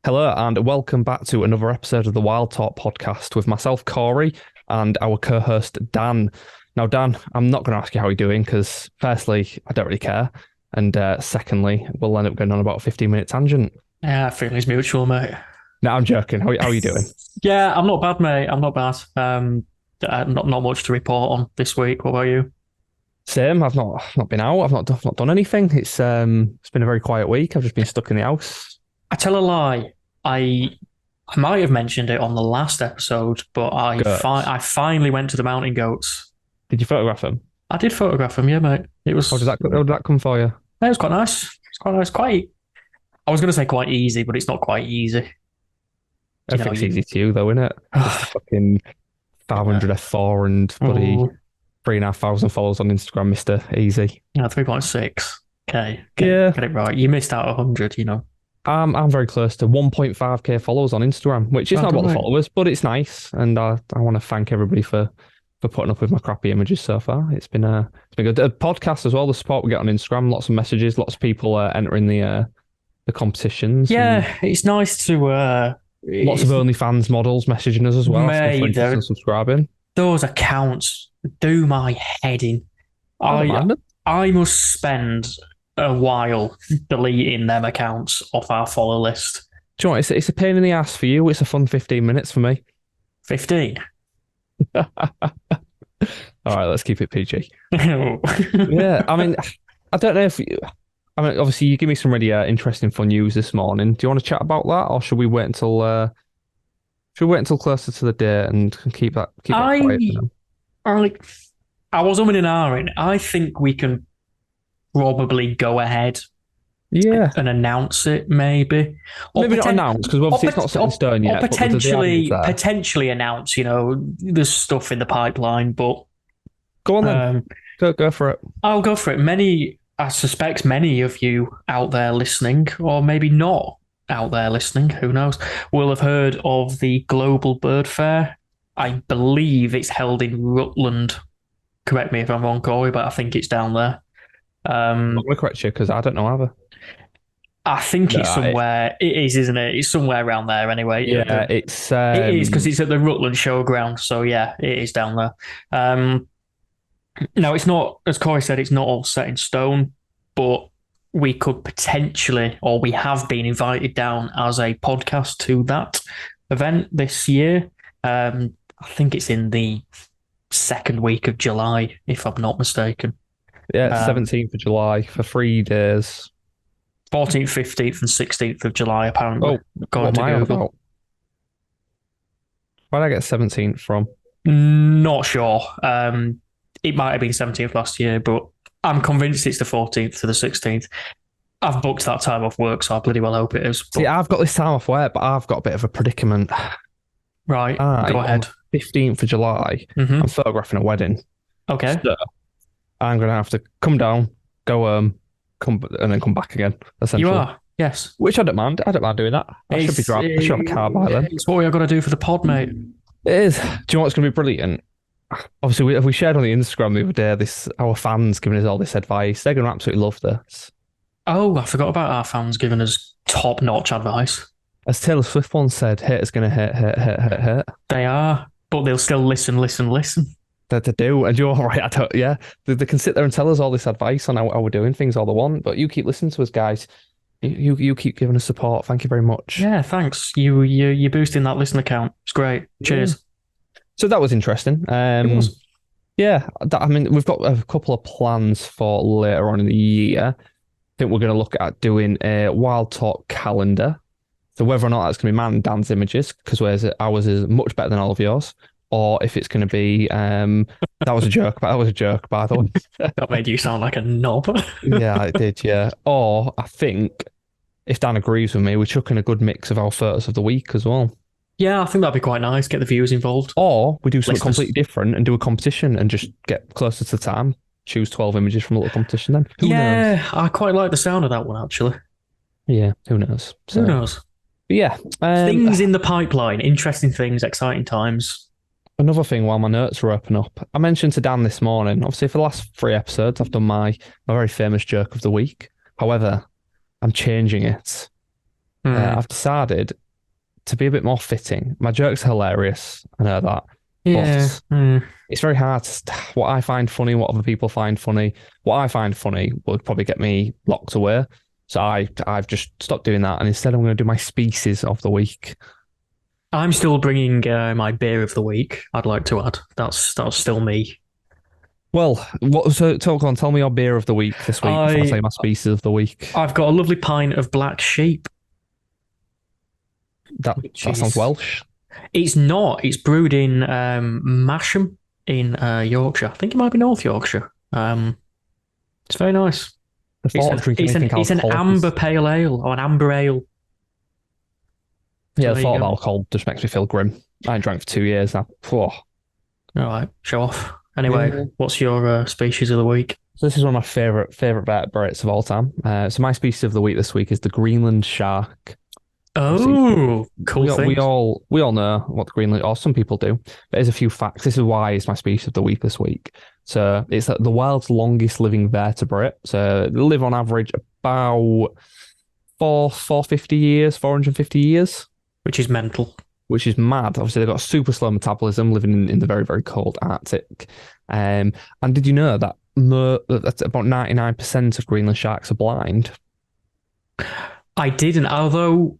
Hello, and welcome back to another episode of the WildTalk podcast with myself, Corey, and our co-host, Dan. Now, Dan, I'm not going to ask you how you're doing because, firstly, I don't really care. And secondly, we'll end up going on about a 15-minute tangent. Yeah, feelings mutual, mate. No, I'm joking. How are you doing? Yeah, I'm not bad, mate. I'm not bad. Not much to report on this week. What about you? Same. I've not been out. I've not done anything. It's been a very quiet week. I've just been stuck in the house. I tell a lie. I might have mentioned it on the last episode, but I finally went to the mountain goats. Did you photograph them? I did photograph them, yeah, mate. It was. How did that come for you? It was quite nice. It's quite nice. I was going to say quite easy, but it's not quite easy. Everything's easy to you, though, isn't it? Just fucking 500 F4 and bloody 3,500 followers on Instagram, Mr. Easy. Yeah, 3.6. Okay. Yeah. Get it right. You missed out 100, I'm very close to 1.5k followers on Instagram, which is not a lot of followers, but it's nice. And I want to thank everybody for putting up with my crappy images so far. It's been good. A podcast as well, the support we get on Instagram, lots of messages, lots of people entering the competitions. Yeah, it's nice to lots of OnlyFans models messaging us as well, mate, and subscribing. Those accounts do my head in. I must spend a while deleting them accounts off our follow list. Do you know what? It's a pain in the ass for you. It's a fun 15 minutes for me. 15? All right, let's keep it PG. Yeah, I mean, I don't know if... obviously, you give me some really interesting, fun news this morning. Do you want to chat about that, or should we wait until closer to the day and keep that quiet for now? I was umming and ahhing. I think we can probably go ahead, and announce it, maybe. Maybe not announce because obviously it's not set in stone yet. Or potentially announce. There's stuff in the pipeline, but go on then. Go for it. I'll go for it. I suspect many of you out there listening, or maybe not out there listening, who knows, will have heard of the Global Bird Fair. I believe it's held in Rutland. Correct me if I'm wrong, Corey, but I think it's down there. I'm going to correct you because I don't know either. I think it's somewhere. It is, isn't it? It's somewhere around there anyway. Yeah, it is because it's at the Rutland Showground. So yeah, it is down there. No, it's not, as Corey said, it's not all set in stone, but we could potentially, or we have been invited down as a podcast to that event this year. I think it's in the second week of July, if I'm not mistaken. Yeah, 17th of July for 3 days. 14th, 15th, and 16th of July, apparently. Oh, what am I on about? Where did I get 17th from? Not sure. It might have been 17th last year, but I'm convinced it's the 14th to the 16th. I've booked that time off work, so I bloody well hope it is. See, I've got this time off work, but I've got a bit of a predicament. Right, go ahead. 15th of July, I'm photographing a wedding. Okay. So I'm going to have to come down, go home, and then come back again, essentially. You are, yes. Which I don't mind. I don't mind doing that. I should have a car by then. It's what we've got to do for the pod, mate. It is. Do you know what's going to be brilliant? Obviously, we shared on the Instagram the other day, our fans giving us all this advice. They're going to absolutely love this. Oh, I forgot about our fans giving us top-notch advice. As Taylor Swift once said, haters going to hate. They are, but they'll still listen. They do, and you're all right. They can sit there and tell us all this advice on how we're doing things all they want, but you keep listening to us, guys. You keep giving us support. Thank you very much. Yeah, thanks. You're boosting that listen account. It's great. Cheers. Yeah. So that was interesting. It was. Yeah, we've got a couple of plans for later on in the year. I think we're going to look at doing a WildTalk calendar. So whether or not that's going to be man and Dan's images, because ours is much better than all of yours, or if it's going to be that was a joke. That was a joke, by the way. That made you sound like a knob. Yeah, it did. Yeah. Or I think if Dan agrees with me, we're chucking a good mix of our photos of the week as well. Yeah, I think that'd be quite nice. Get the viewers involved. Or we do something completely different and do a competition and just get closer to the time. Choose 12 images from a little competition then. Who knows? I quite like the sound of that one, actually. Yeah, who knows? Who knows? Yeah. Things in the pipeline. Interesting things, exciting times. Another thing while my notes are open up, I mentioned to Dan this morning, obviously for the last 3 episodes, I've done my very famous joke of the week. However, I'm changing it. Mm. I've decided to be a bit more fitting. My joke's hilarious. I know that. Yeah. But it's very hard what I find funny, what other people find funny. What I find funny would probably get me locked away. So I've just stopped doing that. And instead, I'm going to do my species of the week. I'm still bringing my beer of the week. I'd like to add that's still me. Well, talk on. Tell me your beer of the week this week before I say my species of the week. I've got a lovely pint of Black Sheep. That sounds Welsh. It's not. It's brewed in Masham in Yorkshire. I think it might be North Yorkshire. It's very nice. It's an amber pale ale or an amber ale. Yeah, the thought of alcohol just makes me feel grim. I ain't drank for 2 years now. All right, show off. Anyway, what's your species of the week? So this is one of my favorite vertebrates of all time. So my species of the week this week is the Greenland shark. Oh, cool thing. We all know what the Greenland, or some people do. But there's a few facts. This is why it's my species of the week this week. So it's the world's longest living vertebrate. So they live on average about 450 years. Which is mental. Which is mad. Obviously, they've got a super slow metabolism, living in the very, very cold Arctic. And did you know that that's about 99% of Greenland sharks are blind? I didn't, although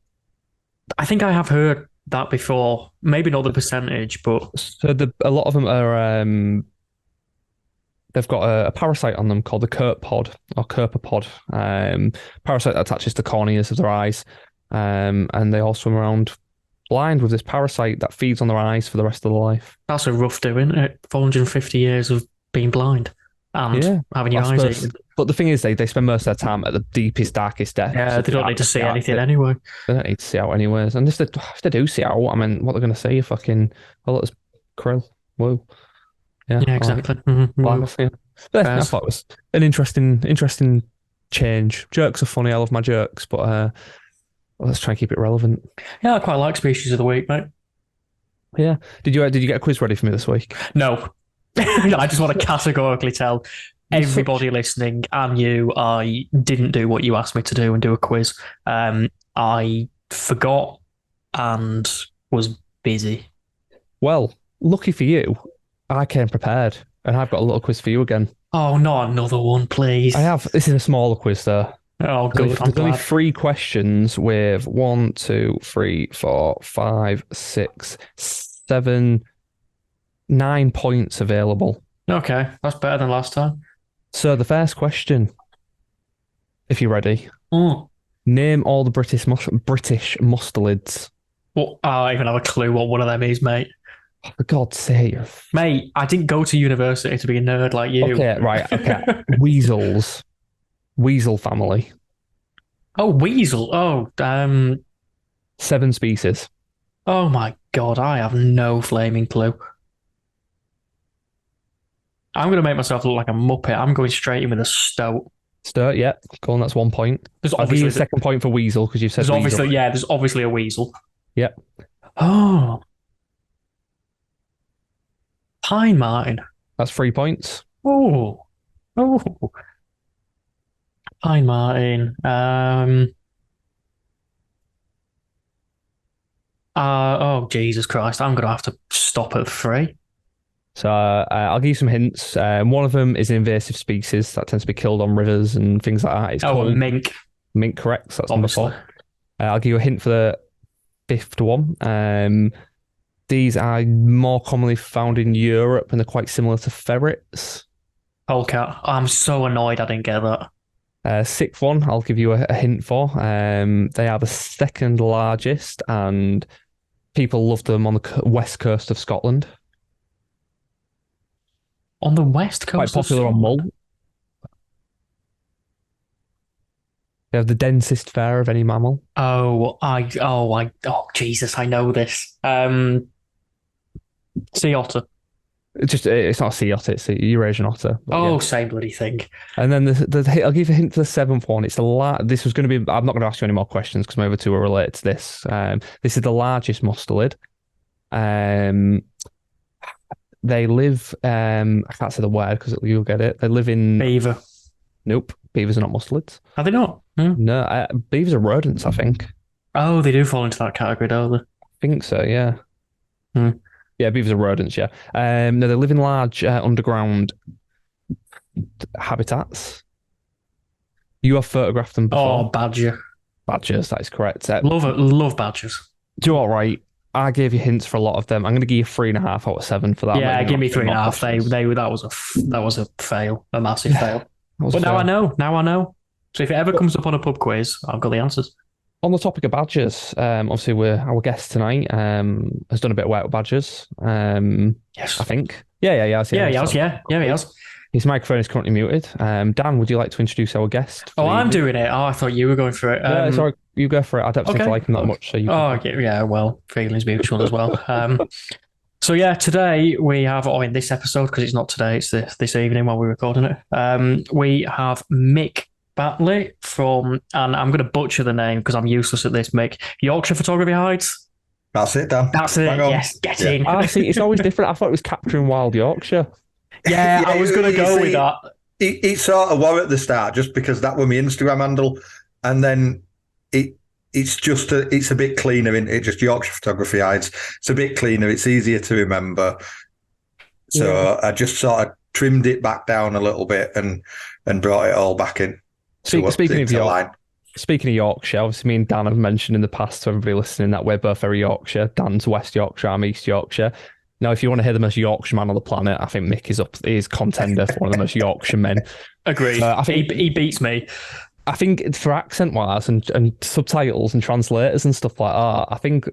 I think I have heard that before. Maybe not the percentage, but so a lot of them are. They've got a parasite on them called the Kerpod or Kerpapod. Parasite that attaches to corneas of their eyes, and they all swim around blind with this parasite that feeds on their eyes for the rest of their life. That's a rough doing, isn't it? 450 years of being blind and having your eyes eaten. But the thing is, they spend most of their time at the deepest, darkest depths. Yeah, they don't need to see anything anyway. They don't need to see out anyways. And if they do see out, I mean, what they're going to see? Fucking, well, it's krill. Whoa. Yeah, exactly. Right. Mm-hmm. Yeah. But I thought it was an interesting change. Jokes are funny. I love my jokes, but let's try and keep it relevant. Yeah, I quite like species of the week, mate. Yeah. Did you get a quiz ready for me this week? No. I just want to categorically tell everybody listening and you, I didn't do what you asked me to do and do a quiz. I forgot and was busy. Well, lucky for you, I came prepared and I've got a little quiz for you again. Oh, not another one, please. I have. This is a smaller quiz, though. Oh, good. There's only 3 questions with 1, 2, 3, 4, 5, 6, 7, 9 points available. Okay, that's better than last time. So the first question, if you're ready, name all the British mustelids. Well, I don't even have a clue what one of them is, mate. Oh, for God's sake. Mate, I didn't go to university to be a nerd like you. Okay, right, okay. Weasels. Weasel family. Oh, weasel. Oh, 7 species. Oh my God, I have no flaming clue. I'm going to make myself look like a muppet. I'm going straight in with a stoat. Stoat, yeah. Go on, that's 1 point. I'll give you a second point for weasel because you've said weasel. There's obviously a weasel. Yep. Oh. Pine marten. That's 3 points. Oh. Pine marten. Oh, Jesus Christ. I'm going to have to stop at 3. So I'll give you some hints. One of them is an invasive species that tends to be killed on rivers and things like that. It's called mink. Mink, correct. So that's number 4. I'll give you a hint for the 5th one. These are more commonly found in Europe and they're quite similar to ferrets. Polecat. I'm so annoyed I didn't get that. 6th one, I'll give you a hint for. They are the 2nd largest and people love them on the west coast of Scotland. On the west coast? Quite popular on Mull. They have the densest fur of any mammal. Oh, Jesus, I know this. Sea otter. It's not a sea otter, it's a Eurasian otter. Same bloody thing. And then I'll give you a hint for the 7th one. This was going to be. I'm not going to ask you any more questions because my other 2 are related to this. This is the largest mustelid. They live. I can't say the word because you'll get it. They live in beaver. Nope, beavers are not mustelids. Are they not? No, beavers are rodents, I think. Oh, they do fall into that category, don't they? I think so, yeah. Hmm. Yeah, beavers are rodents, yeah. No, they live in large underground habitats. You have photographed them Oh, before. badger. Badgers, that is correct. Love badgers. Do all right. I gave you hints for a lot of them. I'm going to give you 3.5 out of 7 for that. Yeah, give me Not more 3.5. questions. That was a fail, a massive fail. That was But now fair. I know. Now I know. So if it ever comes up on a pub quiz, I've got the answers. On the topic of badgers, obviously our guest tonight has done a bit of work with badgers. Yes. I think. Yeah, he has. Yeah, he has. Yeah, he has. His microphone is currently muted. Dan, would you like to introduce our guest? Oh, I'm doing it. Oh, I thought you were going for it. Yeah, sorry, you go for it. I don't think I like him that much. So you. Oh, yeah. Well, feelings mutual as well. So yeah, today we have, in this episode, because it's not today, it's this evening while we're recording it. We have Mick Batley and I'm going to butcher the name because I'm useless at this, Mick. Yorkshire Photography Hides. That's it, Dan. That's it. Yes, get in. I see. It's always different. I thought it was capturing Wild Yorkshire. Yeah, I was going to go with that. It sort of were at the start just because that was my Instagram handle, and then it's a bit cleaner, isn't it? Just Yorkshire Photography Hides. It's a bit cleaner. It's easier to remember. So I just sort of trimmed it back down a little bit and brought it all back in. Speaking of Yorkshire, obviously me and Dan have mentioned in the past to everybody listening that we're both very Yorkshire. Dan's West Yorkshire, I'm East Yorkshire. Now, if you want to hear the most Yorkshire man on the planet, I think Mick is contender for one of the most Yorkshire men. Agreed. I think he beats me. I think for accent wise and subtitles and translators and stuff like that, I think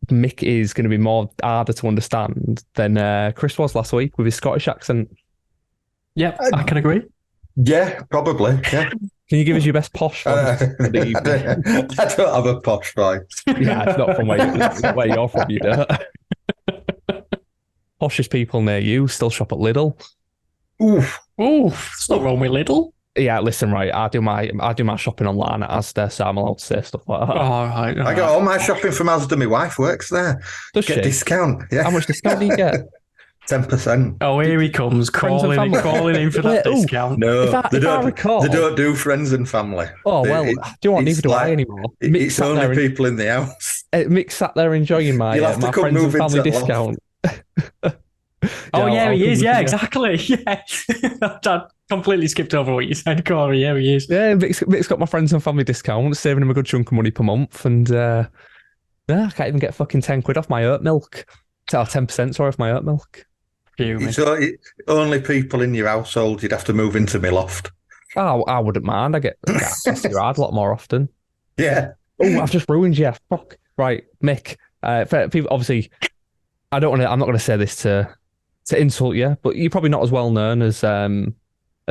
Mick is going to be more harder to understand than Chris was last week with his Scottish accent. Yeah, I can agree. Yeah, probably. Yeah. Can you give us your best posh voice? I don't have a posh voice. Yeah, it's not from where you're from, you don't. Poshest people near you still shop at Lidl. Oof. It's not wrong with Lidl. Yeah, listen, right. I do my shopping online at Asda, so I'm allowed to say stuff like that. Right. I got all my shopping from Asda. My wife works there. Does Get she? discount. Yeah. How much discount do you get? 10%. Oh, here he comes, calling in for that discount. No, they don't do friends and family. Oh, well, do you want? Neither do I anymore. It's only people in the house. Mick sat there enjoying my friends and family discount. Oh, yeah, he is. Yeah, exactly. Yeah. I completely skipped over what you said, Corey. Yeah, he is. Yeah, Mick's got my friends and family discount, saving him a good chunk of money per month. And I can't even get fucking 10 quid off my oat milk. 10%, sorry, off my oat milk. So only people in your household, you'd have to move into my loft. Oh, I wouldn't mind. I get access to your ad a lot more often. Yeah. Oh, I've just ruined you. Fuck. Right, Mick. For people, obviously, I'm not going to say this to insult you, but you're probably not as well known as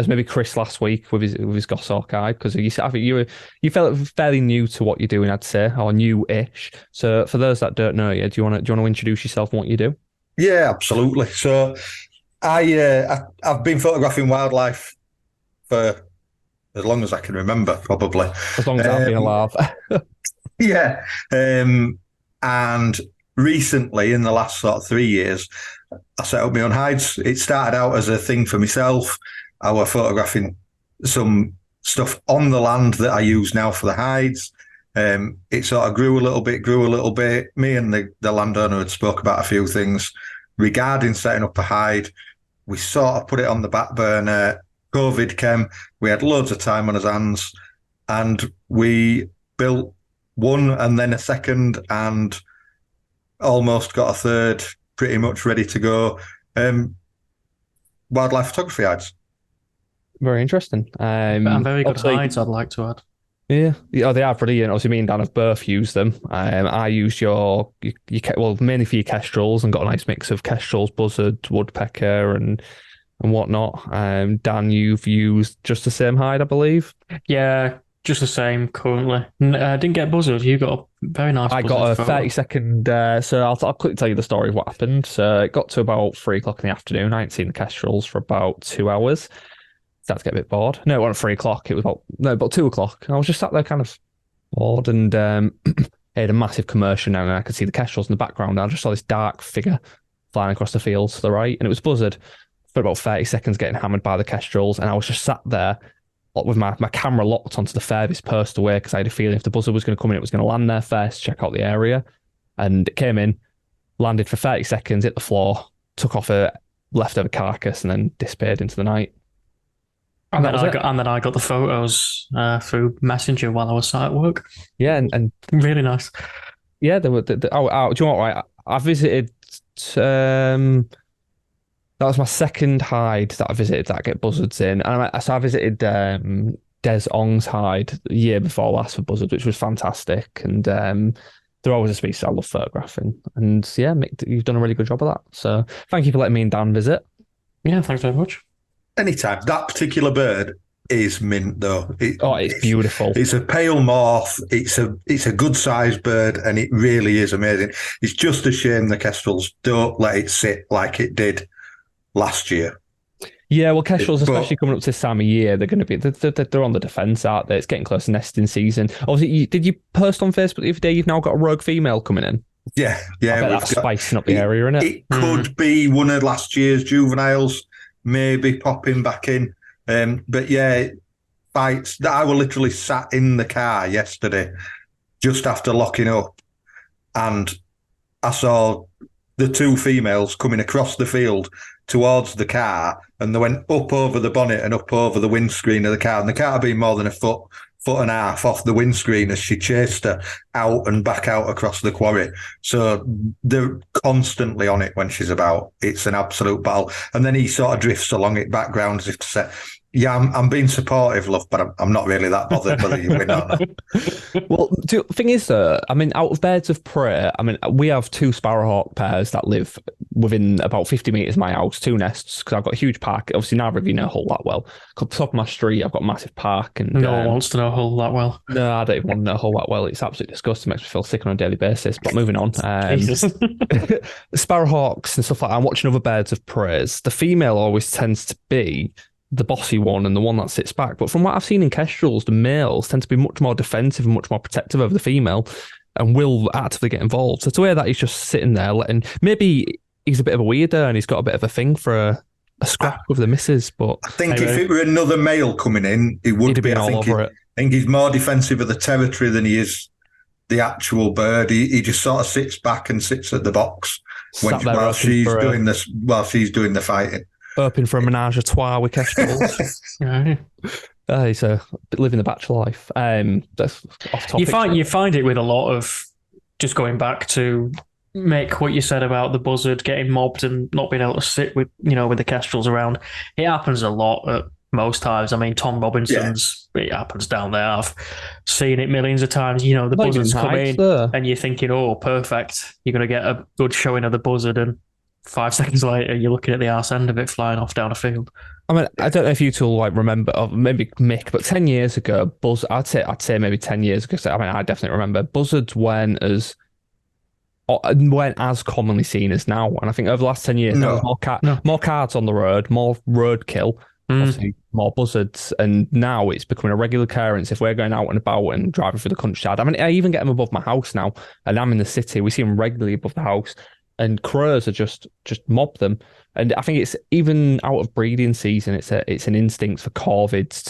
maybe Chris last week with his Goshawk Eye, because I think you felt fairly new to what you're doing, I'd say, or new-ish. So for those that don't know you, do you want to introduce yourself and what you do? Yeah, absolutely. So I've been photographing wildlife for as long as I can remember, probably. As long as I've been alive. Yeah. And recently, in the last sort of 3 years, I set up my own hides. It started out as a thing for myself. I was photographing some stuff on the land that I use now for the hides. It sort of grew a little bit. Me and the landowner had spoke about a few things regarding setting up a hide. We sort of put it on the back burner. COVID came. We had loads of time on our hands, and we built one and then a second and almost got a third pretty much ready to go. Wildlife photography hides. Very interesting. And very good hides, I'd like to add. Yeah, they are brilliant. Obviously, me and Dan have both used them. I used your mainly for your kestrels, and got a nice mix of kestrels, buzzard, woodpecker, and whatnot. Dan, you've used just the same hide, I believe. Yeah, just the same currently. I didn't get buzzard. You got a very nice. I got a 30-second. So I'll quickly tell you the story of what happened. So it got to about 3:00 in the afternoon. I hadn't seen the kestrels for about 2 hours. Started to get a bit bored. No, it wasn't 3:00. It was about 2:00. I was just sat there kind of bored, and I had a massive commotion, and I could see the kestrels in the background. I just saw this dark figure flying across the fields to the right, and it was buzzard for about 30 seconds getting hammered by the kestrels, and I was just sat there with my camera locked onto the furthest post away because I had a feeling if the buzzard was going to come in, it was going to land there first, check out the area. And it came in, landed for 30 seconds, hit the floor, took off a leftover carcass, and then disappeared into the night. And then I got the photos through Messenger while I was at work. Yeah, and really nice. Yeah, there were. Do you know what? Right, I visited. That was my second hide that I visited that I get buzzards in, and I visited Des Ong's hide the year before last for buzzards, which was fantastic. And they're always a species I love photographing. And yeah, Mick, you've done a really good job of that. So thank you for letting me and Dan visit. Yeah, thanks very much. Anytime. That particular bird is mint, though. It's beautiful. It's a pale morph. It's a good sized bird, and it really is amazing. It's just a shame the kestrels don't let it sit like it did last year. Yeah, well, kestrels, especially coming up to this time of year, they're going to be they're on the defence, aren't they? It's getting close to nesting season. Obviously, did you post on Facebook the other day? You've now got a rogue female coming in. Yeah. I bet that's spicing up the area, isn't it? It could be one of last year's juveniles, maybe popping back in. But yeah, fights. I was literally sat in the car yesterday, just after locking up, and I saw the two females coming across the field towards the car, and they went up over the bonnet and up over the windscreen of the car, and the car had been more than a foot and a half off the windscreen as she chased her out and back out across the quarry. So they're constantly on it when she's about. It's an absolute battle. And then he sort of drifts along it background as if to say, yeah, I'm being supportive, love, but I'm not really that bothered whether you win or not. Well, the thing is, out of birds of prey, we have two sparrowhawk pairs that live within about 50 metres of my house, two nests, because I've got a huge park. Obviously, neither of you know Hull that well. At the top of my street, I've got a massive park. And no one wants to know Hull that well. No, I don't even want to know Hull that well. It's absolutely disgusting. It makes me feel sick on a daily basis. But moving on. Sparrowhawks and stuff like that, I'm watching other birds of prey. The female always tends to be the bossy one and the one that sits back. But from what I've seen in kestrels, the males tend to be much more defensive and much more protective over the female and will actively get involved. So it's a way that he's just sitting there maybe he's a bit of a weirdo and he's got a bit of a thing for a scrap with the missus. But I think if it were another male coming in, it would be all over it. I think he's more defensive of the territory than he is the actual bird. He just sort of sits back and sits at the box while she's doing the fighting. Hoping for a menage a trois with kestrels. He's living the bachelor life. That's off topic. You find it with a lot of, just going back to Mick, what you said about the buzzard getting mobbed and not being able to sit with the kestrels around. It happens a lot at most times. I mean, Tom Robinson's, it happens down there. I've seen it millions of times. The buzzards come in and you're thinking, oh, perfect. You're going to get a good showing of the buzzard, and 5 seconds later, you're looking at the arse end of it flying off down a field. I don't know if you two remember, or maybe Mick, but 10 years ago, I'd say maybe 10 years ago. So, I definitely remember buzzards weren't as commonly seen as now. And I think over the last 10 years, there was more cards on the road, more roadkill, obviously more buzzards. And now it's becoming a regular occurrence. If we're going out and about and driving through the countryside, I even get them above my house now, and I'm in the city. We see them regularly above the house. And crows are just mob them. And I think it's even out of breeding season. It's an instinct for corvids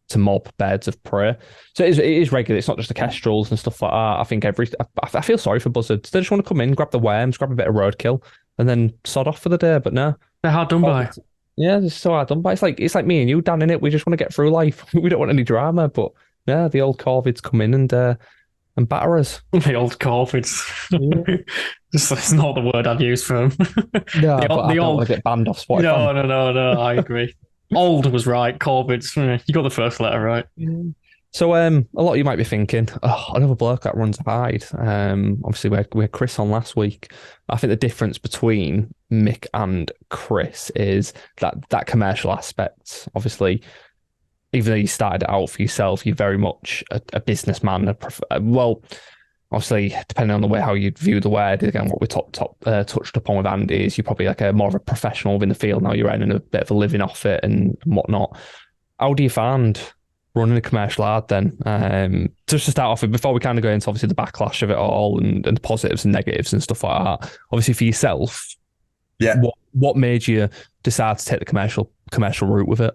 to mob birds of prey. So it is regular. It's not just the kestrels and stuff like that. I think I feel sorry for buzzards. They just want to come in, grab the worms, grab a bit of roadkill, and then sod off for the day. But no, they're hard done by. Yeah, it's so hard done by. It's like me and you, Dan, innit? We just want to get through life. We don't want any drama. But yeah, the old corvids come in and batter us. The old corvids. Yeah. It's not the word I'd use for them. No, I don't want to get banned off Spotify. No, I agree. Old was right, corvids. You got the first letter right. Yeah. So a lot of you might be thinking, another bloke that runs a hide. Obviously, we had Chris on last week. I think the difference between Mick and Chris is that commercial aspect. Obviously, even though you started it out for yourself, you're very much a businessman. Obviously, depending on the way how you view the word, again, what we touched upon with Andy is you're probably like more of a professional within the field now. You're earning a bit of a living off it and whatnot. How do you find running a commercial ad then? Just to start off with, before we kind of go into obviously the backlash of it all and the positives and negatives and stuff like that, obviously for yourself, what made you decide to take the commercial route with it?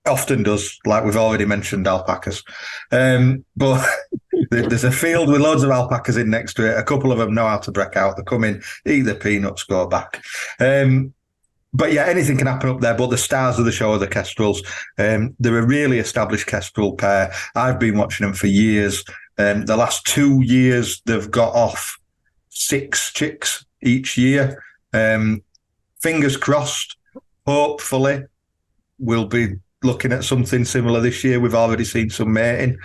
Often does, like we've already mentioned, alpacas. But there's a field with loads of alpacas in next to it. A couple of them know how to break out. They come in, eat the peanuts, go back. But yeah, anything can happen up there. But the stars of the show are the kestrels. They're a really established kestrel pair. I've been watching them for years. The last 2 years, they've got off 6 chicks each year. Fingers crossed, hopefully, we'll be looking at something similar this year. We've already seen some mating.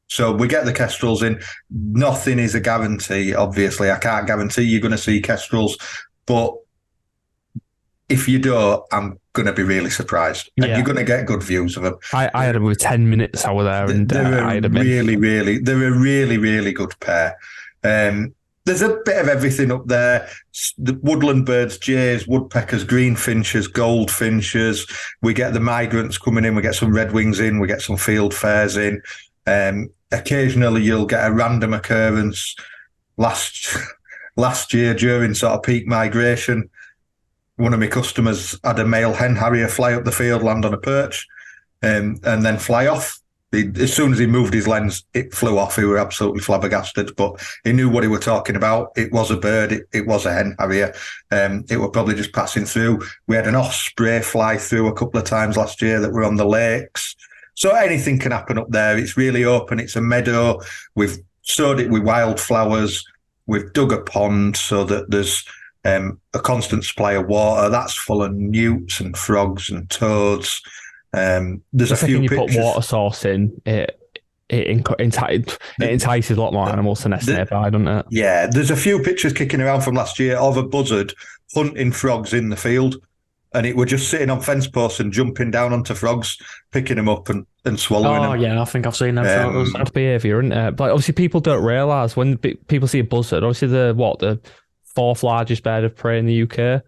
So we get the kestrels in. Nothing is a guarantee, obviously. I can't guarantee you're going to see kestrels, but if you don't, I'm going to be really surprised. And you're going to get good views of them. I had them with 10 minutes. I was there, and I had them they're a really, really good pair. There's a bit of everything up there. The woodland birds, jays, woodpeckers, greenfinches, goldfinches. We get the migrants coming in. We get some redwings in. We get some field fares in. Occasionally, you'll get a random occurrence. Last year, during sort of peak migration, one of my customers had a male hen harrier fly up the field, land on a perch, and then fly off. As soon as he moved his lens, it flew off. He were absolutely flabbergasted, but he knew what he were talking about. It was a bird. It was a hen harrier. It were probably just passing through. We had an osprey fly through a couple of times last year that were on the lakes. So anything can happen up there. It's really open. It's a meadow. We've sowed it with wildflowers. We've dug a pond so that there's a constant supply of water. That's full of newts and frogs and toads. There's a few pictures. You put water source in, it entices a lot more animals to nest nearby, doesn't it? Yeah, there's a few pictures kicking around from last year of a buzzard hunting frogs in the field, and it were just sitting on fence posts and jumping down onto frogs, picking them up and swallowing them. Oh yeah, I think I've seen them photos. Bad behaviour, isn't it? But obviously people don't realise when people see a buzzard, obviously the 4th largest bird of prey in the UK.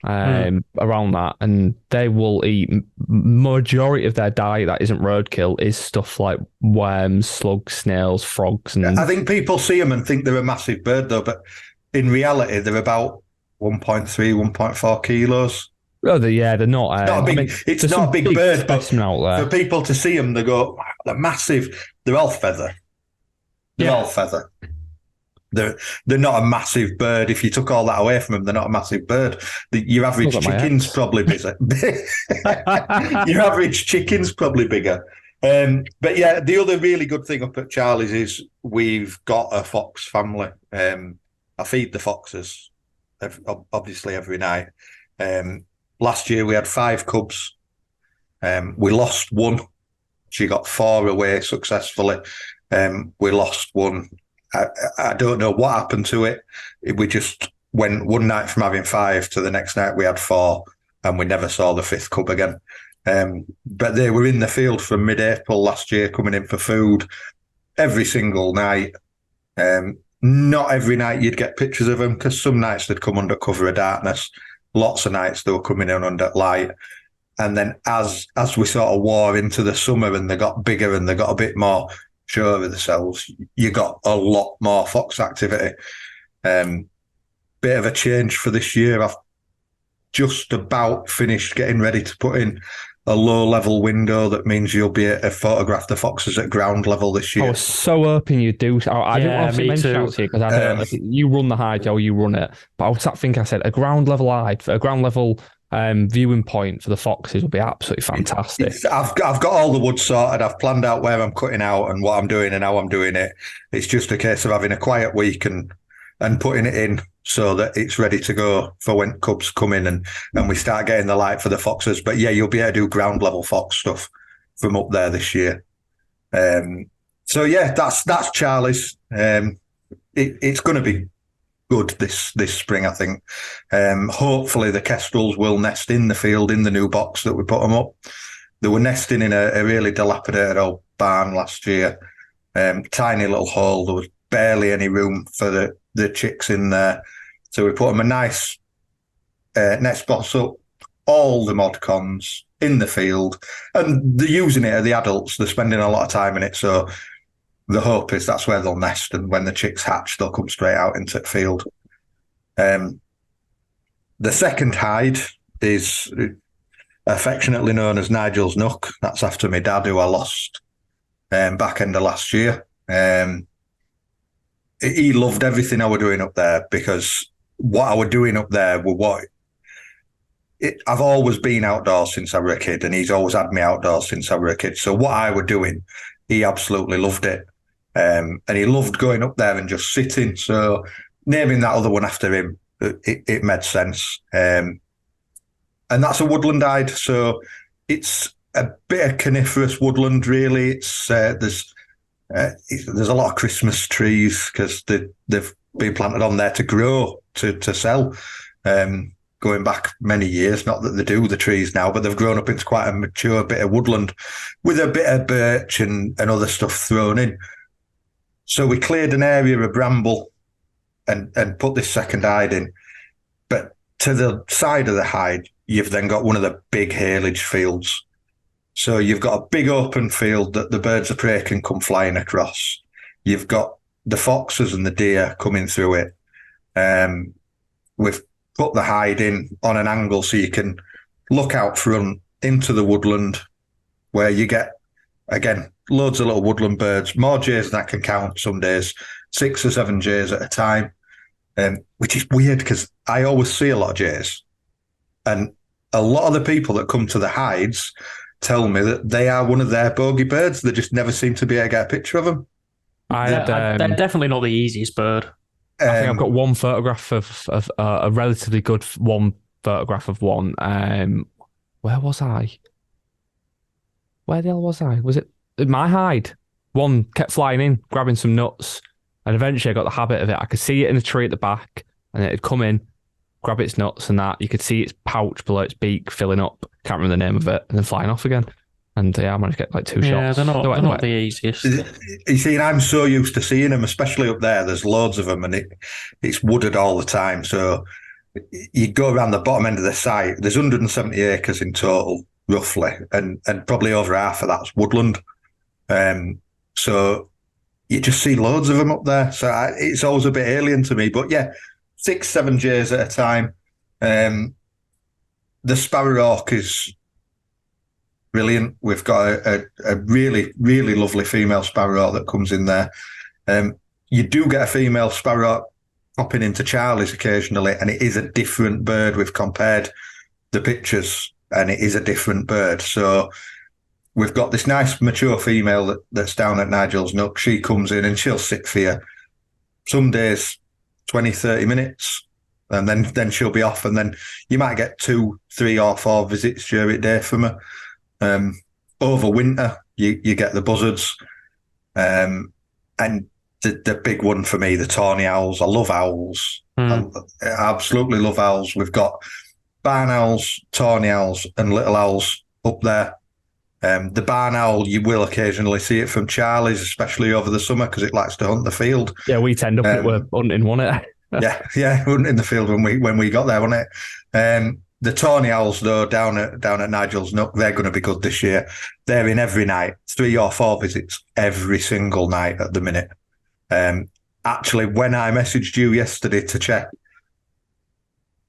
Around that, and they will eat majority of their diet that isn't roadkill is stuff like worms, slugs, snails, frogs. And I think people see them and think they're a massive bird though, but in reality they're about 1.3, 1.4 kilos. Oh, they're not. It's not a big bird, but out there. For people to see them, they go, wow, they're massive. They're all feather. All feather. They're not a massive bird. If you took all that away from them, they're not a massive bird. Your average chicken's probably bigger. Your average chicken's probably bigger. But yeah, the other really good thing up at Charlie's is we've got a fox family. I feed the foxes, obviously, every night. Last year we had 5 cubs. We lost one. She got 4 away successfully. We lost one. I don't know what happened to it. We just went one night from having 5 to the next night we had 4, and we never saw the 5th cub again. But they were in the field from mid-April last year, coming in for food every single night. Not every night you'd get pictures of them, because some nights they'd come under cover of darkness. Lots of nights they were coming in under light. And then as we sort of wore into the summer and they got bigger and they got a bit more sure of themselves, you got a lot more fox activity. Bit of a change for this year. I've just about finished getting ready to put in a low level window. That means you'll be able to photograph the foxes at ground level this year. I was so hoping you'd do. I didn't want to mention out to you because I don't know if you run the hide or you run it. But I was thinking, I said a ground level hide, a ground level viewing point for the foxes would be absolutely fantastic. I've got all the wood sorted. I've planned out where I'm cutting out and what I'm doing and how I'm doing it. It's just a case of having a quiet week and putting it in so that it's ready to go for when cubs come in and we start getting the light for the foxes. But yeah, you'll be able to do ground level fox stuff from up there this year. So yeah, that's Charlie's. It's going to be good this spring, I think. Hopefully the kestrels will nest in the field in the new box that we put them up. They were nesting in a really dilapidated old barn last year. Tiny little hole. There was barely any room for the chicks in there. So we put them a nice nest box up, all the mod cons in the field, and they're using it at the adults. They're spending a lot of time in it. So the hope is that's where they'll nest, and when the chicks hatch, they'll come straight out into the field. The second hide is affectionately known as Nigel's Nook. That's after my dad, who I lost back end of last year. He loved everything I was doing up there, because what I was doing up there were I've always been outdoors since I was a kid, and he's always had me outdoors since I was a kid. So what I was doing, he absolutely loved it. And he loved going up there and just sitting. So naming that other one after him, it made sense. And that's a woodland hide. So it's a bit of coniferous woodland, really. It's there's a lot of Christmas trees, because they've been planted on there to grow, to sell. Going back many years, not that they do the trees now, but they've grown up into quite a mature bit of woodland with a bit of birch and other stuff thrown in. So we cleared an area of bramble and put this second hide in. But to the side of the hide, you've then got one of the big haylage fields. So you've got a big open field that the birds of prey can come flying across. You've got the foxes and the deer coming through it. We've put the hide in on an angle so you can look out front into the woodland, where you get, again, loads of little woodland birds, more jays than I can count some days, 6 or 7 jays at a time, which is weird because I always see a lot of jays. And a lot of the people that come to the hides tell me that they are one of their bogey birds. They just never seem to be able to get a picture of them. They're definitely not the easiest bird. I think I've got one photograph of a relatively good photograph of one. Where was I? Where the hell was I? Was it my hide? One kept flying in, grabbing some nuts, and eventually I got the habit of it. I could see it in the tree at the back, and it'd come in, grab its nuts and that. You could see its pouch below its beak filling up. Can't remember the name of it, and then flying off again. And I managed to get like 2 shots. Yeah, they're not the easiest. You see, and I'm so used to seeing them, especially up there. There's loads of them, and it's wooded all the time. So you go around the bottom end of the site. There's 170 acres in total, roughly, and probably over half of that's woodland. So you just see loads of them up there. So it's always a bit alien to me. But yeah, 6, 7 jays at a time. The sparrowhawk is brilliant. We've got a really, really lovely female sparrowhawk that comes in there. You do get a female sparrowhawk popping into Charlie's occasionally, and it is a different bird. We've compared the pictures, and it is a different bird. So we've got this nice mature female that's down at Nigel's Nook. She comes in and she'll sit for you some days 20, 30 minutes, and then she'll be off, and then you might get 2, 3 or 4 visits during the day from her. Over winter, you get the buzzards, and the big one for me, the tawny owls. I love owls. I absolutely love owls. We've got barn owls, tawny owls, and little owls up there. The barn owl, you will occasionally see it from Charlie's, especially over the summer, because it likes to hunt the field. Yeah, we tend up we're hunting, wasn't it? yeah, hunting the field when we got there, wasn't it? The tawny owls, though, down at Nigel's Nook, they're going to be good this year. They're in every night, 3 or 4 visits every single night at the minute. Actually, when I messaged you yesterday to check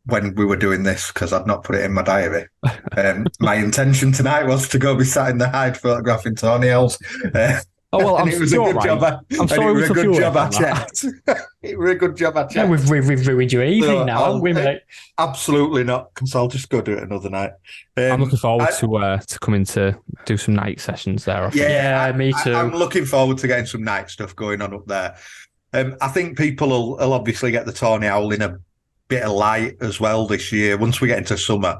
when we were doing this, because I'd not put it in my diary, my intention tonight was to go be sat in the hide photographing tawny owls. Oh, well, I'm it was a good job. I'm sorry, it was a good job I checked. It was a good job I checked. Yeah, we've ruined your evening now, haven't we, mate? Absolutely not, because I'll just go do it another night. I'm looking forward to coming to do some night sessions there. Yeah, me too. I'm looking forward to getting some night stuff going on up there. I think people will obviously get the tawny owl in a bit of light as well this year. Once we get into summer,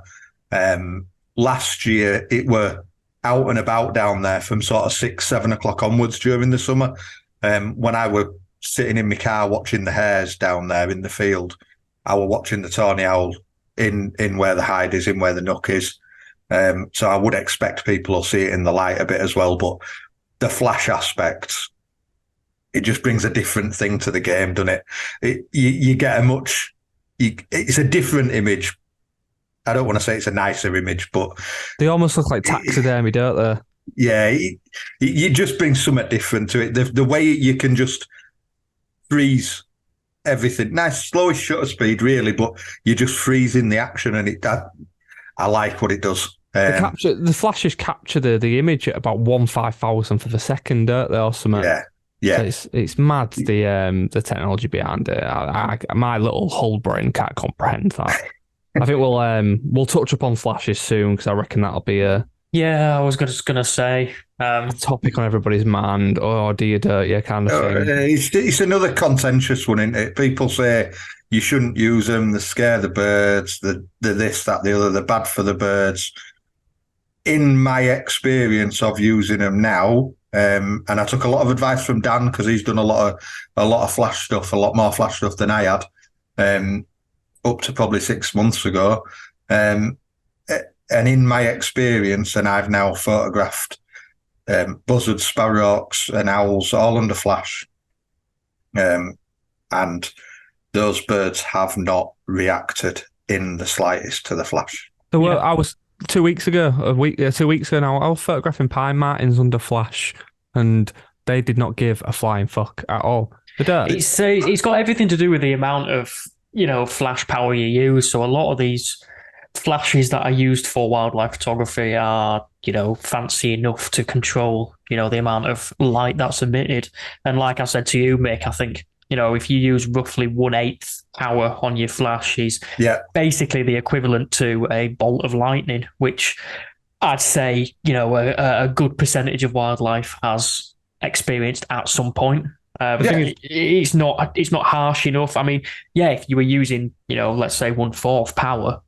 last year it were out and about down there from sort of 6, 7 o'clock onwards during the summer. When I were sitting in my car watching the hares down there in the field, I were watching the tawny owl in where the hide is, in where the nook is. So I would expect people will see it in the light a bit as well. But the flash aspect, it just brings a different thing to the game, doesn't it? You get it's a different image. I don't want to say it's a nicer image, but they almost look like taxidermy, don't they? Yeah, you just bring something different to it. The way you can just freeze everything. Nice, slowish shutter speed, really, but you just freeze in the action, and I like what it does. The flashes capture the image at about 1/5000th of a second, don't they, or something? Yeah. So it's mad, the technology behind it. My little whole brain can't comprehend that. I think we'll touch upon flashes soon, because I reckon that'll be a I was just gonna say topic on everybody's mind. Or do you dirty kind of thing? It's another contentious one, isn't it? People say you shouldn't use them. They scare the birds. The this, that, the other. They're bad for the birds. In my experience of using them now, and I took a lot of advice from Dan, because he's done a lot of flash stuff, a lot more flash stuff than I had, up to probably 6 months ago. And in my experience, and I've now photographed buzzards, sparrowhawks, and owls all under flash, and those birds have not reacted in the slightest to the flash. So I was 2 weeks ago, 2 weeks ago now, I was photographing pine martins under flash, and they did not give a flying fuck at all. It's got everything to do with the amount of flash power you use. So a lot of these flashes that are used for wildlife photography are fancy enough to control the amount of light that's emitted. And like I said to you, Mick, I think if you use roughly 1/8 power on your flash, is basically the equivalent to a bolt of lightning, which I'd say a good percentage of wildlife has experienced at some point. It's not harsh enough. I mean, if you were using let's say 1/4 power,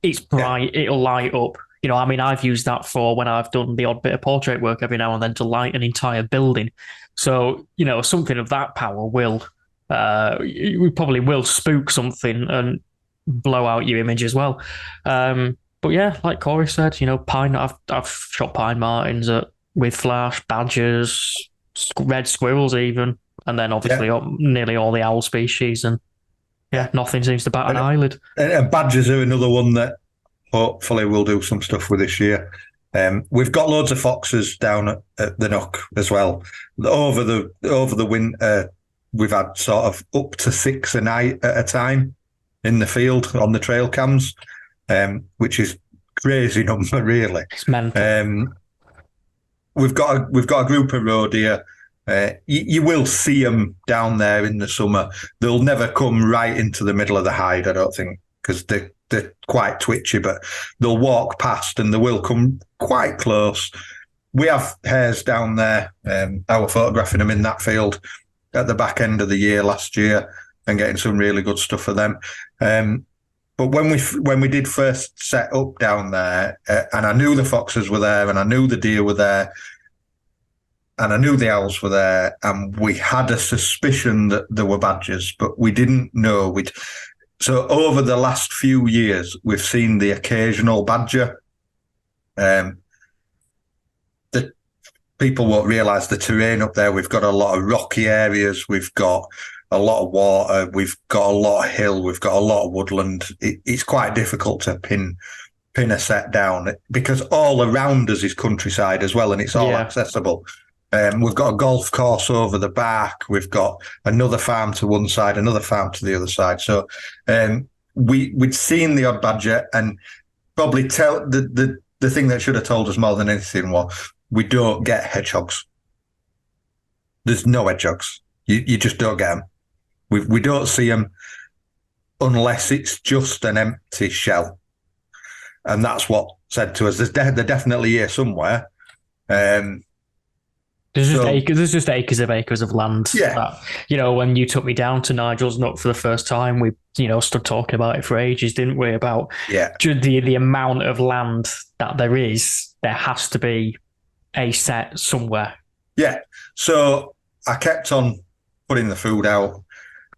it's bright, it'll light up. I mean, I've used that for when I've done the odd bit of portrait work every now and then to light an entire building. So, something of that power we probably will spook something and blow out your image as well. But yeah, like Corey said, I've shot pine martins with flash, badgers, red squirrels even, and then obviously nearly all the owl species, and nothing seems to bat an eyelid. And badgers are another one that hopefully we'll do some stuff with this year. We've got loads of foxes down at the Nook as well. Over the winter, we've had sort of up to 6 a night at a time in the field on the trail cams, which is crazy number, really. It's mental. We've got a group of roe deer. You will see them down there in the summer. They'll never come right into the middle of the hide, I don't think, because they're quite twitchy, but they'll walk past and they will come quite close. We have hares down there. I was photographing them in that field at the back end of the year last year and getting some really good stuff for them. But when we did first set up down there, and I knew the foxes were there, and I knew the deer were there, and I knew the owls were there, and we had a suspicion that there were badgers, but we didn't know. So over the last few years, we've seen the occasional badger. The people won't realise the terrain up there. We've got a lot of rocky areas. We've got a lot of water. We've got a lot of hill. We've got a lot of woodland. It's quite difficult to pin a set down, because all around us is countryside as well, and it's all accessible. We've got a golf course over the back. We've got another farm to one side, another farm to the other side. So we'd seen the odd badger, and probably the thing that should have told us more than anything was we don't get hedgehogs. There's no hedgehogs. You just don't get them. We don't see them unless it's just an empty shell, and that's what said to us. They're definitely here somewhere. There's just acres of land. Yeah. That, when you took me down to Nigel's Nook for the first time, we, stood talking about it for ages, didn't we? About the amount of land that there is. There has to be a set somewhere. Yeah. So I kept on putting the food out,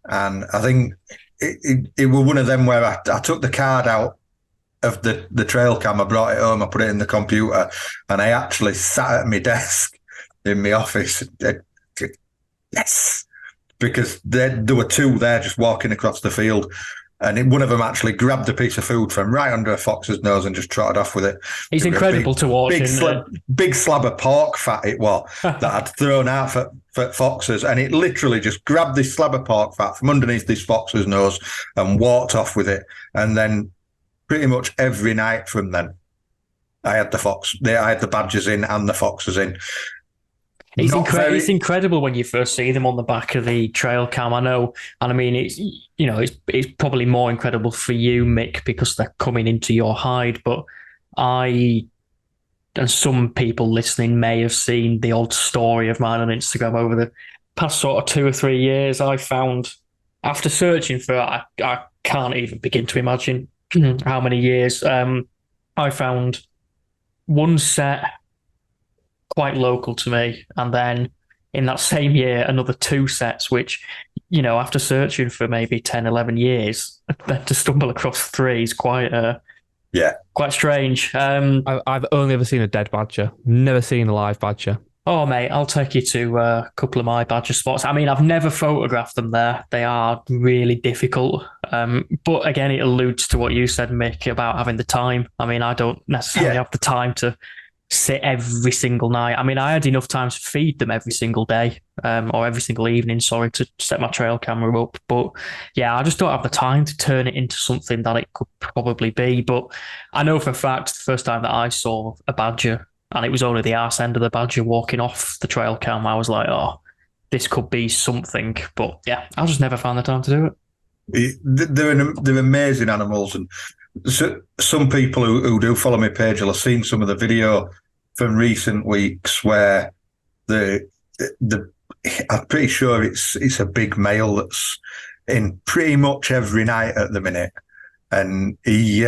and I think it was one of them where I took the card out of the trail cam, I brought it home, I put it in the computer, and I actually sat at my desk in my office. Yes, because there were two there just walking across the field, and one of them actually grabbed a piece of food from right under a fox's nose and just trotted off with it. It's incredible to watch. Big slab of pork fat it was that I'd thrown out for foxes, and it literally just grabbed this slab of pork fat from underneath this fox's nose and walked off with it. And then pretty much every night from then, I had the fox. I had the badgers in and the foxes in. It's incredible when you first see them on the back of the trail cam. I know, and I mean it's probably more incredible for you, Mick, because they're coming into your hide. But I and some people listening may have seen the odd story of mine on Instagram over the past sort of 2 or 3 years. I found after searching for it, I can't even begin to imagine how many years. I found one set quite local to me, and then in that same year another 2 sets, which, after searching for maybe 10, 11 years, then to stumble across 3 is quite strange. I've only ever seen a dead badger, never seen a live badger. Oh mate, I'll take you to a couple of my badger spots. I mean, I've never photographed them there. They are really difficult. But again, it alludes to what you said, Mick, about having the time. I mean, I don't necessarily have the time to sit every single night. I mean, I had enough time to feed them every single day, or every single evening, to set my trail camera up. But yeah, I just don't have the time to turn it into something that it could probably be. But I know for a fact, the first time that I saw a badger, and it was only the arse end of the badger walking off the trail cam, I was like, oh, this could be something. But yeah, I just never found the time to do it. They're amazing animals. And so, some people who do follow my page will have seen some of the video from recent weeks where I'm pretty sure it's a big male that's in pretty much every night at the minute. And he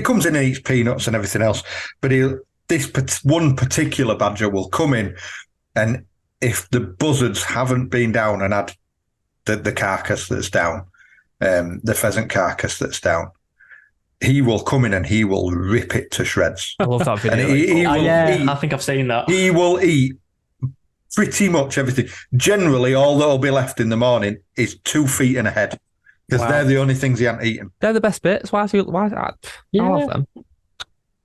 comes in and eats peanuts and everything else, but this one particular badger will come in, and if the buzzards haven't been down and had the carcass that's down, the pheasant carcass that's down, he will come in and he will rip it to shreds. I love that video. I think I've seen that. He will eat pretty much everything. Generally, all that'll be left in the morning is 2 feet and a head, because they're the only things he hasn't eaten. They're the best bits. I love them.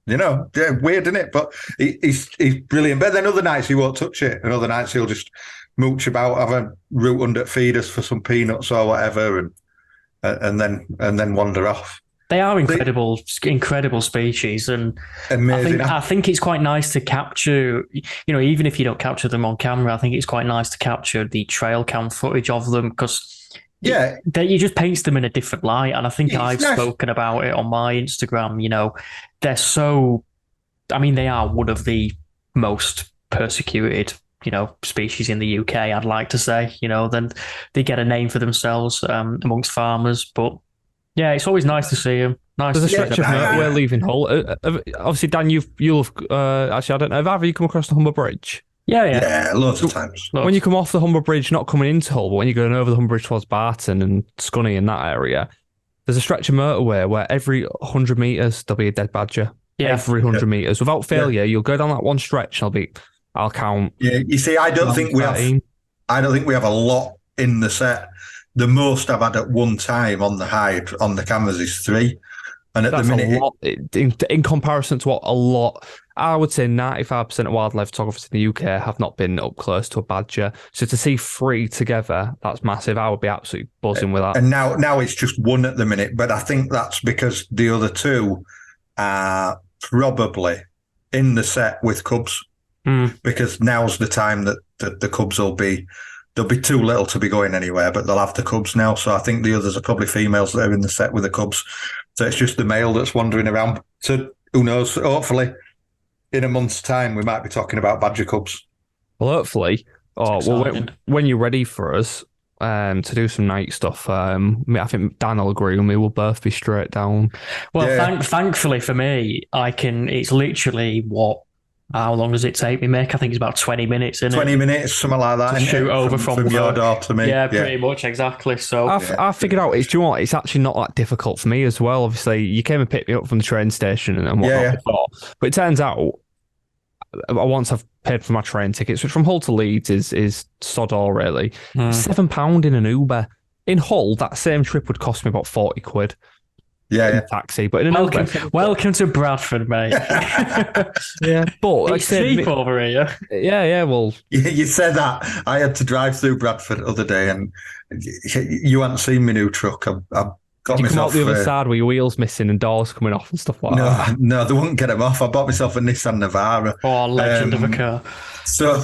They're weird, isn't it? But he's brilliant. But then other nights he won't touch it, and other nights he'll just mooch about, have a root under feeders for some peanuts or whatever, and then wander off. They are incredible species, and amazing. I think it's quite nice to capture, even if you don't capture them on camera, I think it's quite nice to capture the trail cam footage of them, because it just paints them in a different light. And I think I've spoken about it on my Instagram. They're so, they are one of the most persecuted, species in the UK, I'd like to say. Then they get a name for themselves amongst farmers. But yeah, it's always nice to see them. There's a stretch of motorway leaving Hull. Obviously, Dan, you'll have actually, I don't know, have either you come across the Humber Bridge? Yeah, loads of times. When you come off the Humber Bridge, not coming into Hull, but when you're going over the Humber Bridge towards Barton and Scunny in that area, there's a stretch of motorway where every 100 metres there'll be a dead badger. Yeah. Every 100 metres. Without failure, you'll go down that one stretch and I'll count. Yeah, you see, I don't think we have a lot in the set. The most I've had at one time on the hide, on the cameras, is 3. And at the minute, a lot, in comparison to what a lot, I would say 95% of wildlife photographers in the UK have not been up close to a badger. So to see 3 together, that's massive. I would be absolutely buzzing with that. And now it's just 1 at the minute, but I think that's because the other 2 are probably in the set with cubs, because now's the time that the cubs they'll be too little to be going anywhere, but they'll have the cubs now. So I think the others are probably females that are in the set with the cubs. So it's just the male that's wandering around. So who knows? Hopefully, in a month's time, we might be talking about badger cubs. Well, hopefully. When you're ready for us to do some night stuff, I think Dan will agree with me. We'll both be straight down. Well, thankfully for me, it's literally how long does it take me, Mick? I think it's about 20 minutes, isn't it? 20 minutes, something like that. To shoot over from your door to me. Yeah, pretty much, exactly. So I figured out, do you know what? It's actually not that difficult for me as well. Obviously, you came and picked me up from the train station and whatnot before. But it turns out, once I've paid for my train tickets, which from Hull to Leeds is sod all, really. £7 in an Uber. In Hull, that same trip would cost me about 40 quid. Yeah. Taxi, but in welcome to Bradford, mate. Yeah, but it's cheap over here. Yeah. Well, you said that. I had to drive through Bradford the other day, and you hadn't seen my new truck. I've got You come out myself. the other side with your wheels missing and doors coming off and stuff like that. No, they wouldn't get them off. I bought myself a Nissan Navara. Oh, legend of a car. So,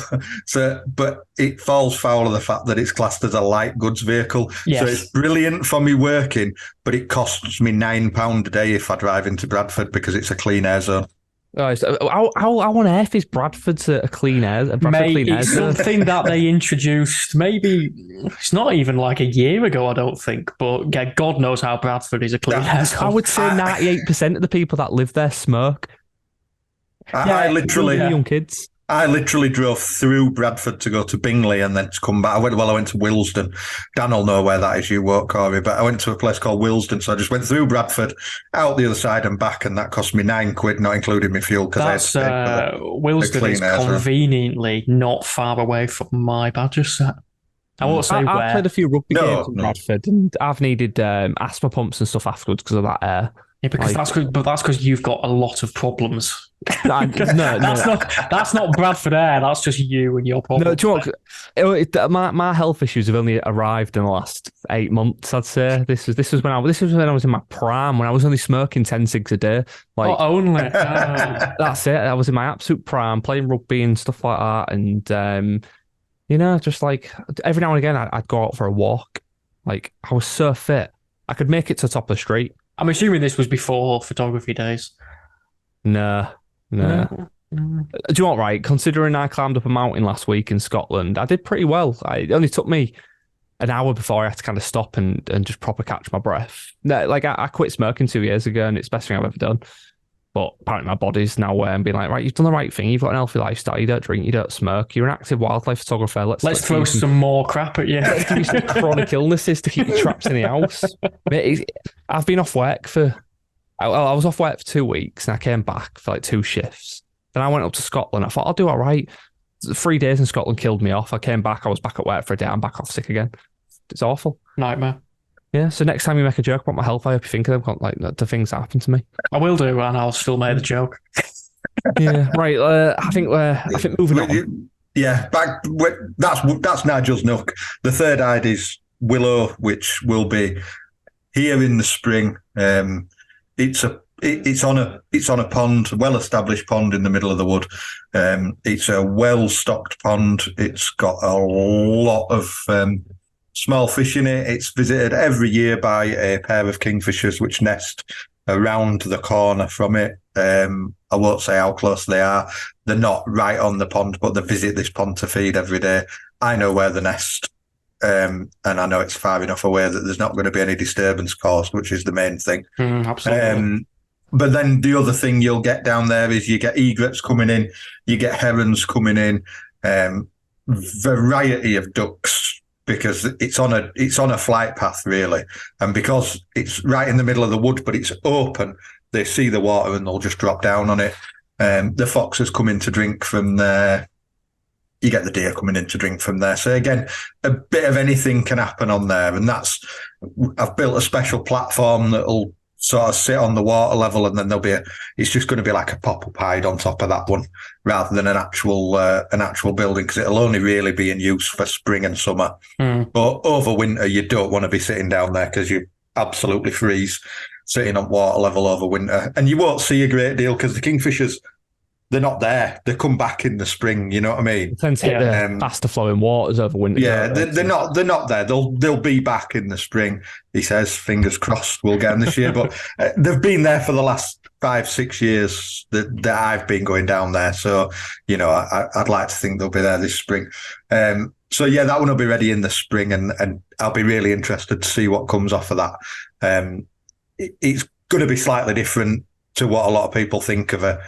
but it falls foul of the fact that it's classed as a light goods vehicle. Yes. So it's brilliant for me working, but it costs me £9 a day if I drive into Bradford because it's a clean air zone. Oh, so how on earth is Bradford's a clean air? It's something that they introduced. Maybe it's not even like a year ago, I don't think. But yeah, God knows how Bradford is a clean air zone. I would say 98% of the people that live there smoke. I literally young kids. I literally drove through Bradford to go to Bingley and then to come back. I went to Willesden. Dan will know where that is, you won't, Corey, but I went to a place called Willesden. So I just went through Bradford, out the other side and back, and that cost me £9, not including my fuel. That's Willesden is conveniently not far away from my Badger set. I won't say where. I've played a few rugby games in Bradford, and I've needed asthma pumps and stuff afterwards because of that air. Yeah, because that's because you've got a lot of problems. That's not Bradford air. That's just you and your problems. No, do you know what? My health issues have only arrived in the last 8 months. I'd say this was when I was in my prime, when I was only smoking 10 cigs a day. Only. That's it. I was in my absolute prime, playing rugby and stuff like that, and just like every now and again, I'd go out for a walk. Like I was so fit, I could make it to the top of the street. I'm assuming this was before photography days. No. Do you know what, right? Considering I climbed up a mountain last week in Scotland, I did pretty well. It only took me an hour before I had to kind of stop and just proper catch my breath. Like I quit smoking 2 years ago, and it's the best thing I've ever done. But apparently my body's now being like, right, you've done the right thing. You've got an healthy lifestyle. You don't drink, you don't smoke. You're an active wildlife photographer. Let's throw some more crap at you. Let's give you some chronic illnesses to keep you trapped in the house. I've been off work I was off work for 2 weeks, and I came back for like 2 shifts. Then I went up to Scotland. I thought, I'll do all right. 3 days in Scotland killed me off. I came back. I was back at work for a day. I'm back off sick again. It's awful. Nightmare. Yeah, so next time you make a joke about my health, I hope you think of them, like the things that happened to me. I will do, and I'll still make the joke. Yeah, right. I think moving on. Yeah, that's Nigel's Nook. The third hide is Willow, which will be here in the spring. It's on a pond, a well-established pond in the middle of the wood. It's a well-stocked pond. It's got a lot of small fish in it. It's visited every year by a pair of kingfishers which nest around the corner from it. I won't say how close they are. They're not right on the pond, but they visit this pond to feed every day. I know where the nest, and I know it's far enough away that there's not going to be any disturbance caused, which is the main thing. Absolutely. But then the other thing you'll get down there is you get egrets coming in, you get herons coming in, variety of ducks, because it's on a flight path really, and because it's right in the middle of the wood, but it's open, they see the water and they'll just drop down on it. The foxes come in to drink from there. You get the deer coming in to drink from there. So again, a bit of anything can happen on there, and I've built a special platform that'll sort of sit on the water level, and then it's just going to be like a pop-up hide on top of that one, rather than an actual building, because it'll only really be in use for spring and summer. But over winter, you don't want to be sitting down there because you absolutely freeze sitting on water level over winter, and you won't see a great deal because the kingfishers, they're not there. They come back in the spring. You know what I mean? It tends to hit the faster flowing waters over winter. Yeah, they're not there. They'll be back in the spring. He says, fingers crossed, we'll get them this year. But they've been there for the last 5-6 years that I've been going down there. So I'd like to think they'll be there this spring. So yeah, that one will be ready in the spring, and I'll be really interested to see what comes off of that. It's going to be slightly different to what a lot of people think of a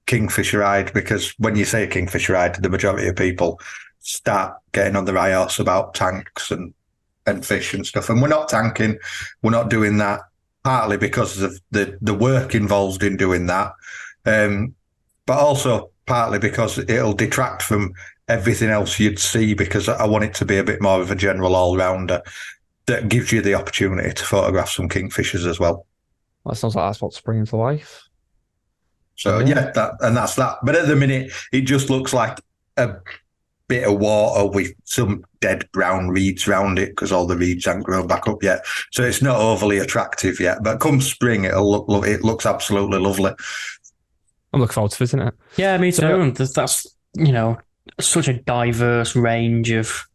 kingfisher hide, because when you say a kingfisher hide, the majority of people start getting on the high horse about tanks and fish and stuff. And we're not tanking, we're not doing that, partly because of the work involved in doing that, but also partly because it'll detract from everything else you'd see, because I want it to be a bit more of a general all-rounder that gives you the opportunity to photograph some kingfishers as well. That sounds like that's what spring into life. So yeah, that's that. But at the minute, it just looks like a bit of water with some dead brown reeds around it because all the reeds haven't grown back up yet. So it's not overly attractive yet. But come spring, it looks absolutely lovely. I'm looking forward to visiting it. Yeah, me too. And that's, such a diverse range of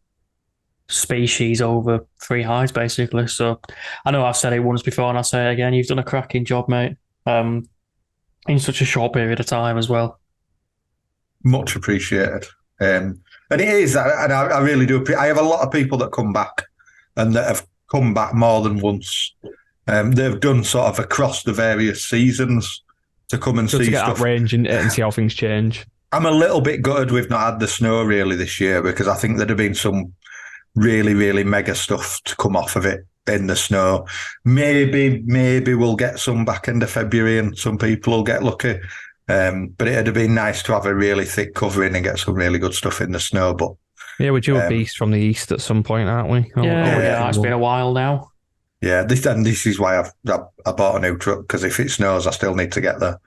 species over 3 hides, basically. So I know I've said it once before and I'll say it again. You've done a cracking job, mate. In such a short period of time as well. Much appreciated. And it is, and I really do. I have a lot of people that come back and that have come back more than once. They've done sort of across the various seasons to come and see to get stuff. That range and see how things change. I'm a little bit gutted we've not had the snow really this year because I think there'd have been some really, really mega stuff to come off of it in the snow. Maybe we'll get some back end of February and some people will get lucky. But it'd have been nice to have a really thick covering and get some really good stuff in the snow. But yeah, we're due a beast from the east at some point, aren't we? Yeah, it's been a while now. Yeah, this is why I bought a new truck because if it snows, I still need to get there.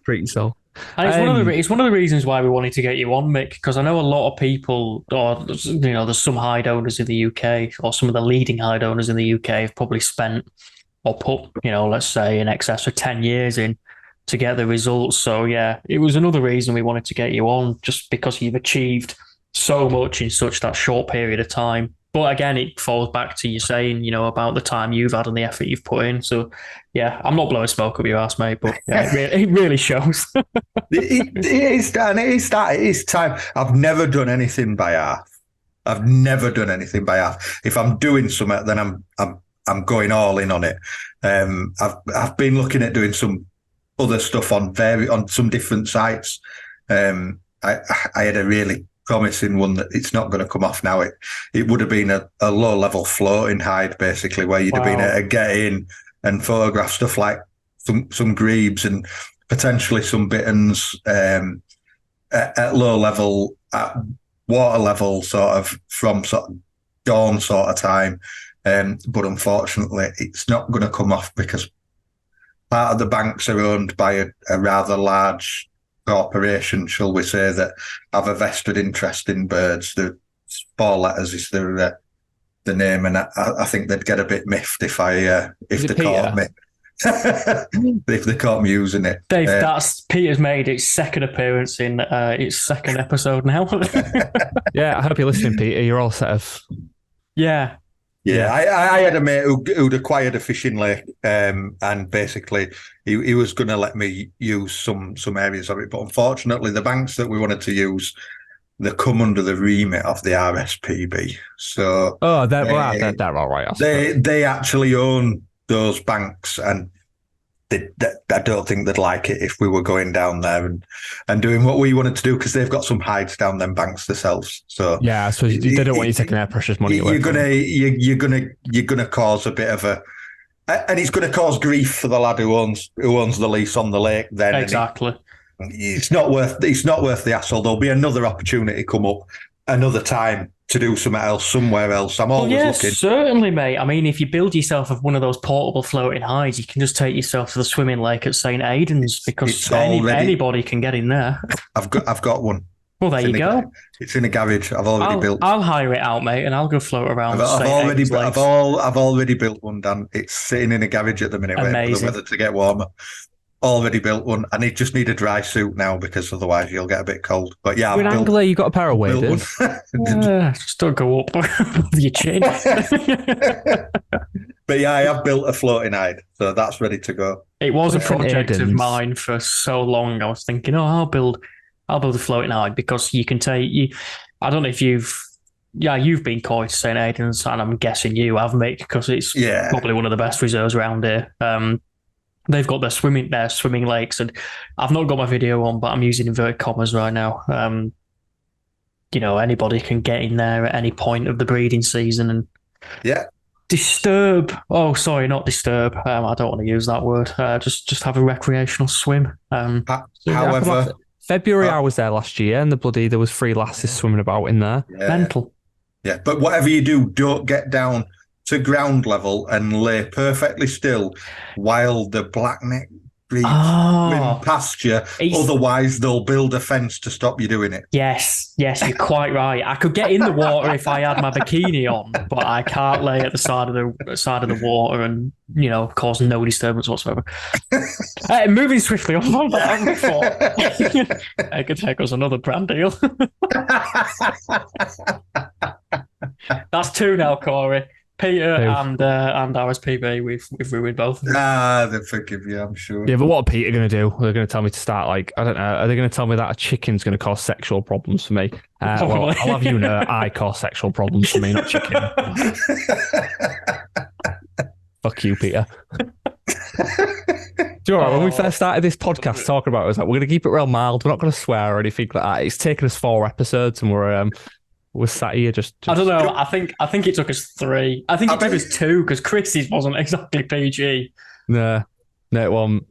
Pretty so. And it's one of the reasons why we wanted to get you on, Mick, because I know a lot of people, or there's some hide owners in the UK, or some of the leading hide owners in the UK have probably spent or put, let's say, in excess of 10 years in to get the results. So yeah, it was another reason we wanted to get you on, just because you've achieved so much in such that short period of time. But again, it falls back to you saying, about the time you've had and the effort you've put in. So yeah, I'm not blowing smoke up your ass, mate, but yeah, it really shows. it is time. I've never done anything by half. If I'm doing something, then I'm going all in on it. I've been looking at doing some other stuff on some different sites. I had a really promising one that it's not going to come off now. It would have been a low level floating hide basically, where you'd have been able to get in and photograph stuff like some grebes and potentially some bitterns at low level, at water level, sort of from sort of dawn sort of time. But unfortunately, it's not going to come off because part of the banks are owned by a rather large corporation, shall we say, that have a vested interest in birds. The 4 letters is the name, and I think they'd get a bit miffed if they caught me. If they caught me using it. Dave, that's Peter's made its second appearance in its second episode now. Yeah, I hope you're listening, Peter. You're all set of... Yeah. Yeah, I had a mate who'd acquired a fishing lake, and basically he was going to let me use some areas of it, but unfortunately the banks that we wanted to use, they come under the remit of the RSPB. So they're all right. They actually own those banks, and I don't think they'd like it if we were going down there and doing what we wanted to do, because they've got some hides down them banks themselves. So yeah, so they don't want you taking their precious money away. You're gonna cause a bit of and it's going to cause grief for the lad who owns the lease on the lake. Then exactly, it's not worth the hassle. There'll be another opportunity come up another time to do something else somewhere else. I'm always looking. Certainly, mate. I mean, if you build yourself one of those portable floating hides, you can just take yourself to the swimming lake at St. Aidan's, because anybody can get in there. I've got one. Well, there you go. It's in a garage. I've already built. I'll hire it out, mate, and I'll go float around. I've already built one, Dan. It's sitting in a garage at the minute, waiting for the weather to get warmer. Already built one. I just need a dry suit now, because otherwise you'll get a bit cold. But yeah, with angler, you got a pair of waders. Just don't go up your chin. But yeah, I have built a floating hide, so that's ready to go. It was a project of mine for so long. I was thinking, I'll build a floating hide, because you can take. I don't know if you've been caught to St. Aidan's, and I'm guessing you have, Mick, because it's probably one of the best reserves around here. They've got their swimming lakes, and I've not got my video on, but I'm using inverted commas right now. Anybody can get in there at any point of the breeding season and disturb. Oh, sorry, not disturb. I don't want to use that word. Just have a recreational swim. However, February I was there last year, and there was 3 lasses swimming about in there. Yeah. Mental. Yeah, but whatever you do, don't get down to ground level and lay perfectly still while the breed swim past you. Otherwise, they'll build a fence to stop you doing it. Yes, you're quite right. I could get in the water if I had my bikini on, but I can't lay at the side of the water and cause no disturbance whatsoever. Moving swiftly on from that before it could take us another brand deal. That's 2 now, Corey. Peter and RSPB, we've ruined both of them. They'll forgive you, I'm sure. Yeah, but what are Peter going to do? They're going to tell me to start, I don't know, are they going to tell me that a chicken's going to cause sexual problems for me? Well, I'll have you know, I cause sexual problems for me, not chicken. Fuck you, Peter. Do you know what? When we first started this podcast talking about it, I was like, we're going to keep it real mild. We're not going to swear or anything like that. It's taken us 4 episodes and we're sat here just... I don't know. I think it took us 3. I think it took us 2 because Chris's wasn't exactly PG. No, it wasn't.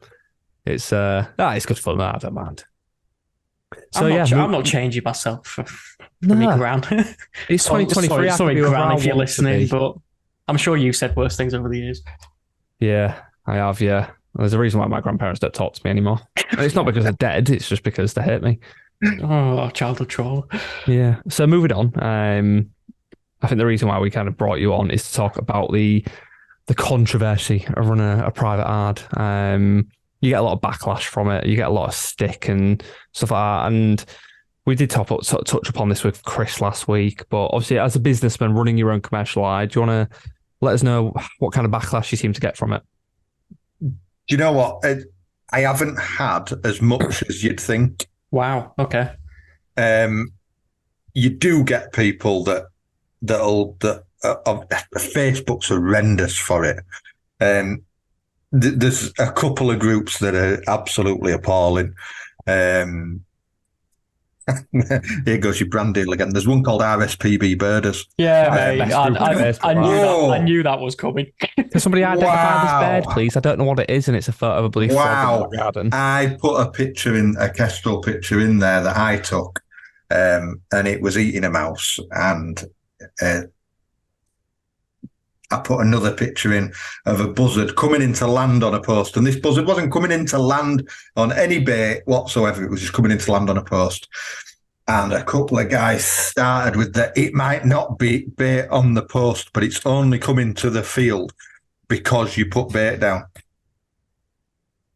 It's good fun. I don't mind. So I'm not changing myself for me, Gran. It's 2023. Sorry, Gran, if you're listening, but I'm sure you've said worse things over the years. Yeah, I have. Yeah, there's a reason why my grandparents don't talk to me anymore. It's not because they're dead. It's just because they hate me. Oh, childhood trauma. Yeah. So moving on, I think the reason why we kind of brought you on is to talk about the controversy of running a private ad. You get a lot of backlash from it. You get a lot of stick and stuff like that. And we did touch upon this with Chris last week. But obviously, as a businessman running your own commercial ad, do you want to let us know what kind of backlash you seem to get from it? Do you know what? I haven't had as much as you'd think. Wow. Okay. You do get people that Facebook's horrendous for it. There's a couple of groups that are absolutely appalling. Here goes your brand deal again. There's one called RSPB Birders. Yeah, I knew that was coming. Can somebody identify this bird, please? I don't know what it is, and it's a photo of a bloody frog in the garden. I put a kestrel picture in there that I took, and it was eating a mouse, and I put another picture in of a buzzard coming into land on a post, and this buzzard wasn't coming into land on any bait whatsoever. It was just coming into land on a post. And a couple of guys started with it might not be bait on the post, but it's only coming to the field because you put bait down.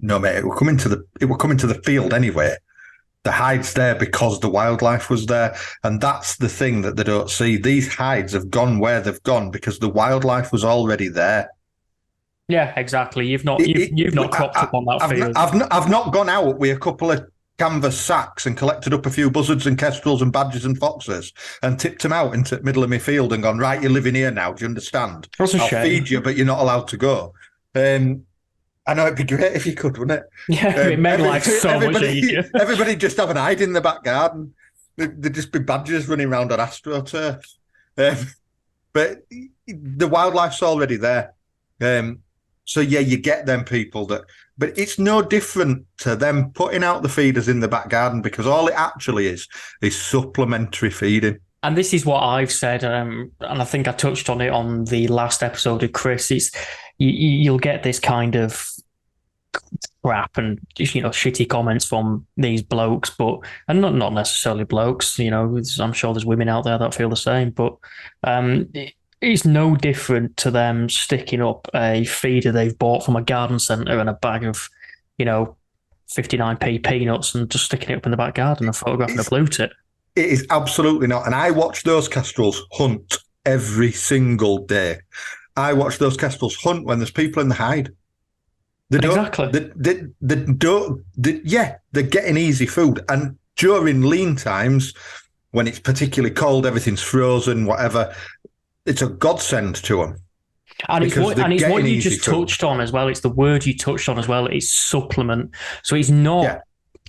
No, mate, it will come into the field anyway. The hide's there because the wildlife was there. And that's the thing that they don't see. These hides have gone where they've gone because the wildlife was already there. Yeah, exactly. You've not cropped up on that field. I've not gone out with a couple of canvas sacks and collected up a few buzzards and kestrels and badgers and foxes and tipped them out into the middle of my field and gone, right, you're living here now. Do you understand? That's a shame. I'll feed you, but you're not allowed to go. I know it'd be great if you could, wouldn't it? Yeah, it made life so much easier. Everybody just have an hide in the back garden. There'd just be badgers running around on AstroTurf. But the wildlife's already there. So, yeah, you get them people that... But it's no different to them putting out the feeders in the back garden because all it actually is supplementary feeding. And this is what I've said, and I think I touched on it on the last episode of Chris. You'll get this kind of crap and shitty comments from these blokes, and not necessarily blokes. I'm sure there's women out there that feel the same, but it's no different to them sticking up a feeder they've bought from a garden centre and a bag of 59p peanuts and just sticking it up in the back garden and photographing a blue tit. It is absolutely not. And I watch those kestrels hunt every single day. I watch those kestrels hunt when there's people in the hide. Exactly. They're getting easy food. And during lean times, when it's particularly cold, everything's frozen, whatever, it's a godsend to them. And it's what you just touched on as well. It's the word you touched on as well. It's supplement. So it's not... Yeah.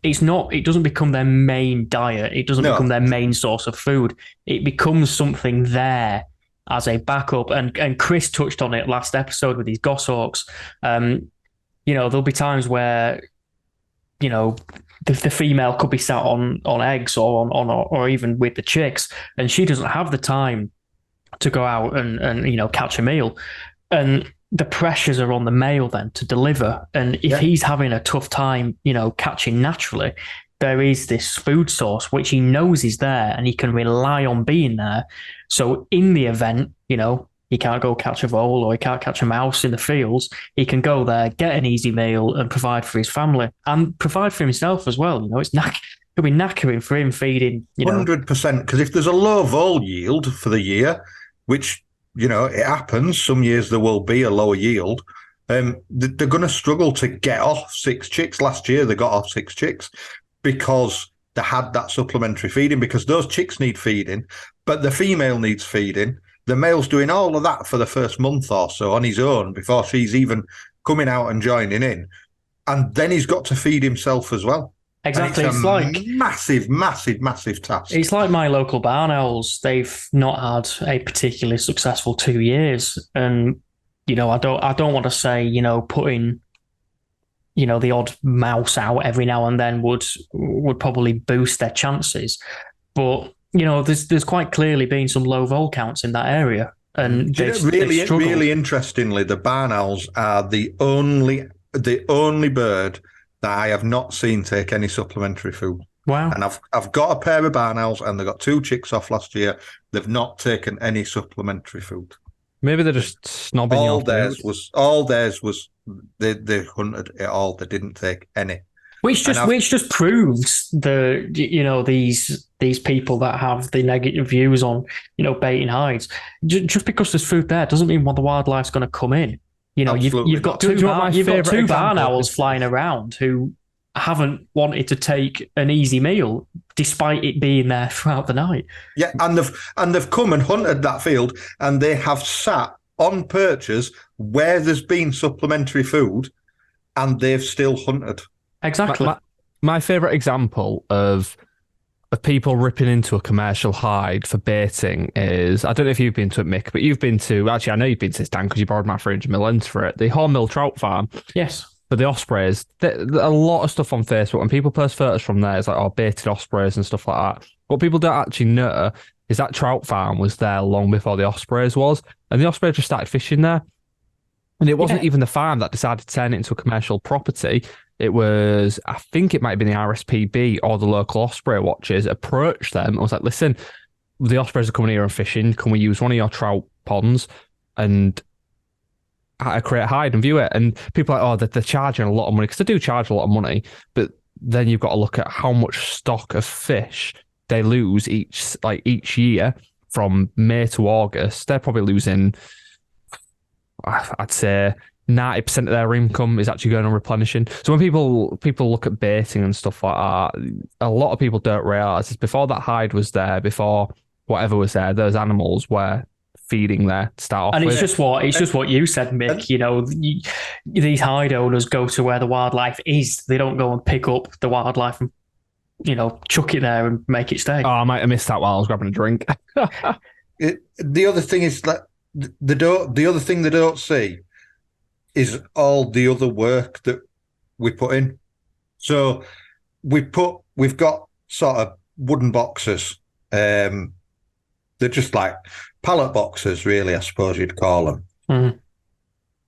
It doesn't become their main diet. It doesn't become their main source of food. It becomes something there as a backup. And Chris touched on it last episode with these goshawks. There'll be times where, the female could be sat on eggs or even with the chicks, and she doesn't have the time to go out and catch a meal. And the pressures are on the male then to deliver. And if he's having a tough time, catching naturally, there is this food source which he knows is there and he can rely on being there. So in the event, he can't go catch a vole or he can't catch a mouse in the fields, he can go there, get an easy meal and provide for his family and provide for himself as well. It'll be knackering for him feeding, 100%. Because if there's a low vole yield for the year, which, it happens, some years there will be a lower yield, they're going to struggle to get off 6 chicks. Last year they got off 6 chicks because they had that supplementary feeding, because those chicks need feeding, but the female needs feeding. The male's doing all of that for the first month or so on his own before she's even coming out and joining in. And then he's got to feed himself as well. Exactly. It's like massive, massive, massive task. It's like my local barn owls. They've not had a particularly successful 2 years. And, I don't want to say, putting, the odd mouse out every now and then would probably boost their chances. But, there's quite clearly been some low vole counts in that area. And really interestingly, the barn owls are the only bird that I have not seen take any supplementary food. Wow. And I've got a pair of barn owls and they got 2 chicks off last year. They've not taken any supplementary food. Maybe they're just snobbing all theirs was they hunted it all. They didn't take any. Which just proves these people that have the negative views on, baiting hides. Just because there's food there doesn't mean the wildlife's going to come in. You've got two barn owls flying around who haven't wanted to take an easy meal despite it being there throughout the night. Yeah, and they've come and hunted that field and they have sat on perches where there's been supplementary food and they've still hunted. Exactly. My favourite example of people ripping into a commercial hide for baiting is, I don't know if you've been to it, Mick, but you've been to, actually, I know you've been to this, Dan, because you borrowed my 300 mil lens for it, the Hornmill Trout Farm. Yes. For the ospreys, a lot of stuff on Facebook, and people post photos from there, it's like, baited ospreys and stuff like that. What people don't actually know is that trout farm was there long before the ospreys was, and the ospreys just started fishing there. And it wasn't even the farm that decided to turn it into a commercial property. It was, I think it might have been the RSPB or the local osprey watchers approached them. I was like, listen, the ospreys are coming here and fishing. Can we use one of your trout ponds and create a hide and view it? And people are like, they're charging a lot of money, because they do charge a lot of money. But then you've got to look at how much stock of fish they lose each year from May to August. They're probably losing, I'd say, 90% of their income is actually going on replenishing. So when people look at baiting and stuff like that, a lot of people don't realise is before that hide was there, before whatever was there, those animals were feeding there to start off and with. It's just what you said, Mick. These hide owners go to where the wildlife is. They don't go and pick up the wildlife and chuck it there and make it stay. Oh, I might have missed that while I was grabbing a drink. The other thing is that the other thing they don't see is all the other work that we put in. So we've got sort of wooden boxes. They're just like pallet boxes, really, I suppose you'd call them. Mm.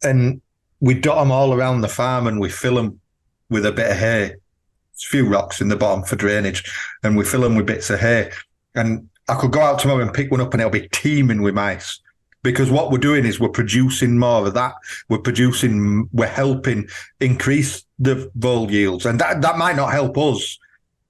And we dot them all around the farm and we fill them with a bit of hay. There's a few rocks in the bottom for drainage, and we fill them with bits of hay. And I could go out tomorrow and pick one up and it'll be teeming with mice. Because what we're doing is we're producing more of that. We're helping increase the vole yields. And that might not help us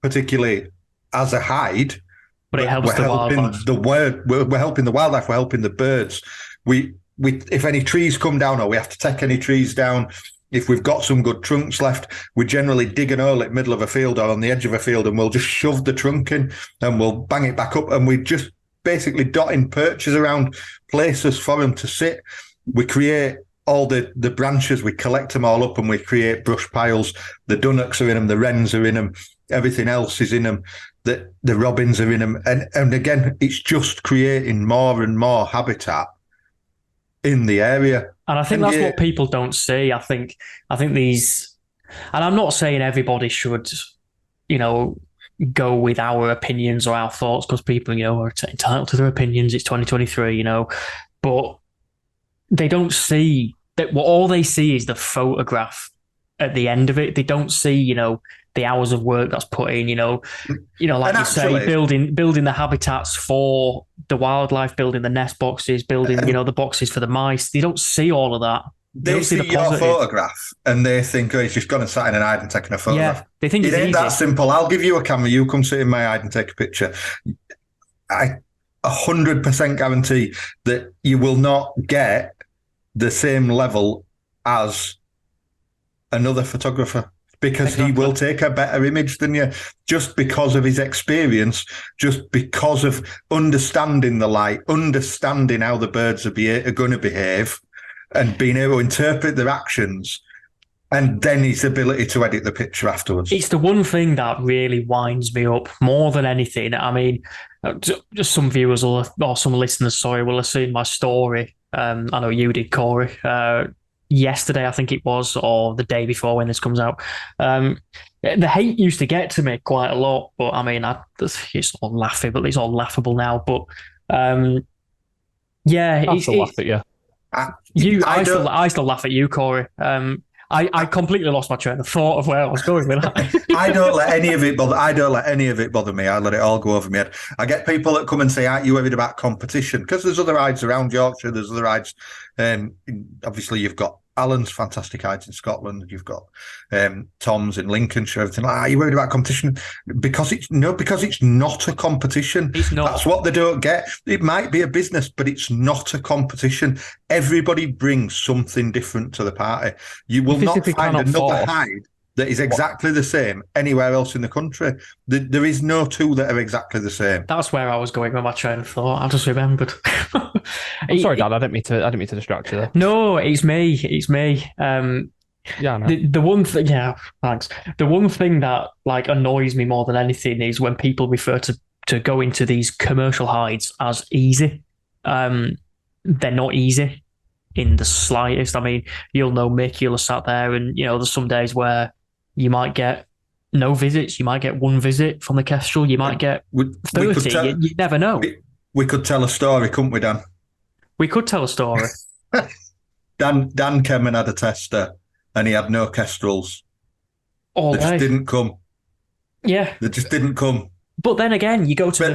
particularly as a hide, but it helps the wildlife. We're helping the wildlife, we're helping the birds. We if any trees come down or we have to take any trees down, if we've got some good trunks left, we generally dig an hole at the middle of a field or on the edge of a field and we'll just shove the trunk in and we'll bang it back up, and we just basically dotting perches around places for them to sit. We create all the branches, we collect them all up and we create brush piles. The dunnocks are in them, the wrens are in them, everything else is in them, the robins are in them. And again, it's just creating more and more habitat in the area. And I think that's what people don't see. I think these, and I'm not saying everybody should, go with our opinions or our thoughts, because people, are entitled to their opinions. It's 2023, but they don't see that all they see is the photograph at the end of it. They don't see, the hours of work that's put in, like and you say, building the habitats for the wildlife, building the nest boxes, building, the boxes for the mice. They don't see all of that. They see your photograph and they think, he's just gone and sat in an hide and taken a photograph. Yeah, they think it ain't that simple. I'll give you a camera, you come sit in my hide and take a picture. I 100% guarantee that you will not get the same level as another photographer, because he will take a better image than you, just because of his experience, just because of understanding the light, understanding how the birds are going to behave, and being able to interpret their actions, and then his ability to edit the picture afterwards. It's the one thing that really winds me up more than anything. I mean, just some viewers or some listeners, will have seen my story. I know you did, Corey. Yesterday, I think it was, or the day before when this comes out. The hate used to get to me quite a lot, but I mean, it's all laughable. It's all laughable now. But yeah, I still laugh at you. I still laugh at you, Corey. I completely lost my train of thought of where I was going with that. I don't let any of it bother me. I let it all go over my head. I get people that come and say, aren't you worried about competition? Because there's other rides around Yorkshire, there's other rides. Obviously, you've got Alan's fantastic hides in Scotland. You've got Tom's in Lincolnshire. Everything like, are you worried about competition? Because it's not a competition. It's not. That's what they don't get. It might be a business, but it's not a competition. Everybody brings something different to the party. You will not find another hide that is exactly the same anywhere else in the country. There is no two that are exactly the same. That's where I was going with my train of thought. I just remembered. I'm sorry, Dad. I didn't mean to distract you there. No, it's me. It's me. Yeah, no. The one thing. Yeah, thanks. The one thing that annoys me more than anything is when people refer to go into these commercial hides as easy. They're not easy in the slightest. I mean, you'll know Mick. You'll have sat there, and there's some days where you might get no visits. You might get one visit from the kestrel. You might get 30. You never know. We could tell a story, couldn't we, Dan? We could tell a story. Dan came and had a tester, and he had no kestrels. They just didn't come. Yeah, they just didn't come. But then again, you go to the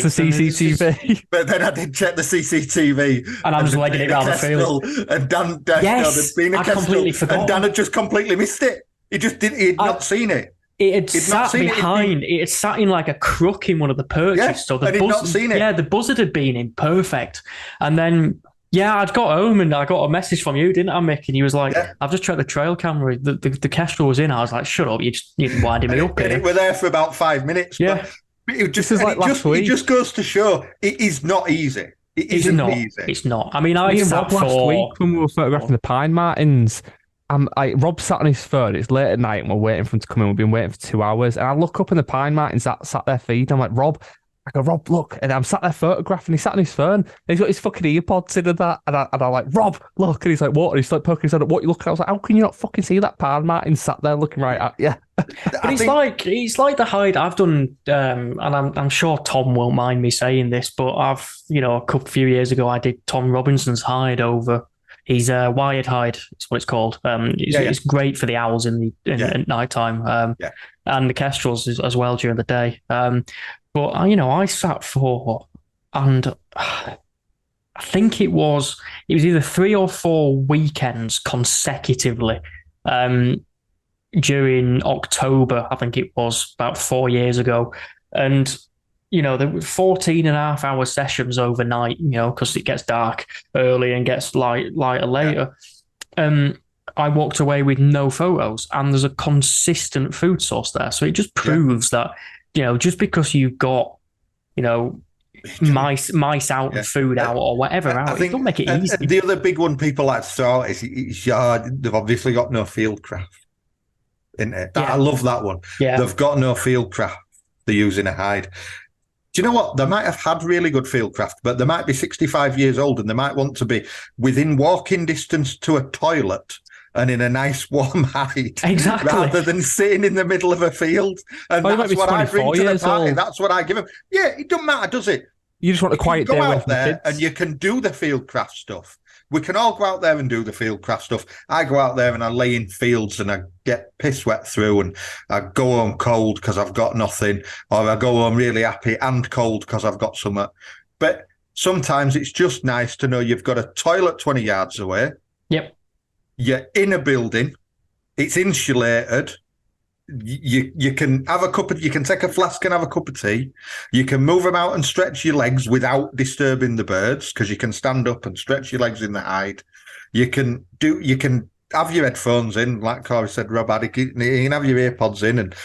CCTV. But then I did check the CCTV, and I was legging it around the field. And Dan, yes, I completely forgot. And Dan had just completely missed it. He just didn't. He'd not seen it. It had sat behind. It had sat in like a crook in one of the perches. Yeah, so and he'd not seen it. Yeah, the buzzard had been in perfect, and then. Yeah, I'd got home and I got a message from you, didn't I, Mick? And he was like, I've just checked the trail camera. The kestrel was in. I was like, shut up, you're winding me up. And we're there for about 5 minutes. Yeah. But it just goes to show it is not easy. It's not easy. It's not. I mean, I sat last week when we were photographing the pine martins. Rob sat on his phone. It's late at night and we're waiting for him to come in. We've been waiting for 2 hours. And I look up and the pine martins sat there feeding. I'm like, Rob. I go, Rob, look. And I'm sat there photographing. He's sat on his phone. And he's got his fucking earpods in and that. And I'm like, Rob, look. And he's like, what? And he's like poking his head at what you looking at. I was like, how can you not fucking see that pine martin sat there looking right at you? But it's like the hide I've done, and I'm sure Tom won't mind me saying this, but I've, a few years ago, I did Tom Robinson's hide over. He's a wired hide, is what it's called. It's great for the owls at night time, and the kestrels as well during the day. But I sat for, and I think it was either 3 or 4 weekends consecutively during October. I think it was about 4 years ago, and there were 14.5-hour sessions overnight. Because it gets dark early and gets lighter later. I walked away with no photos, and there's a consistent food source there. So it just proves that. Just because you've got, mice out and food out or whatever out, it don't make it easy. The other big one people like to throw out is they've obviously got no field craft, isn't it? Yeah. I love that one. Yeah. They've got no field craft they're using a hide. Do you know what? They might have had really good field craft, but they might be 65 years old and they might want to be within walking distance to a toilet and in a nice warm hide, exactly, rather than sitting in the middle of a field. And that's what I bring to the party. That's what I give them. Yeah, it doesn't matter, does it? You just want a quiet day go out there and you can do the field craft stuff. We can all go out there and do the field craft stuff. I go out there and I lay in fields and I get piss wet through, and I go home cold because I've got nothing, or I go home really happy and cold because I've got something. But sometimes it's just nice to know you've got a toilet 20 yards away. Yep. You're in a building. It's insulated. You can have you can take a flask and have a cup of tea. You can move them out and stretch your legs without disturbing the birds, because you can stand up and stretch your legs in the hide. You can have your headphones in, like Corey said, Rob had. You can have your earpods in and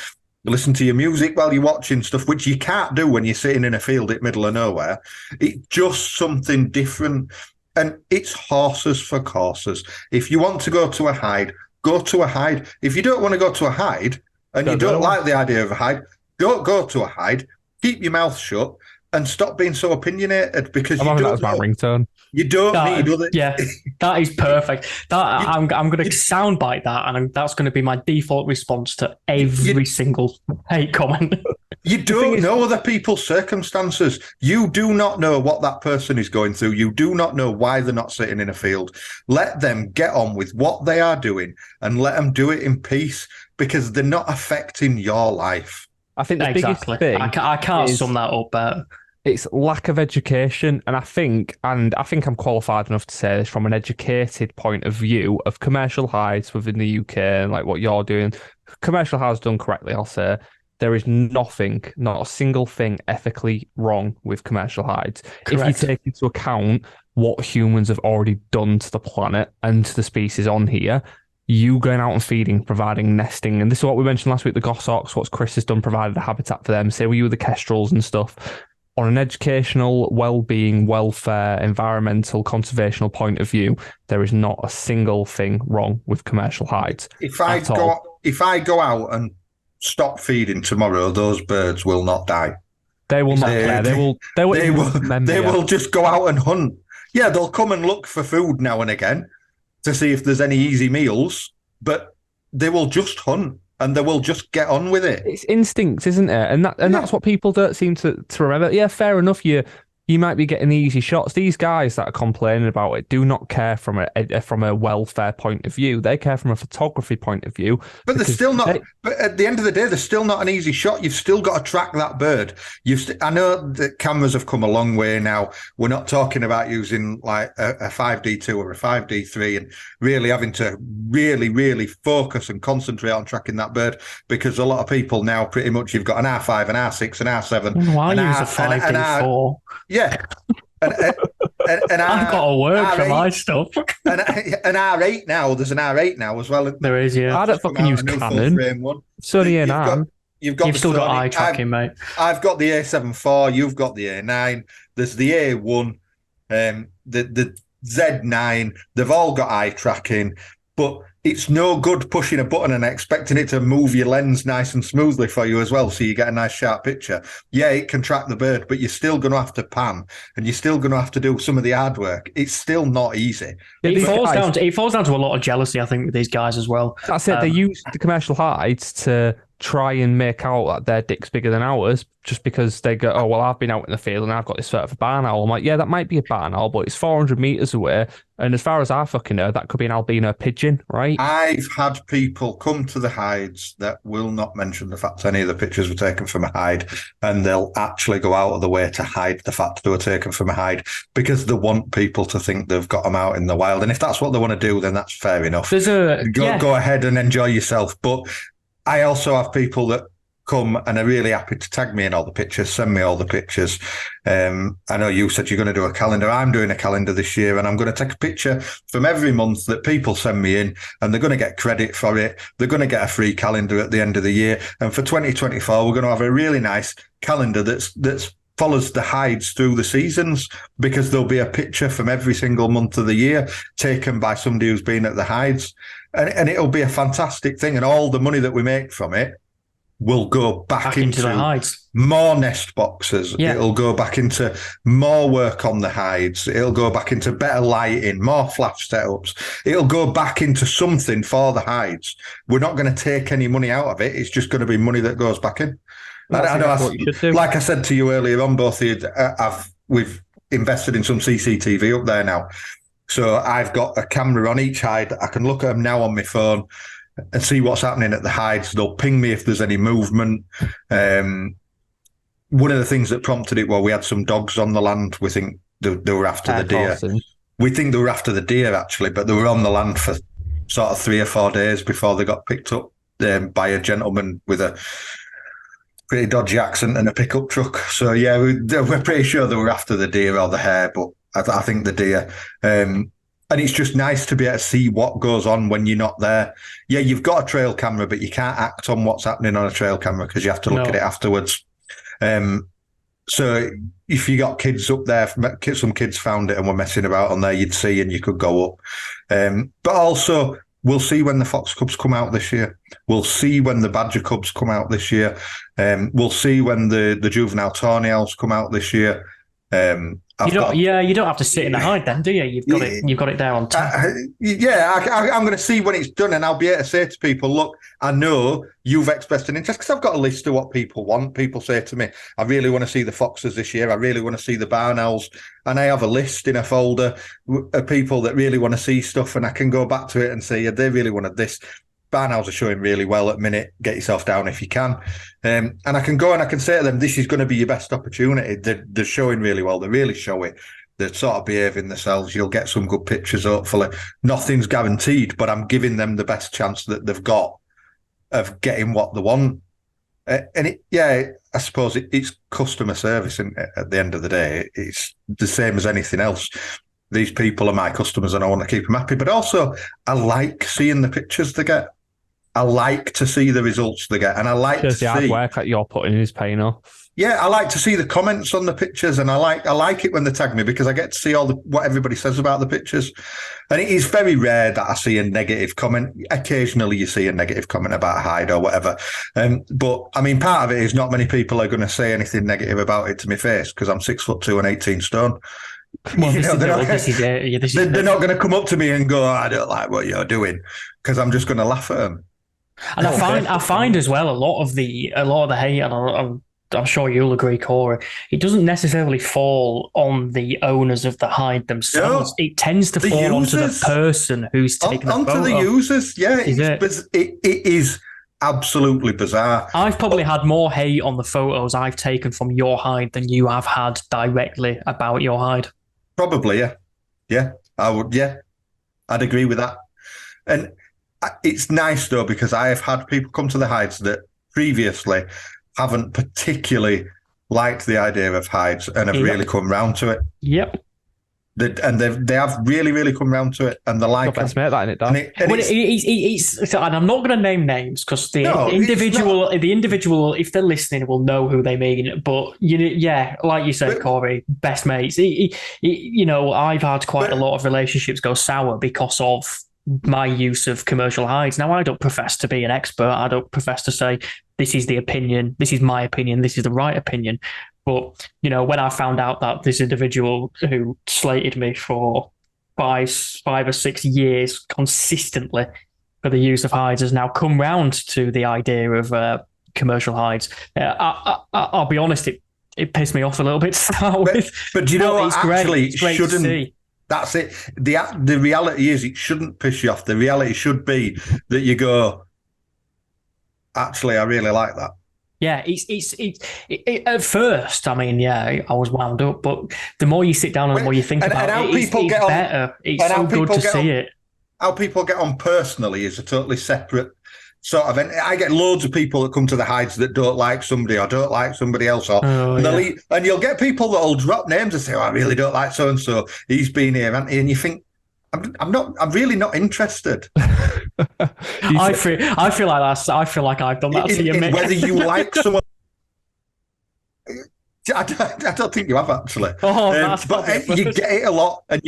listen to your music while you're watching stuff, which you can't do when you're sitting in a field at middle of nowhere. It's just something different. And it's horses for courses. If you want to go to a hide, go to a hide. If you don't want to go to a hide, and you don't like the idea of a hide, don't go to a hide. Keep your mouth shut and stop being so opinionated, because you don't. That was my ringtone. You don't need other. Yeah, that is perfect. I'm going to soundbite that, and that's going to be my default response to every single hate comment. You don't know other people's circumstances. You do not know what that person is going through. You do not know why they're not sitting in a field. Let them get on with what they are doing, and let them do it in peace, because they're not affecting your life. I think the biggest thing I can't sum that up better. It's lack of education, and I think I'm qualified enough to say this from an educated point of view of commercial hides within the UK, and like what you're doing. Commercial hides done correctly, I'll say. There is not a single thing ethically wrong with commercial hides. Correct. If you take into account what humans have already done to the planet and to the species on here, you going out and feeding, providing nesting, and this is what we mentioned last week, the goshawks, what Chris has done, provided a habitat for them, say we with the kestrels and stuff. On an educational, well-being, welfare, environmental, conservational point of view, there is not a single thing wrong with commercial hides. If I go out and stop feeding tomorrow, those birds will not die. They will not die. They will just go out and hunt. Yeah, they'll come and look for food now and again to see if there's any easy meals, but they will just hunt and they will just get on with it. It's instinct, isn't it? And that's what people don't seem to remember. Yeah, fair enough. You might be getting the easy shots. These guys that are complaining about it do not care from a welfare point of view. They care from a photography point of view. But they're still not. But at the end of the day, they're still not an easy shot. You've still got to track that bird. I know that cameras have come a long way now. We're not talking about using like a 5D2 or a 5D3 and really having to really focus and concentrate on tracking that bird, because a lot of people now pretty much you've got an R5, an R6, an R7. Why use a 5D4? Yeah, and I've got to work for my stuff. And an R8 now. There's an R8 now as well. There is, yeah. I don't fucking use Canon. Sony A9. You've still got eye tracking, mate. I've got the A7 IV. You've got the A9. There's the A1, the Z9. They've all got eye tracking, but it's no good pushing a button and expecting it to move your lens nice and smoothly for you as well, so you get a nice sharp picture. Yeah, it can track the bird, but you're still going to have to pan, and you're still going to have to do some of the hard work. It's still not easy. It falls down to a lot of jealousy, I think, with these guys as well. That's it. They use the commercial hides to try and make out that their dick's bigger than ours, just because they go, oh, well, I've been out in the field and I've got this sort of a barn owl. I'm like, yeah, that might be a barn owl, but it's 400 meters away. And as far as I fucking know, that could be an albino pigeon, right? I've had people come to the hides that will not mention the fact any of the pictures were taken from a hide, and they'll actually go out of the way to hide the fact they were taken from a hide, because they want people to think they've got them out in the wild. And if that's what they want to do, then that's fair enough. Go ahead and enjoy yourself. But I also have people that come and are really happy to tag me in all the pictures, send me all the pictures. I know you said you're going to do a calendar. I'm doing a calendar this year, and I'm going to take a picture from every month that people send me in, and they're going to get credit for it. They're going to get a free calendar at the end of the year. And for 2024, we're going to have a really nice calendar that's follows the hides through the seasons, because there'll be a picture from every single month of the year taken by somebody who's been at the hides. And it'll be a fantastic thing. And all the money that we make from it will go back into the hides. More nest boxes. Yeah. It'll go back into more work on the hides. It'll go back into better lighting, more flash setups. It'll go back into something for the hides. We're not going to take any money out of it. It's just going to be money that goes back in. Like I said to you earlier on, both of you, we've invested in some CCTV up there now. So I've got a camera on each hide. I can look at them now on my phone and see what's happening at the hides. They'll ping me if there's any movement. One of the things that prompted it, well, we had some dogs on the land. We think they were after the deer. We think they were after the deer, actually, but they were on the land for sort of 3 or 4 days before they got picked up by a gentleman with a pretty dodgy accent and a pickup truck. So, yeah, we're pretty sure they were after the deer or the hare, but I think the deer. And it's just nice to be able to see what goes on when you're not there. Yeah, you've got a trail camera, but you can't act on what's happening on a trail camera because you have to look at it afterwards. So if you got kids up there, some kids found it and were messing about on there, you'd see and you could go up. But also, we'll see when the fox cubs come out this year. We'll see when the badger cubs come out this year. We'll see when the juvenile tawny owls come out this year. You don't have to sit in the hide then, do you? You've got it there on top. I'm going to see when it's done, and I'll be able to say to people, look, I know you've expressed an interest because I've got a list of what people want. People say to me, I really want to see the foxes this year. I really want to see the barn owls. And I have a list in a folder of people that really want to see stuff, and I can go back to it and say, yeah, they really wanted this. Barn owls are showing really well at the minute. Get yourself down if you can. And I can go and I can say to them, this is going to be your best opportunity. They're showing really well. They really show it. They're sort of behaving themselves. You'll get some good pictures, hopefully. Nothing's guaranteed, but I'm giving them the best chance that they've got of getting what they want. I suppose it's customer service. And at the end of the day, it's the same as anything else. These people are my customers and I want to keep them happy. But also, I like seeing the pictures they get. I like to see the results they get, and I like to see the hard work that you're putting is paying off. Yeah, I like to see the comments on the pictures, and I like it when they tag me because I get to see what everybody says about the pictures. And it is very rare that I see a negative comment. Occasionally, you see a negative comment about a hide or whatever. But I mean, part of it is not many people are going to say anything negative about it to my face because I'm 6'2" and 18 stone. Well, they're not going to come up to me and go, I don't like what you're doing, because I'm just going to laugh at them. And I find as well a lot of the hate, and I'm sure you'll agree, Corey, it doesn't necessarily fall on the owners of the hide themselves. No, it tends to fall onto the person who's taking the photo. Onto the users, yeah. It is absolutely bizarre. I've probably had more hate on the photos I've taken from your hide than you have had directly about your hide. Probably, yeah. Yeah, I would, yeah. I'd agree with that. And it's nice, though, because I have had people come to the hides that previously haven't particularly liked the idea of hides and have really come round to it. Yep. They have really, really come round to it, and they like it. And I'm not going to name names because the individual, if they're listening, will know who they mean. But like you said, Corey, best mates. I've had quite a lot of relationships go sour because of my use of commercial hides. Now, I don't profess to be an expert. I don't profess to say this is the opinion, this is my opinion, this is the right opinion. But, when I found out that this individual who slated me for 5 or 6 years consistently for the use of hides has now come round to the idea of commercial hides, I'll be honest, it pissed me off a little bit to start with. But do you know what? It's actually, great. It's great to see. That's it. The reality is it shouldn't piss you off. The reality should be that you go, actually, I really like that. Yeah, it's at first, I mean, I was wound up, but the more you sit down and the more you think about it, it's better. It's so good to see it. How people get on personally is a totally separate sort of. And I get loads of people that come to the hides that don't like somebody or don't like somebody else, and you'll get people that'll drop names and say, "Oh, I really don't like so and so. He's been here, hasn't he?" And you think, I'm really not interested. I feel like I've done that to you, Mick. Whether you like someone, I don't think you have actually. But you get it a lot, and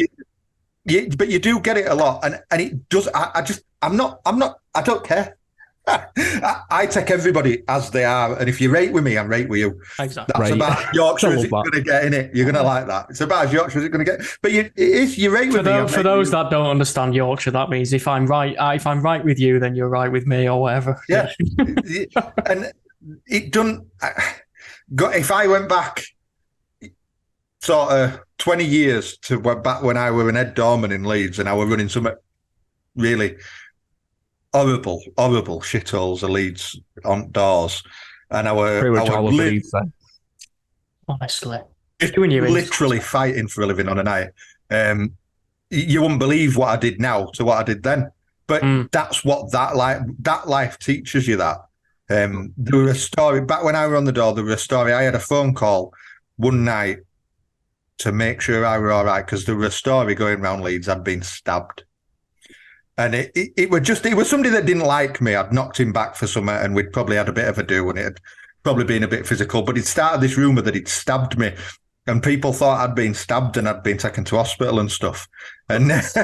but you do get it a lot, and it does. I don't care. I take everybody as they are, and if you rate with me, I'm rate with you. Exactly. That's about Yorkshire as it's going to get in it. You're going to like that. It's about as Yorkshire as it's going to get. But you rate with me. For those that don't understand Yorkshire, that means if I'm right with you, then you're right with me, or whatever. Yeah. And it doesn't. If I went back sort of 20 years to back when I were an head doorman in Leeds and I were running some really horrible shitholes of Leeds on doors. And I were honestly literally fighting for a living on a night. You wouldn't believe what I did now to what I did then. But that's what that life teaches you that. There was a story, back when I were on the door, there was a story. I had a phone call one night to make sure I were all right because there was a story going around Leeds. I'd been stabbed. And it was somebody that didn't like me. I'd knocked him back for something and we'd probably had a bit of a do and it had probably been a bit physical. But he'd started this rumour that he'd stabbed me. And people thought I'd been stabbed and I'd been taken to hospital and stuff. And it's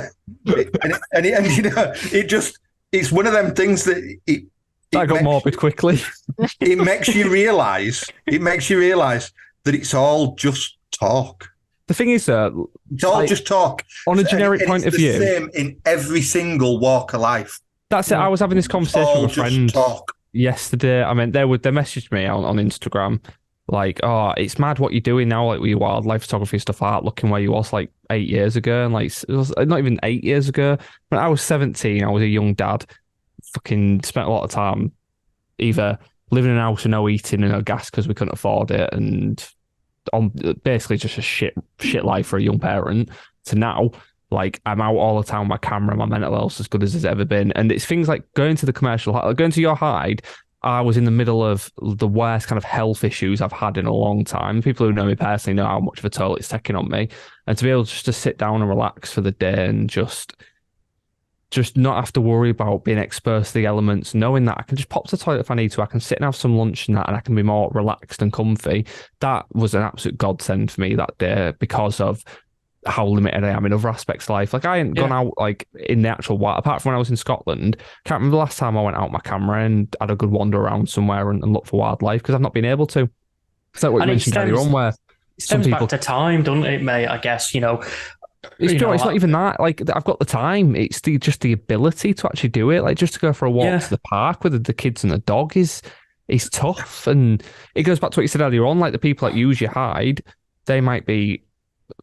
one of them things that I got morbid quickly. It makes you realise that it's all just talk. The thing is, it's all just talk. On a generic point of view, it's the same in every single walk of life. That's it. I was having this conversation with a friend yesterday. I mean, they messaged me on Instagram. Like, oh, it's mad what you're doing now, like with your wildlife photography stuff like that, looking where you was like 8 years ago. And like, it was not even 8 years ago. When I was 17, I was a young dad, fucking spent a lot of time either living in a house with no heating and no gas because we couldn't afford it. And on basically just a shit life for a young parent to now, like, I'm out all the time with my camera, my mental health's as good as it's ever been. And it's things like going to the commercial, like going to your hide. I was in the middle of the worst kind of health issues I've had in a long time. People who know me personally know how much of a toll it's taking on me. And to be able just to sit down and relax for the day and just not have to worry about being exposed to the elements, knowing that I can just pop to the toilet if I need to, I can sit and have some lunch and that, and I can be more relaxed and comfy. That was an absolute godsend for me that day because of how limited I am in other aspects of life. Like, I ain't gone out like in the actual wild, apart from when I was in Scotland. Can't remember the last time I went out with my camera and had a good wander around somewhere and look for wildlife because I've not been able to. It's like what you mentioned earlier on, where some people back to time, doesn't it, mate? I guess, you know. It's not even that. Like, I've got the time. It's just the ability to actually do it. Like, just to go for a walk to the park with the kids and the dog is tough. And it goes back to what you said earlier on. Like, the people that use your hide, they might be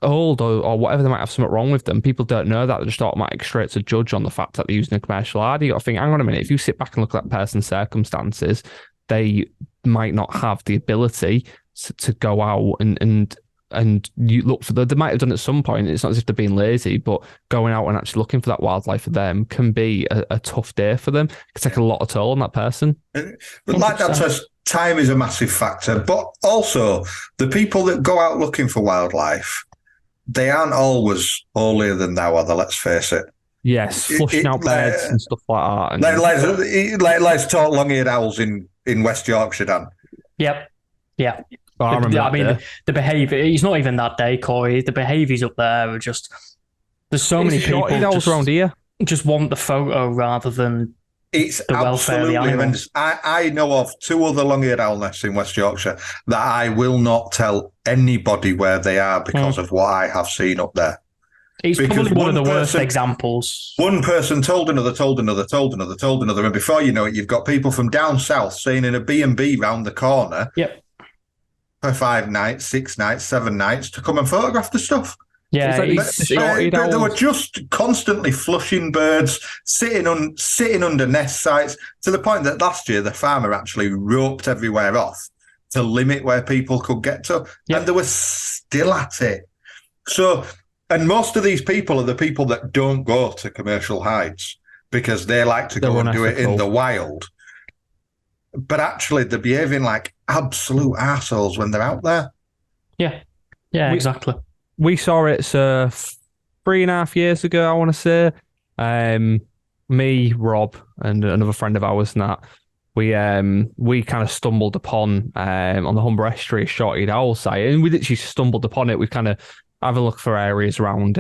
old or whatever, they might have something wrong with them. People don't know that. They're just automatic straight to judge on the fact that they're using a commercial hide. You got to think, hang on a minute, if you sit back and look at that person's circumstances, they might not have the ability to go out and you look for they might have done it at some point. It's not as if they're being lazy, but going out and actually looking for that wildlife for them can be a tough day for them. It can take a lot of toll on that person. But like that says, time is a massive factor, but also the people that go out looking for wildlife, they aren't always holier than thou other, let's face it. Yes, flushing out beds and stuff like that. Let's talk long-eared owls in West Yorkshire, Dan. Yep. Yeah. Oh, I mean, the behaviour, it's not even that day, Corey. The behaviours up there are just, there's so many people just around here just want the photo rather than it's the welfare of the animals. I know of 2 other long-eared owl nests in West Yorkshire that I will not tell anybody where they are because of what I have seen up there. It's probably one of the worst examples. One person told another, and before you know it, you've got people from down south staying in a B&B round the corner. Yep. For 5 nights, 6 nights, 7 nights to come and photograph the stuff. Yeah, they were just constantly flushing birds, sitting under nest sites, to the point that last year the farmer actually roped everywhere off to limit where people could get to, and they were still at it. So, and most of these people are the people that don't go to commercial hides because they like to go and do it in the wild. But actually, they're behaving like absolute assholes when they're out there. Yeah, exactly. We saw it 3.5 years ago, I want to say. Me, Rob, and another friend of ours, Nat, we kind of stumbled upon on the Humber Estuary a short-eared owl site, and we literally stumbled upon it. We kind of have a look for areas around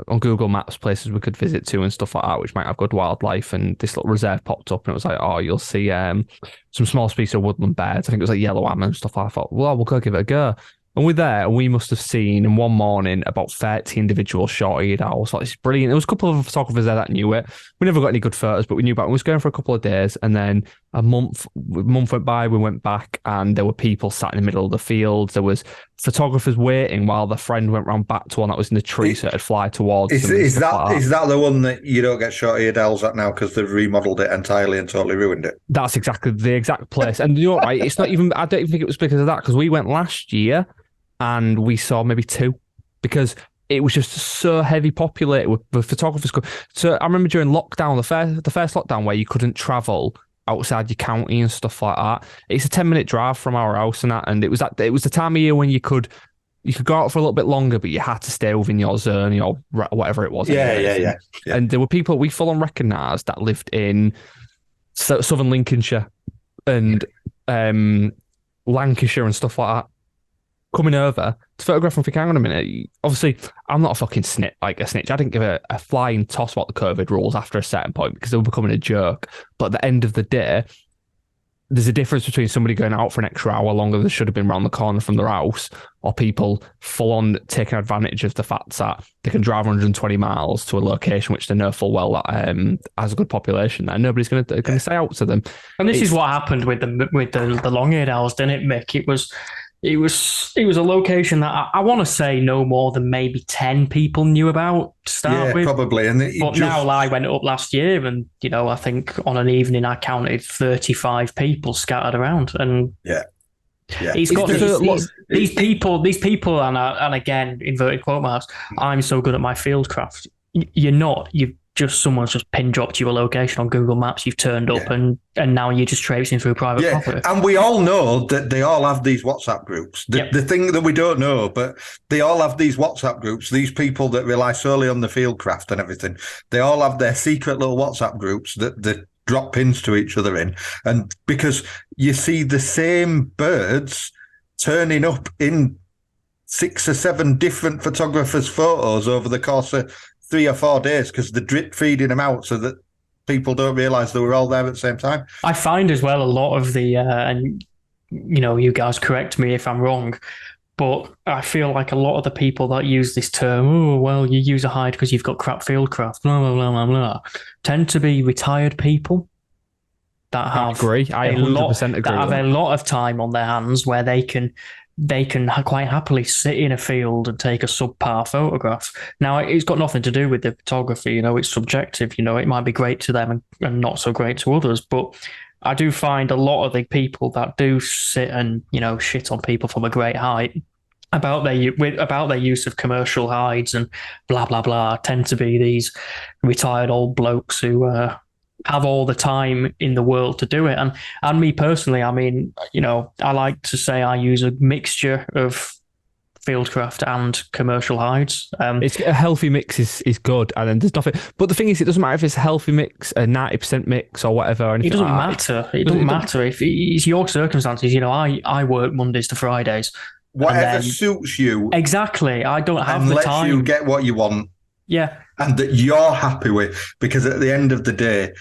on Google Maps, places we could visit to and stuff like that, which might have good wildlife. And this little reserve popped up, and it was like, oh, you'll see some small species of woodland birds. I think it was like yellow hammer and stuff like that. I thought, well, we'll go give it a go. And we're there, and we must have seen in one morning about 30 individual short-eared owls. So it's brilliant. There was a couple of photographers there that knew it. We never got any good photos, but we knew about it. We was going for a couple of days, and then a month went by, we went back, and there were people sat in the middle of the fields. There was photographers waiting while the friend went round back to one that was in the tree so it'd fly towards them. Is that the one that you don't get short ear dells at now because they've remodeled it entirely and totally ruined it? That's exactly the exact place. And you know what, right? It's not even, I don't even think it was because of that, because we went last year and we saw maybe 2 because it was just so heavy populated with photographers. So I remember during lockdown, the first lockdown where you couldn't travel outside your county and stuff like that. It's a 10-minute drive from our house and that, and it was the time of year when you could go out for a little bit longer, but you had to stay within your zone, whatever it was. Yeah. And there were people we full on recognised that lived in southern Lincolnshire and Lancashire and stuff like that, coming over to photograph and think, hang on a minute, obviously I'm not a fucking snitch. I didn't give a flying toss about the COVID rules after a certain point because they were becoming a joke. But at the end of the day, there's a difference between somebody going out for an extra hour longer than should have been around the corner from their house, or people full on taking advantage of the fact that they can drive 120 miles to a location which they know full well that has a good population there. Nobody's going to say out to them. And this is what happened with the long-eared owls, didn't it, Mick? It was a location that I want to say no more than maybe 10 people knew about to start with. Probably. Now I went up last year, and I think on an evening I counted 35 people scattered around, and he's got these people, and again inverted quote marks. I'm so good at my fieldcraft. You're not. Someone's just pin dropped you a location on Google Maps. You've turned up, and now you're just traipsing through private property. And we all know that they all have these WhatsApp groups. The thing that we don't know, but they all have these WhatsApp groups. These people that rely solely on the fieldcraft and everything, they all have their secret little WhatsApp groups that drop pins to each other in. And because you see the same birds turning up in 6 or 7 different photographers' photos over the course of 3 or 4 days because they're drip feeding them out so that people don't realise they were all there at the same time. I find as well a lot of the, and you guys correct me if I'm wrong, but I feel like a lot of the people that use this term, you use a hide because you've got crap fieldcraft, blah, blah, blah, blah, blah, tend to be retired people that have I 100% agree. That have a lot of time on their hands where they can quite happily sit in a field and take a subpar photograph. Now, it's got nothing to do with the photography. It's subjective. It might be great to them and not so great to others. But I do find a lot of the people that do sit and, shit on people from a great height about their use of commercial hides and blah, blah, blah, tend to be these retired old blokes who have all the time in the world to do it. And me personally, I mean, I like to say I use a mixture of fieldcraft and commercial hides. It's a healthy mix is good, and then there's nothing. But the thing is, it doesn't matter if it's a healthy mix, a 90% mix, or whatever. Or it doesn't matter. It doesn't matter if it's your circumstances. I work Mondays to Fridays. Whatever suits you. Exactly. I don't have the time. And lets you get what you want. Yeah. And that you're happy with, because at the end of the day,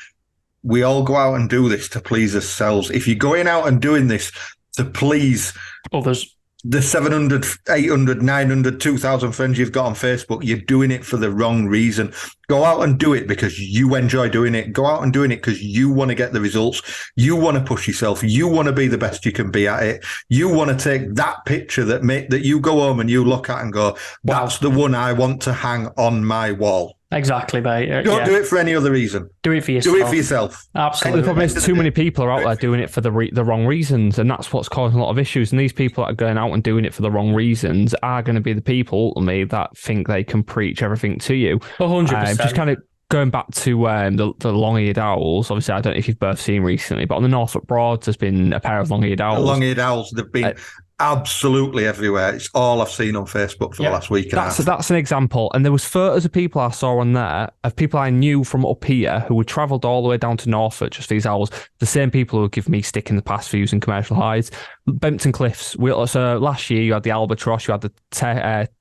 we all go out and do this to please ourselves. If you're going out and doing this to please others, the 700, 800, 900, 2,000 friends you've got on Facebook, you're doing it for the wrong reason. Go out and do it because you enjoy doing it. Go out and doing it because you want to get the results. You want to push yourself. You want to be the best you can be at it. You want to take that picture that you go home and you look at and go, that's the one I want to hang on my wall. Exactly, mate. Don't do it for any other reason. Do it for yourself. Do it for yourself. Absolutely. The problem is too many people are out there doing it for the wrong reasons, and that's what's causing a lot of issues. And these people that are going out and doing it for the wrong reasons are going to be the people, ultimately, that think they can preach everything to you. 100%. Just kind of going back to the long-eared owls, obviously, I don't know if you've both seen recently, but on the Norfolk Broads, there's been a pair of long-eared owls. The long-eared owls, they've been absolutely everywhere. It's all I've seen on Facebook for the last week and a half. That's an example. And there was photos of people I saw on there, of people I knew from up here who had travelled all the way down to Norfolk just for these owls. The same people who give me stick in the past for using commercial hides. Bempton Cliffs. So last year you had the albatross, you had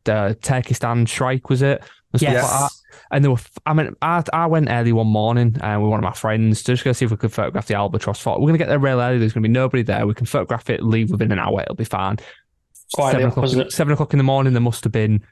the Turkestan shrike, was it? And stuff like that. And there were, I went early one morning with one of my friends to just go see if we could photograph the albatross. Thought, we're going to get there real early. There's going to be nobody there. We can photograph it, leave within an hour. It'll be fine. 7 o'clock in the morning, there must have been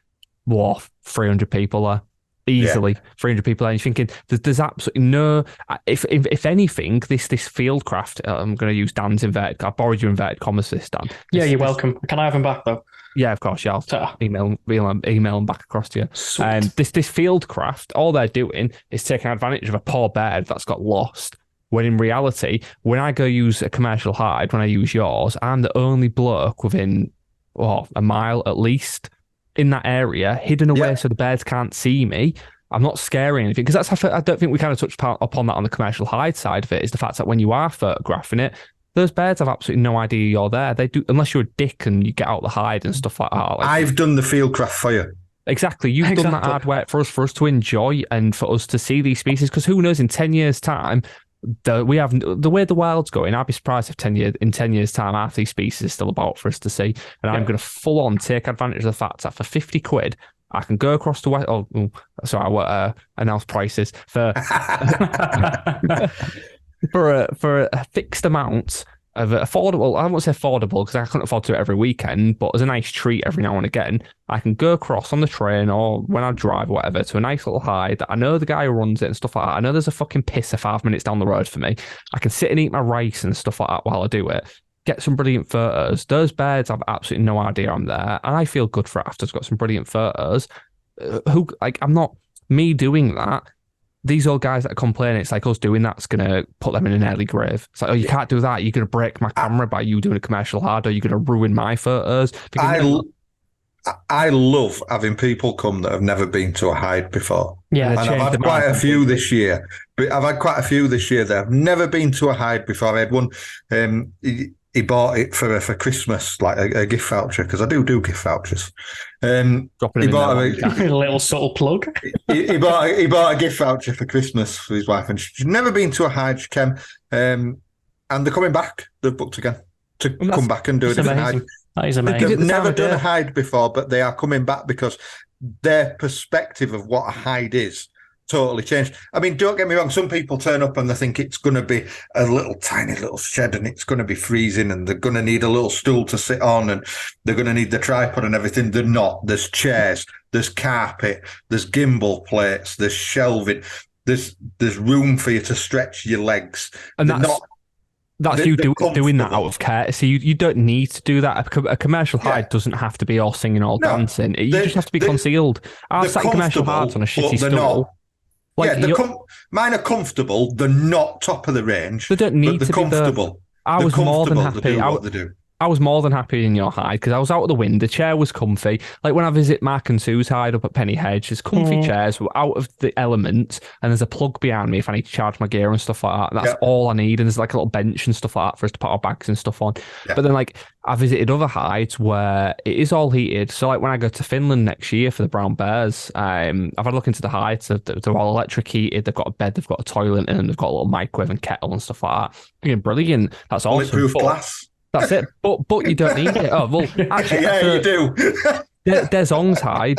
300 people there. easily 300 people, and you're thinking there's absolutely no. If anything, this fieldcraft. I'm going to use Dan's inverted. I borrowed your inverted commas this, Dan. Yeah, you're welcome. Can I have them back though? Yeah, of course. Yeah, I'll email them back across to you. This fieldcraft, all they're doing is taking advantage of a poor bird that's got lost. When in reality, when I go use a commercial hide, when I use yours, I'm the only bloke within a mile at least in that area, hidden away so the birds can't see me. I'm not scaring anything, because I don't think we kind of touched upon that on the commercial hide side of it, is the fact that when you are photographing it, those birds have absolutely no idea you're there. They do, unless you're a dick and you get out the hide and stuff like that. I've done the fieldcraft for you. Exactly. You've done that hard work for us to enjoy and for us to see these species, because who knows, in 10 years' time, we have the way the wild's going. I'd be surprised if in 10 years' time, half these species are still about for us to see. And I'm going to full on take advantage of the fact that for 50 quid, I can go across to West. Sorry, I won't announce prices for for a fixed amount of affordable. I won't say affordable because I couldn't afford to do it every weekend, but as a nice treat every now and again, I can go across on the train or when I drive or whatever to a nice little hide that I know the guy who runs it and stuff like that. I know there's a fucking pisser 5 minutes down the road for me. I can sit and eat my rice and stuff like that while I do it. Get some brilliant photos. Those birds have absolutely no idea I'm there, and I feel good for it after I've got some brilliant photos. I'm not me doing that. These old guys that are complaining, it's like us doing that's going to put them in an early grave. It's like, you can't do that. You're going to break my camera by you doing a commercial hard, or you're going to ruin my photos. I love having people come that have never been to a hide before. Yeah, and I've had quite a few this year. But I've had quite a few this year that have never been to a hide before. I had one. He bought it for Christmas, like a gift voucher, because I do gift vouchers. He bought a little subtle plug. he bought a gift voucher for Christmas for his wife, and she's never been to a hide. She came, and they're coming back. They've booked again to come back and do a different hide. That is amazing. They've never done a hide before, but they are coming back because their perspective of what a hide is totally changed. I mean, don't get me wrong. Some people turn up and they think it's going to be a tiny little shed and it's going to be freezing and they're going to need a little stool to sit on and they're going to need the tripod and everything. They're not. There's chairs, there's carpet, there's gimbal plates, there's shelving, there's room for you to stretch your legs. And that's you doing that out of courtesy. You don't need to do that. A commercial hide doesn't have to be all singing, all dancing. You just have to be concealed. I've sat in commercial hides on a shitty stool. Mine are comfortable. They're not top of the range. They don't need to be comfortable. I was more than happy. They do what they do. I was more than happy in your hide because I was out of the wind. The chair was comfy. Like when I visit Mark and Sue's hide up at Penny Hedge, there's comfy chairs. We're out of the elements, and there's a plug behind me if I need to charge my gear and stuff like that. That's all I need. And there's like a little bench and stuff like that for us to put our bags and stuff on. But then like I visited other hides where it is all heated. So like when I go to Finland next year for the brown bears, I've had a look into the hides. They're all electric heated. They've got a bed, they've got a toilet, and they've got a little microwave and kettle and stuff like that. Again, brilliant. That's awesome. Bulletproof glass. That's it, but you don't need it. Oh well, actually, you do. Des Ong's hide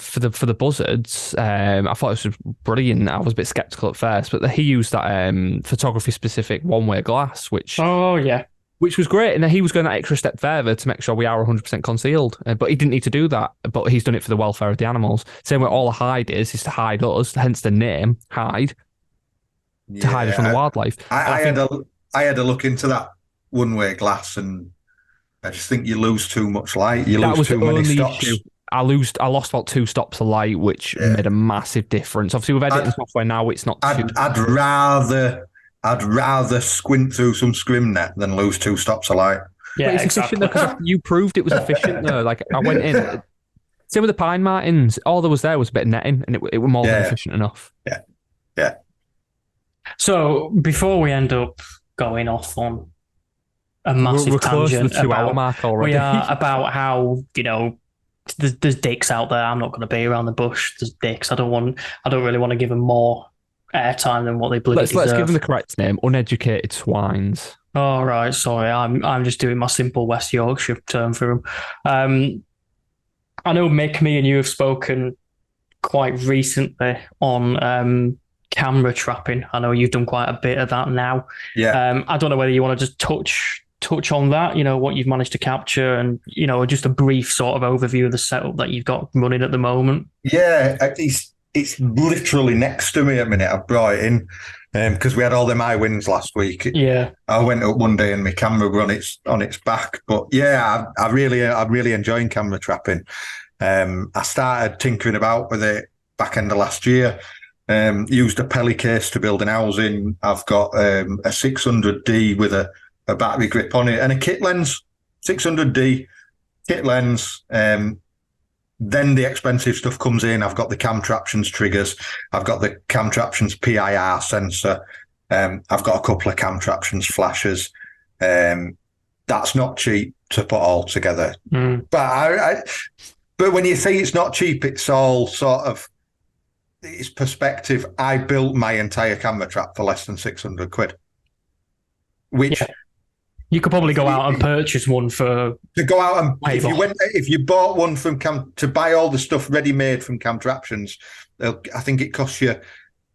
for the buzzards. I thought it was brilliant. I was a bit skeptical at first, but he used that photography specific one-way glass, which was great. And he was going that extra step further to make sure we are 100% concealed. But he didn't need to do that. But he's done it for the welfare of the animals. Same way all a hide is to hide us. Hence the name hide, to hide us from the wildlife. I had a look into that one-way glass, and I just think you lose too much light. You lose too many stops. Issue. I lost about 2 stops of light, which made a massive difference. Obviously, with editing software now, it's not. I'd rather squint through some scrim net than lose 2 stops of light. Yeah, but it's efficient though, because you proved it was efficient though. Like I went in. Same with the pine martins. All there was a bit of netting, and it was more than efficient enough. Yeah. So before we end up going off on a massive tangent, to the 2-hour mark already. We are about how there's dicks out there. I'm not going to be around the bush. There's dicks. I don't really want to give them more airtime than what they bloody deserve. Let's give them the correct name: uneducated swines. All right, sorry. I'm just doing my simple West Yorkshire term for them. I know Mick, me, and you have spoken quite recently on camera trapping. I know you've done quite a bit of that now. Yeah. I don't know whether you want to just touch on that, what you've managed to capture and, just a brief sort of overview of the setup that you've got running at the moment. Yeah, it's literally next to me at a minute. I brought it in because we had all them high winds last week. Yeah, I went up one day and my camera were on its back. But yeah, I'm really enjoying camera trapping. I started tinkering about with it back end of last year. Used a pelly case to build an housing. I've got a 600D with a battery grip on it and a kit lens, 600D kit lens. Then the expensive stuff comes in. I've got the cam traptions triggers. I've got the cam traptions PIR sensor. I've got a couple of cam traptions flashes. That's not cheap to put all together. But but when you say it's not cheap, it's all sort of, it's perspective. I built my entire camera trap for less than 600 quid. Which you could probably go out and purchase one for to go out and if you bought one from to buy all the stuff ready made from Cam Traptions, I think it costs you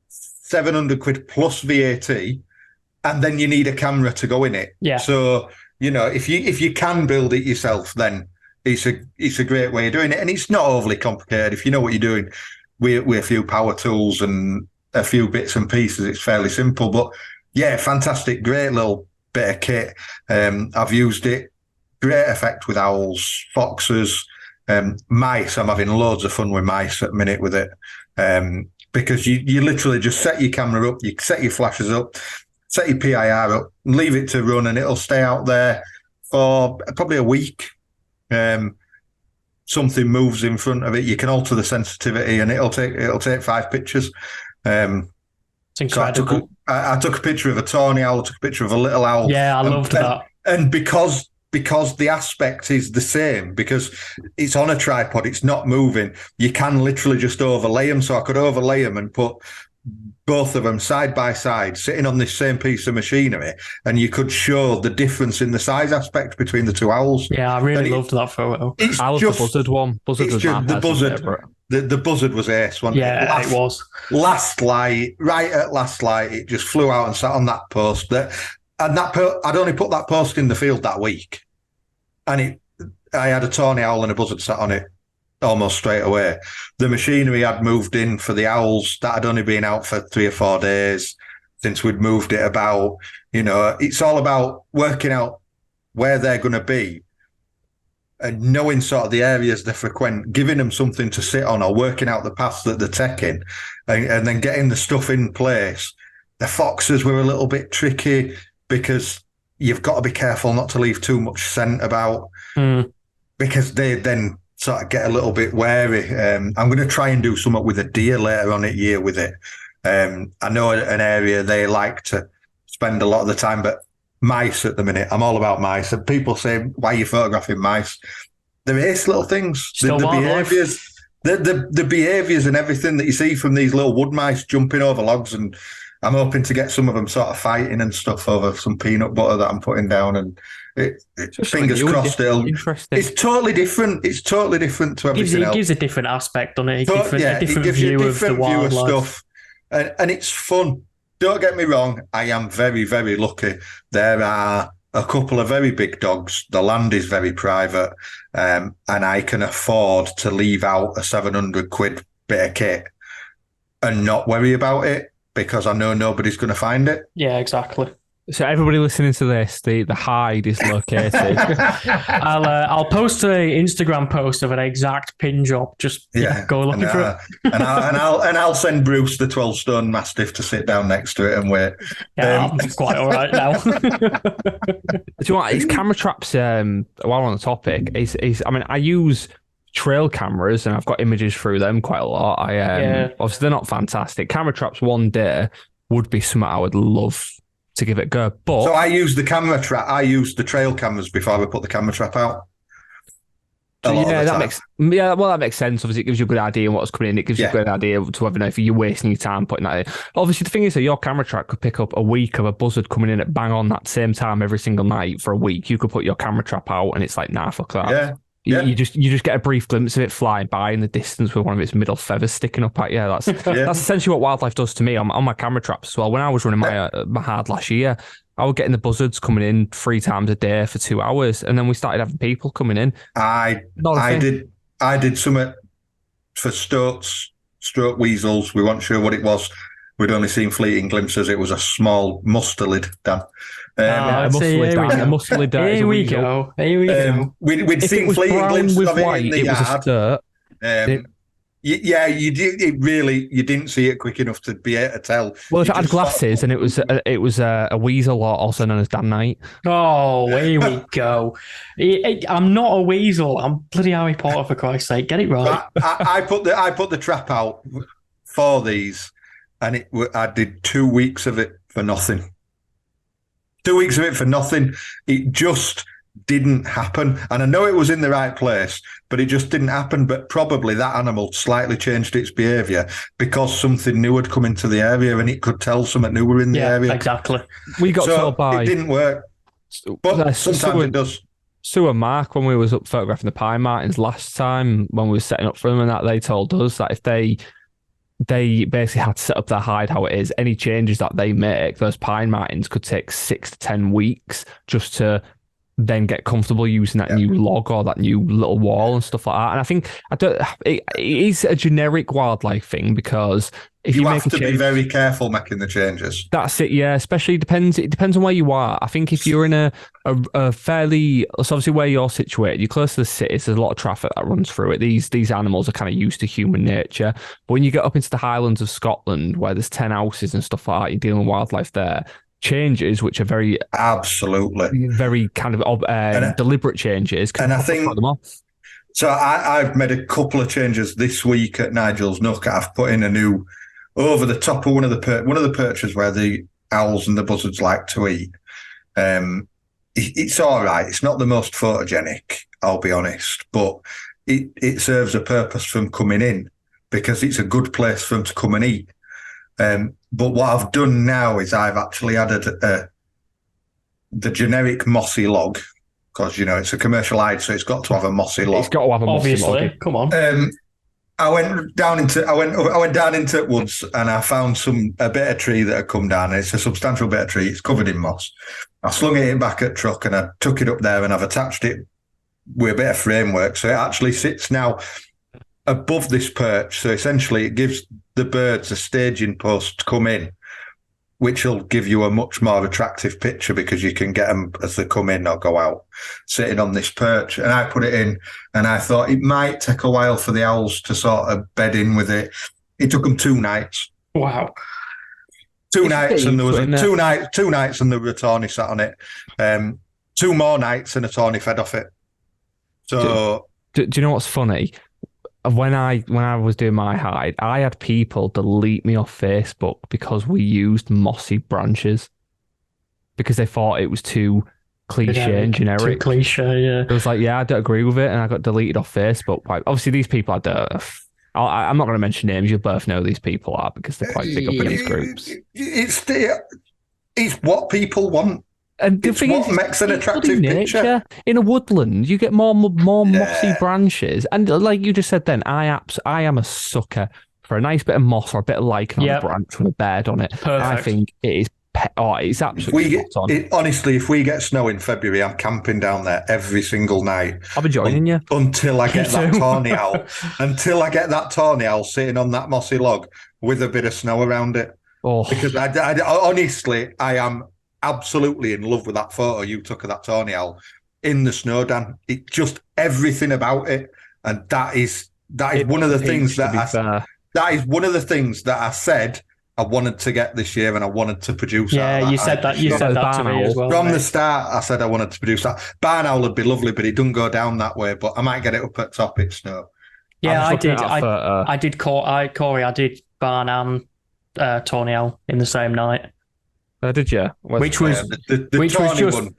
700 quid plus VAT, and then you need a camera to go in it. Yeah. So if you can build it yourself, then it's a great way of doing it, and it's not overly complicated if you know what you're doing. With a few power tools and a few bits and pieces, it's fairly simple. But yeah, fantastic, great little bit of kit. I've used it, great effect with owls, foxes, mice. I'm having loads of fun with mice at the minute with it, because you literally just set your camera up, you set your flashes up, set your PIR up, leave it to run, and it'll stay out there for probably a week. Something moves in front of it, you can alter the sensitivity, and it'll take 5 pictures. It's incredible. So I took a picture of a tawny owl, I took a picture of a little owl. Yeah, I loved that. And because the aspect is the same, because it's on a tripod, it's not moving, you can literally just overlay them. So I could overlay them and put both of them side by side, sitting on this same piece of machinery, and you could show the difference in the size aspect between the two owls. Yeah, I really loved that photo. I love the buzzard one. Buzzard was the buzzard. The buzzard was ace, wasn't it? Yeah, it was. Right at last light, it just flew out and sat on that post. I'd only put that post in the field that week, and I had a tawny owl and a buzzard sat on it almost straight away. The machinery had moved in for the owls. That had only been out for 3 or 4 days since we'd moved it about. It's all about working out where they're going to be and knowing sort of the areas they frequent, giving them something to sit on, or working out the paths that they're taking, and then getting the stuff in place. The foxes were a little bit tricky because you've got to be careful not to leave too much scent about, because they then sort of get a little bit wary. I'm going to try and do something with a deer later on in the year with it. I know an area they like to spend a lot of the time, but mice at the minute, I'm all about mice. And people say, why are you photographing mice? They're ace little things. The behaviours and everything that you see from these little wood mice jumping over logs, and I'm hoping to get some of them sort of fighting and stuff over some peanut butter that I'm putting down, and fingers crossed it's totally different. It's totally different to everything else. It gives a different aspect on it. A different view of the wildlife. Stuff. And it's fun. Don't get me wrong, I am very, very lucky. There are a couple of very big dogs. The land is very private, and I can afford to leave out a 700 quid bit of kit and not worry about it, because I know nobody's going to find it. Yeah, exactly. So everybody listening to this, the hide is located. I'll post an Instagram post of an exact pin job. Just go looking for it. and I'll send Bruce the 12-stone Mastiff to sit down next to it and wait. Yeah, I'm quite all right now. Do you know what? It's camera traps. While we're on the topic, I use trail cameras and I've got images through them quite a lot. Obviously they're not fantastic. Camera traps one day would be something I would love to give it a go. But so I use the camera trap. I use the trail cameras before I put the camera trap out. That makes sense. Obviously, it gives you a good idea of what's coming in. It gives you a good idea to whether if you're wasting your time putting that in. Obviously, the thing is that your camera trap could pick up a week of a buzzard coming in at bang on that same time every single night for a week. You could put your camera trap out and it's like, nah, fuck that. Yeah. You just get a brief glimpse of it flying by in the distance with one of its middle feathers sticking up at you. That's essentially what wildlife does to me on my camera traps as well. When I was running my hard last year, I was getting the buzzards coming in 3 times a day for 2 hours, and then we started having people coming in. I did something for Stoats stroke weasels. We weren't sure what it was. We'd only seen fleeting glimpses. It was a small mustelid, Dan. A mustelid. Here we go. We'd seen fleeting glimpses of it in the yard. Was a sturt. Yeah, you did. You didn't see it quick enough to be able to tell. Well, if it had glasses and it was a weasel, or also known as Dan Knight. Oh, here we go. I'm not a weasel. I'm bloody Harry Potter, for Christ's sake. Get it right. I put the trap out for these, and I did 2 weeks of it for nothing. 2 weeks of it for nothing. It just didn't happen. And I know it was in the right place, but it just didn't happen. But probably that animal slightly changed its behaviour because something new had come into the area and it could tell something new were in the area. Exactly. We got told by... It didn't work. But sometimes it does. Sue and Mark, when we was up photographing the pine martins last time, when we were setting up for them and that, they told us that if they basically had to set up their hide how it is, any changes that they make, those pine martins could take 6 to 10 weeks just to then get comfortable using that new log or that new little wall and stuff like that. And I think it is a generic wildlife thing, because if you have to be very careful making the changes. That's it, yeah. Especially it depends on where you are. I think if you're in a fairly, so obviously where you're situated, you're close to the cities, there's a lot of traffic that runs through it. These animals are kind of used to human nature. But when you get up into the Highlands of Scotland, where there's 10 houses and stuff like that, you're dealing with wildlife there. Changes which are very very kind of deliberate changes, and I think them off. So I've made a couple of changes this week at Nigel's Nook. I've put in a new over the top of one of the perches where the owls and the buzzards like to eat. It's all right. It's not the most photogenic, I'll be honest, but it serves a purpose for them coming in, because it's a good place for them to come and eat. But what I've done now is I've actually added the generic mossy log, because it's a commercial hide, so it's got to have a mossy log. It's got to have a mossy log. Obviously, come on. I went down into woods and I found a bit of tree that had come down. It's a substantial bit of tree. It's covered in moss. I slung it back at truck and I took it up there and I've attached it with a bit of framework, so it actually sits now above this perch. So essentially it gives the birds a staging post to come in, which will give you a much more attractive picture, because you can get them as they come in or go out sitting on this perch. And I put it in and I thought it might take a while for the owls to sort of bed in with it. It took them 2 nights. Wow. 2 nights, and there was two nights and there were a tawny sat on it. 2 more nights and a tawny fed off it. So do you know what's funny? When I was doing my hide, I had people delete me off Facebook because we used mossy branches, because they thought it was too cliche and generic. Too cliche, yeah. It was like, yeah, I don't agree with it, and I got deleted off Facebook. Obviously, these people I'm not going to mention names. You'll both know who these people are, because they're quite big up in these groups. It's what people want. And the thing is, makes an attractive picture. In a woodland, you get more mossy branches, and like you just said, then I am a sucker for a nice bit of moss or a bit of lichen on a branch with a bird on it. Perfect. I think it is. It's absolutely spot on. Honestly, if we get snow in February, I'm camping down there every single night. I'll be joining you until I get that tawny owl. Until I get that tawny owl sitting on that mossy log with a bit of snow around it. Oh. Because I honestly, I am absolutely in love with that photo you took of that tawny owl in the snow, Dan. It just everything about it, and that is one of the things that I said I wanted to get this year, and I wanted to produce. Yeah, you said that to me as well. From the start, I said I wanted to produce that. Barn owl would be lovely, but it doesn't go down that way. But I might get it up at top. It's snow. Yeah, I did. I did Corey. I did barn and tawny owl in the same night. Did you? Which was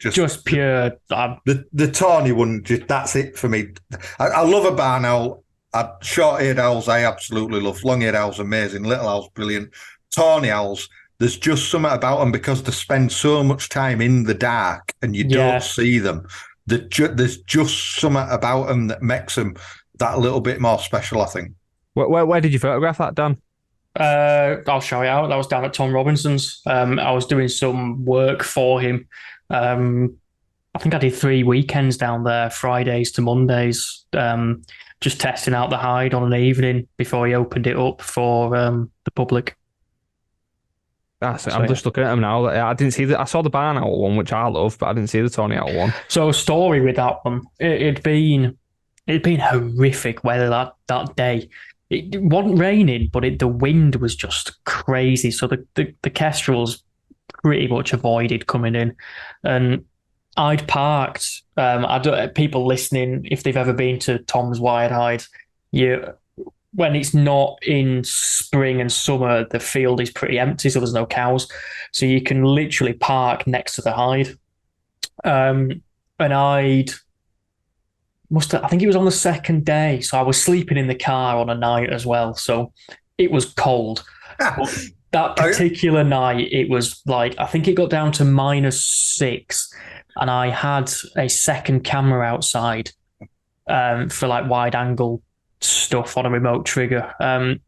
just pure. The tawny one, that's it for me. I love a barn owl. Short-eared owls, I absolutely love. Long-eared owls, amazing. Little owls, brilliant. Tawny owls, there's just something about them, because they spend so much time in the dark and you don't see them. There's just something about them that makes them that little bit more special, I think. Where did you photograph that, Dan? I'll show you out. That was down at Tom Robinson's. I was doing some work for him. I think I did 3 weekends down there, Fridays to Mondays. just testing out the hide on an evening before he opened it up for the public. That's it. I'm just looking at them now. I didn't see I saw the barn owl one, which I love, but I didn't see the Tony Owl one. So a story with that one. It'd been horrific weather that day. It wasn't raining, but the wind was just crazy. So the kestrels pretty much avoided coming in, and I'd parked. People listening, if they've ever been to Tom's Wired Hide, when it's not in spring and summer, the field is pretty empty, so there's no cows. So you can literally park next to the hide. And I think it was on the second day. So I was sleeping in the car on a night as well. So it was cold. But that particular night, it was like, I think it got down to -6. And I had a second camera outside for like wide angle stuff on a remote trigger, and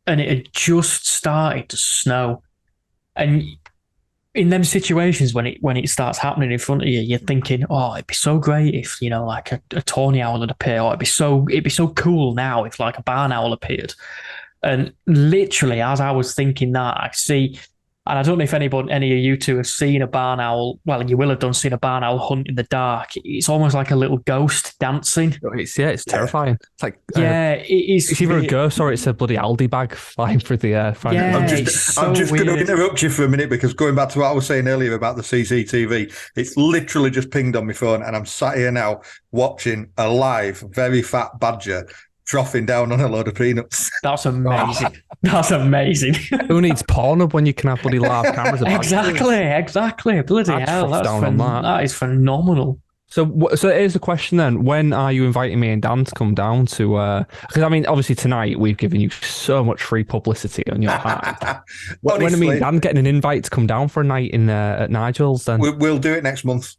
it had just started to snow. And in them situations when it starts happening in front of you, you're thinking, oh, it'd be so great if like a tawny owl would appear, or it'd be so cool now if like a barn owl appeared. And literally, as I was thinking that, I see. And I don't know if any of you two have seen a barn owl. Well, you will have seen a barn owl hunt in the dark. It's almost like a little ghost dancing. It's terrifying. It's like it is. It's either a ghost or it's a bloody Aldi bag flying through the air. Yeah, I'm just going to interrupt you for a minute, because going back to what I was saying earlier about the CCTV, it's literally just pinged on my phone, and I'm sat here now watching a live, very fat badger troughing down on a load of peanuts. That's amazing. That's amazing. Who needs Pornhub when you can have bloody live cameras? Exactly. Bloody hell. That is phenomenal. So here's the question then. When are you inviting me and Dan to come down to... Because, I mean, obviously tonight we've given you so much free publicity on your hide. When are me and Dan getting an invite to come down for a night at Nigel's then? We'll do it next month.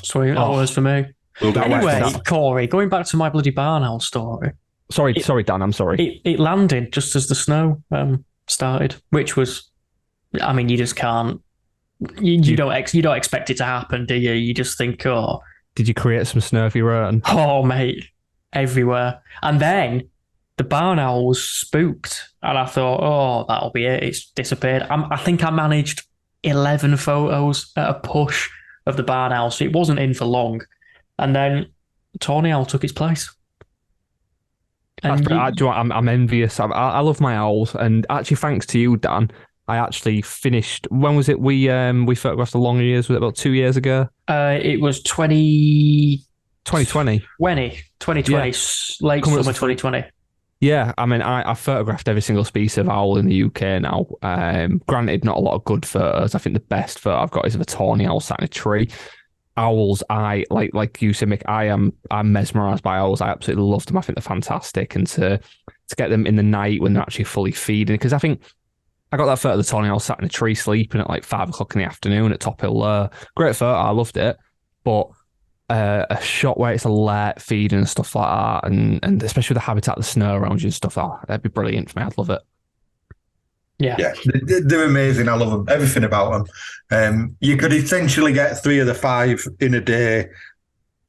Sweet, that was for me. Anyway, Corey, going back to my bloody barn owl story. Sorry, Dan, I'm sorry. It landed just as the snow started, which was, I mean, you just can't. You don't expect it to happen, do you? You just think, oh. Did you create some snow of your own? Oh, mate, everywhere. And then the barn owl was spooked, and I thought, oh, that'll be it. It's disappeared. I think I managed 11 photos at a push of the barn owl, so it wasn't in for long. And then tawny owl took its place. And I'm envious. I love my owls, and actually, thanks to you, Dan, I actually finished. When was it? We photographed the long years. Was it about 2 years ago? It was 2020. 2020, yeah. Late summer 2020. Yeah, I mean, I photographed every single species of owl in the UK now. Granted, not a lot of good photos. I think the best photo I've got is of a tawny owl sat in a tree. Owls, like you said, Mick, I'm mesmerised by owls. I absolutely love them. I think they're fantastic, and to get them in the night when they're actually fully feeding, because I think I got that photo of the tawny owl sat in a tree sleeping at like 5 o'clock in the afternoon at Top Hill Low. Great photo, I loved it, but a shot where it's a late feeding and stuff like that, and especially with the habitat, the snow around you and stuff, that'd be brilliant for me. I'd love it. Yeah, they're amazing. I love them. Everything about them. You could essentially get 3 of the 5 in a day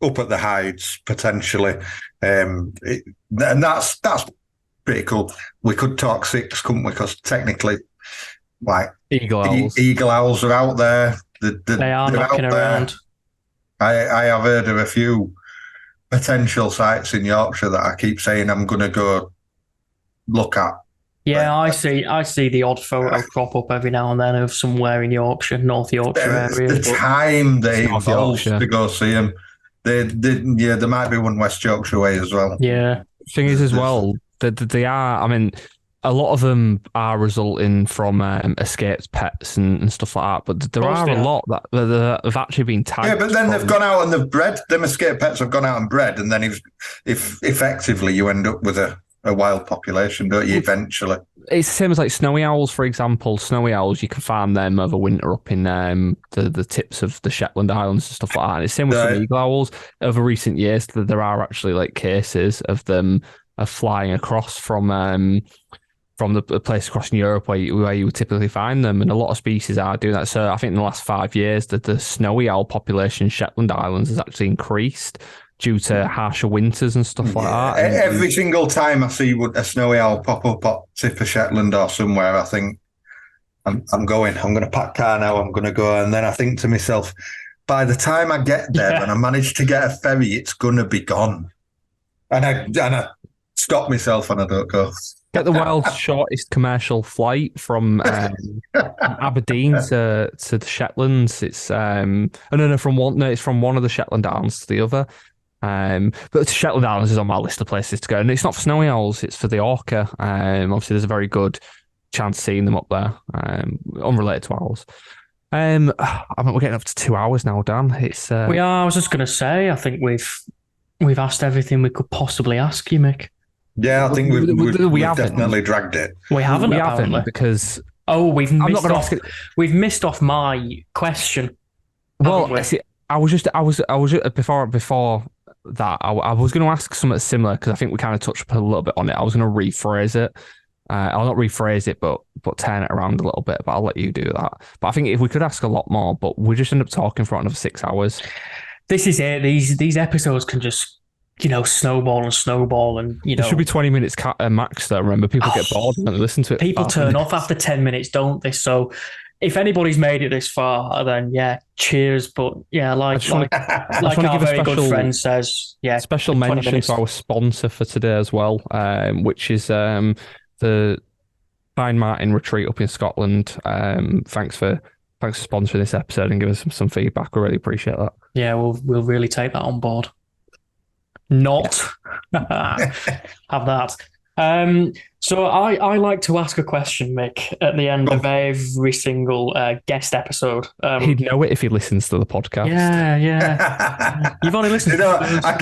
up at the hides potentially, and that's pretty cool. We could talk 6, couldn't we? Because technically, like eagle owls are out there. They are knocking around. I have heard of a few potential sites in Yorkshire that I keep saying I'm going to go look at. Yeah, I see the odd photo crop up every now and then of somewhere in Yorkshire, North Yorkshire area. The time they involve to go see them. There might be one West Yorkshire way as well. Yeah. Thing is as well, they are, I mean, a lot of them are resulting from escaped pets and stuff like that, but there are a lot that have actually been tagged. Yeah, but then they've gone out and they've bred. Them escaped pets have gone out and bred, and then if effectively you end up with a wild population, don't you, eventually? It's the same as like snowy owls, for example. Snowy owls, you can find them over winter up in the tips of the Shetland Islands and stuff like that. And it's the same with some eagle owls. Over recent years, there are actually like cases of them flying across from the place across in Europe where you would typically find them, and a lot of species are doing that. So I think in the last 5 years that the snowy owl population in Shetland Islands has actually increased, due to harsher winters and stuff like that. Every single time I see a snowy owl pop up at tip of Shetland or somewhere, I think I'm going to pack car now. I'm going to go, and then I think to myself, by the time I get there and I manage to get a ferry, it's going to be gone. And I stop myself and I don't go. Get the world's shortest commercial flight from Aberdeen to the Shetlands. It's it's from one of the Shetland Islands to the other. But the Shetland Islands is on my list of places to go, and it's not for snowy owls; it's for the orca. Obviously, there's a very good chance of seeing them up there, unrelated to owls. I mean, we're getting up to 2 hours now, Dan. It's we are. I was just going to say, I think we've asked everything we could possibly ask you, Mick. Yeah, I think we've definitely dragged it. We haven't because we've missed off my question. Well, see, I was before that I was going to ask something similar because I think we kind of touched a little bit on it. I was going to rephrase it. I'll not rephrase it, but turn it around a little bit. But I'll let you do that. But I think if we could ask a lot more, but we just end up talking for another 6 hours. This is it. These episodes can just snowball and There should be 20 minutes max though. Remember, people get bored and listen to it. People turn off after 10 minutes, don't they? So if anybody's made it this far, then cheers. But like our very good friend says, special mention to our sponsor for today as well, which is the Fine Martin Retreat up in Scotland. Thanks for sponsoring this episode and giving us some feedback. We really appreciate that. Yeah, we'll really take that on board. Not have that. So I like to ask a question, Mick, at the end of every single guest episode. He'd know it if he listens to the podcast. Yeah. You've only listened. I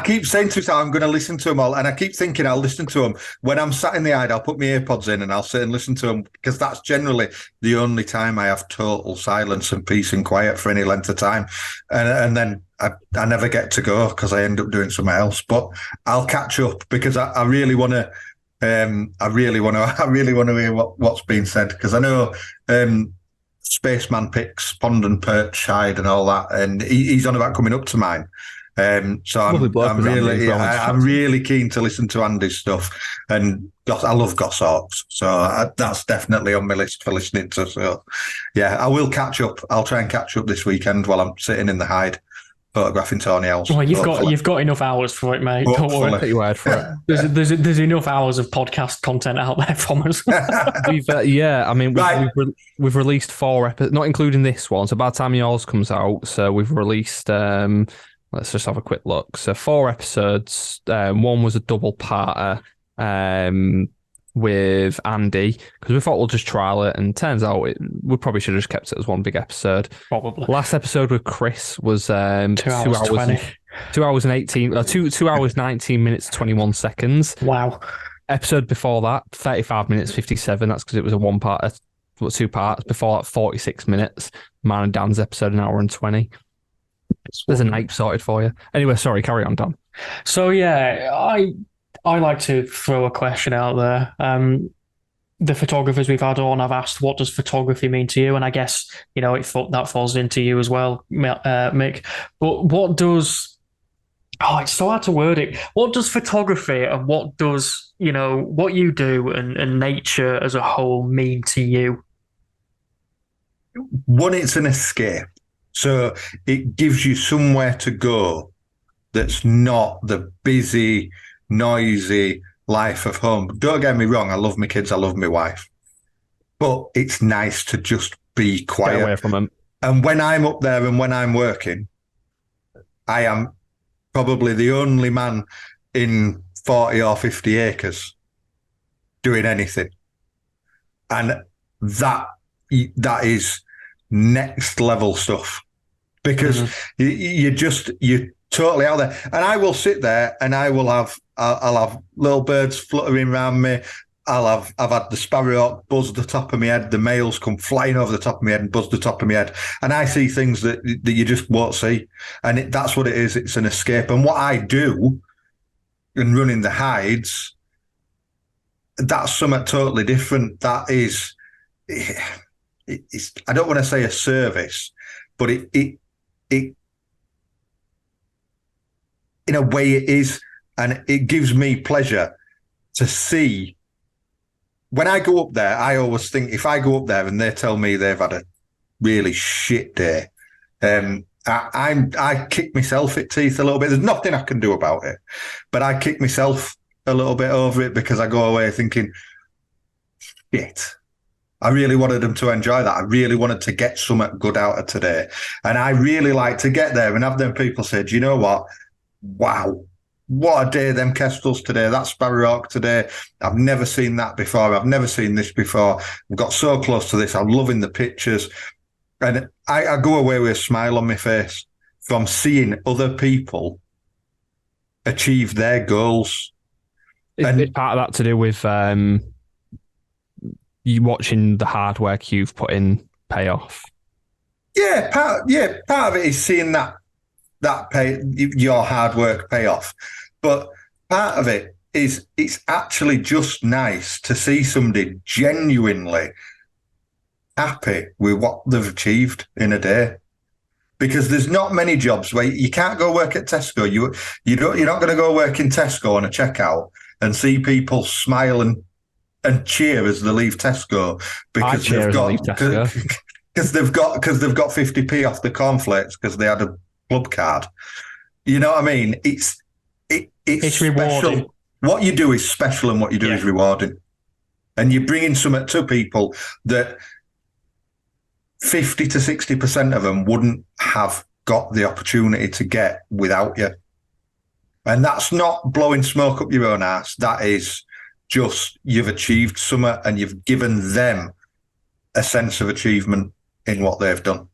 keep saying to myself I'm going to listen to them all, and I keep thinking I'll listen to them when I'm sat in the hide. I'll put my earpods in and I'll sit and listen to them because that's generally the only time I have total silence and peace and quiet for any length of time, and then I never get to go because I end up doing something else. But I'll catch up because I really want to. I really want to hear what's being said because I know Spaceman picks Pond and Perch Hide and all that, and he's on about coming up to mine. So I'm really keen to listen to Andy's stuff, and I love Goshawks, so that's definitely on my list for listening to. So I will catch up. I'll try and catch up this weekend while I'm sitting in the hide. Photographing Tony else. Well, you've got enough hours for it, mate. Don't worry. Take your word for it. There's enough hours of podcast content out there from us. We've released 4 episodes, not including this one. So by the time yours comes out, so we've released. Let's just have a quick look. So 4 episodes. One was a double parter. With Andy because we thought we'll just trial it, and turns out we probably should have just kept it as one big episode. Probably. Last episode with Chris was 2 hours 20. 2 hours and 18 2 hours 19 minutes 21 seconds. Wow. Episode before that 35 minutes 57. That's because it was a 2 parts. Before that 46 minutes. Man and Dan's episode an hour and 20. There's a night sorted for you. Anyway, sorry, carry on, Dan. So I like to throw a question out there. The photographers we've had on, I've asked, what does photography mean to you? And I guess, that falls into you as well, Mick. But what does... Oh, it's so hard to word it. What does photography and what does, what you do and nature as a whole mean to you? One, it's an escape. So it gives you somewhere to go that's not the busy... noisy life of home. Don't get me wrong, I love my kids, I love my wife, but it's nice to just be quiet. Get away from them. And when I'm up there and when I'm working, I am probably the only man in 40 or 50 acres doing anything, and that is next level stuff because you're totally out there. And I will sit there and I'll have little birds fluttering around me. I've had the sparrowhawk buzz the top of my head. The males come flying over the top of my head and buzz the top of my head. And I see things that you just won't see. And that's what it is. It's an escape. And what I do in running the hides, that's something totally different. That is, it's, I don't want to say a service, but it in a way it is, and it gives me pleasure to see. When I go up there, I always think if I go up there and they tell me they've had a really shit day, I kick myself at teeth a little bit. There's nothing I can do about it, but I kick myself a little bit over it because I go away thinking, shit, I really wanted them to enjoy that. I really wanted to get something good out of today. And I really like to get there and have them people say, do you know what? Wow, what a day them Kestrels today, that Sparrowhawk today. I've never seen that before. I've never seen this before. I've got so close to this. I'm loving the pictures. And I go away with a smile on my face from seeing other people achieve their goals. It's part of that to do with you watching the hard work you've put in pay off. Yeah, part of it is seeing that pay, your hard work pay off. But part of it is it's actually just nice to see somebody genuinely happy with what they've achieved in a day. Because there's not many jobs where you can't go work at Tesco. You're not going to go work in Tesco on a checkout and see people smile and cheer as they leave Tesco because they've got 50p off the cornflakes because they had a club card. You know what I mean? It's special. Rewarding. What you do is special, and what you do is rewarding. And you're bringing something to people that 50 to 60% of them wouldn't have got the opportunity to get without you. And that's not blowing smoke up your own ass. That is just you've achieved something and you've given them a sense of achievement in what they've done.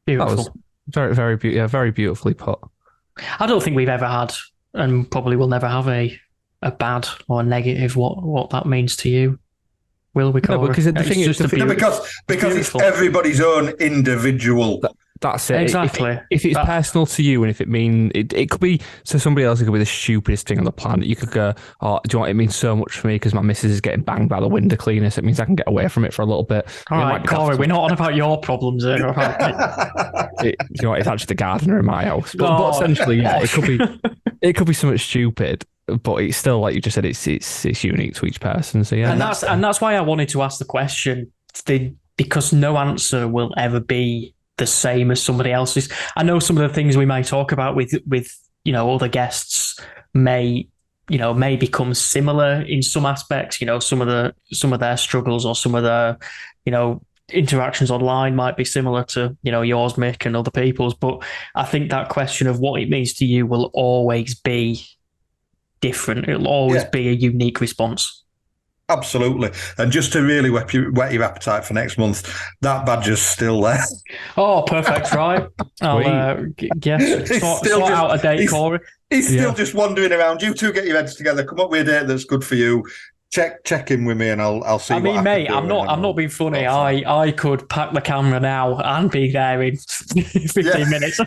Beautiful. That was very, very, very beautifully put. I don't think we've ever had, and probably will never have, a bad or negative what that means to you. Will we? No, because the thing is, because it's everybody's own individual. That's it. Exactly. If it's personal to you, and if it could be to somebody else, it could be the stupidest thing on the planet. You could go, "Oh, do you know what? It means so much for me because my missus is getting banged by the window cleaner. So it means I can get away from it for a little bit." All right, Corey, we're not on about your problems here. All right? You know what? It's actually the gardener in my house. But essentially, yeah, it could be something stupid. But it's still, like you just said, it's unique to each person. So yeah, and that's why I wanted to ask the question, because no answer will ever be the same as somebody else's. I know some of the things we may talk about with other guests may become similar in some aspects. Some of their struggles or some of their interactions online might be similar to yours, Mick, and other people's. But I think that question of what it means to you will always be different. It'll always be a unique response. Absolutely. And just to really whet your appetite for next month, that badger's still there. Oh, perfect, right? I'll sort out a date, Corey. He's still just wandering around. You two get your heads together, come up with a date that's good for you. Check in with me and I'll see. I mean, mate, I'm not being funny. I could pack the camera now and be there in 15 minutes.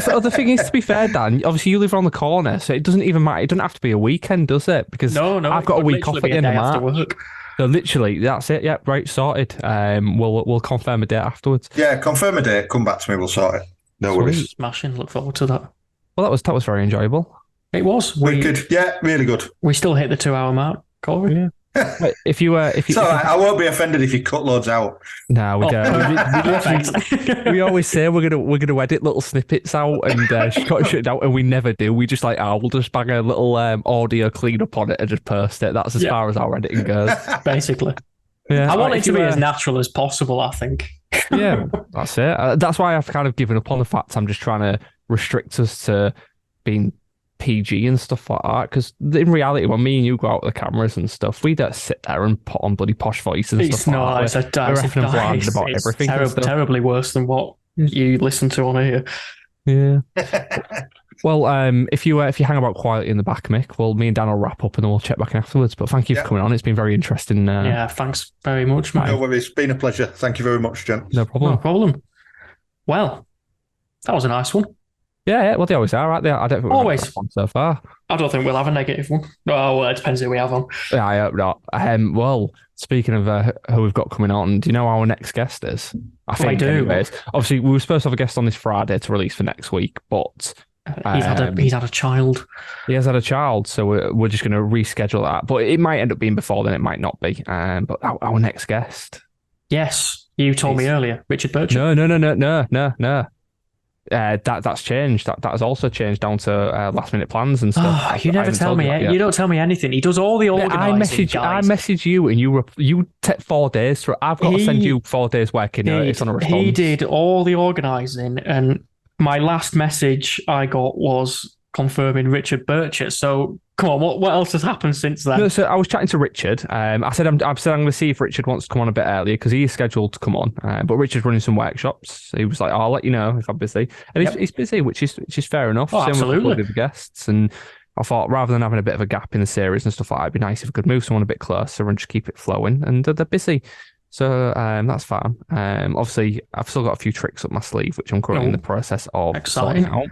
Well, the thing is, to be fair, Dan, obviously you live around the corner, so it doesn't even matter. It doesn't have to be a weekend, does it? Because no, I've got a week off at the end of March. Work. So literally, that's it. Yeah, right, sorted. We'll confirm a date afterwards. Yeah, confirm a date. Come back to me. We'll sort it. No worries. Smashing. Look forward to that. Well, that was very enjoyable. It was. Wicked. Yeah, really good. We still hit the 2-hour mark. Corey. Yeah. If you it's all right. I won't be offended if you cut loads out. No, we don't. We always say we're gonna edit little snippets out and shut it out, and we never do. We just we'll just bang a little audio cleanup on it and just post it. That's as far as our editing goes, basically. Yeah, I want it to be as natural as possible, I think. Yeah, that's it. That's why I've kind of given up on the fact I'm just trying to restrict us to being PG and stuff like that, because in reality, when me and you go out with the cameras and stuff, we don't sit there and put on bloody posh voices and stuff like that. It's terribly worse than what you listen to on here. Yeah. Well, if you hang about quietly in the back, Mick, well, me and Dan will wrap up and then we'll check back in afterwards. But thank you for coming on. It's been very interesting. Yeah, thanks very much, mate. No worries. It's been a pleasure. Thank you very much, Jen. No problem. Well, that was a nice one. Yeah, well, they always are, right? I don't think we've had one so far. I don't think we'll have a negative one. Oh, well, it depends who we have on. Yeah, I hope not. Well, speaking of who we've got coming on, do you know who our next guest is? I do. Anyways. Obviously, we were supposed to have a guest on this Friday to release for next week, but He's had a child. He has had a child, so we're just going to reschedule that. But it might end up being before then, it might not be. But our next guest. Yes, you told me earlier, Richard Burchett. No. That's changed. That has also changed down to last minute plans and stuff. Oh, you never tell me. You don't tell me anything. He does all the organising. I message you and you take 4 days for. I've got to send you 4 days working notice on a response. He did all the organising, and my last message I got was confirming Richard Burchett. So come on, what else has happened since then? No, so I was chatting to Richard. I said I'm going to see if Richard wants to come on a bit earlier because he is scheduled to come on. But Richard's running some workshops. So he was like, "I'll let you know if I'm busy," and he's busy, which is fair enough. Oh, Same absolutely. with the guests. And I thought rather than having a bit of a gap in the series and stuff like that, it'd be nice if we could move someone a bit closer and just keep it flowing. And they're busy. So that's fine. Obviously, I've still got a few tricks up my sleeve, which I'm currently in the process of sorting out.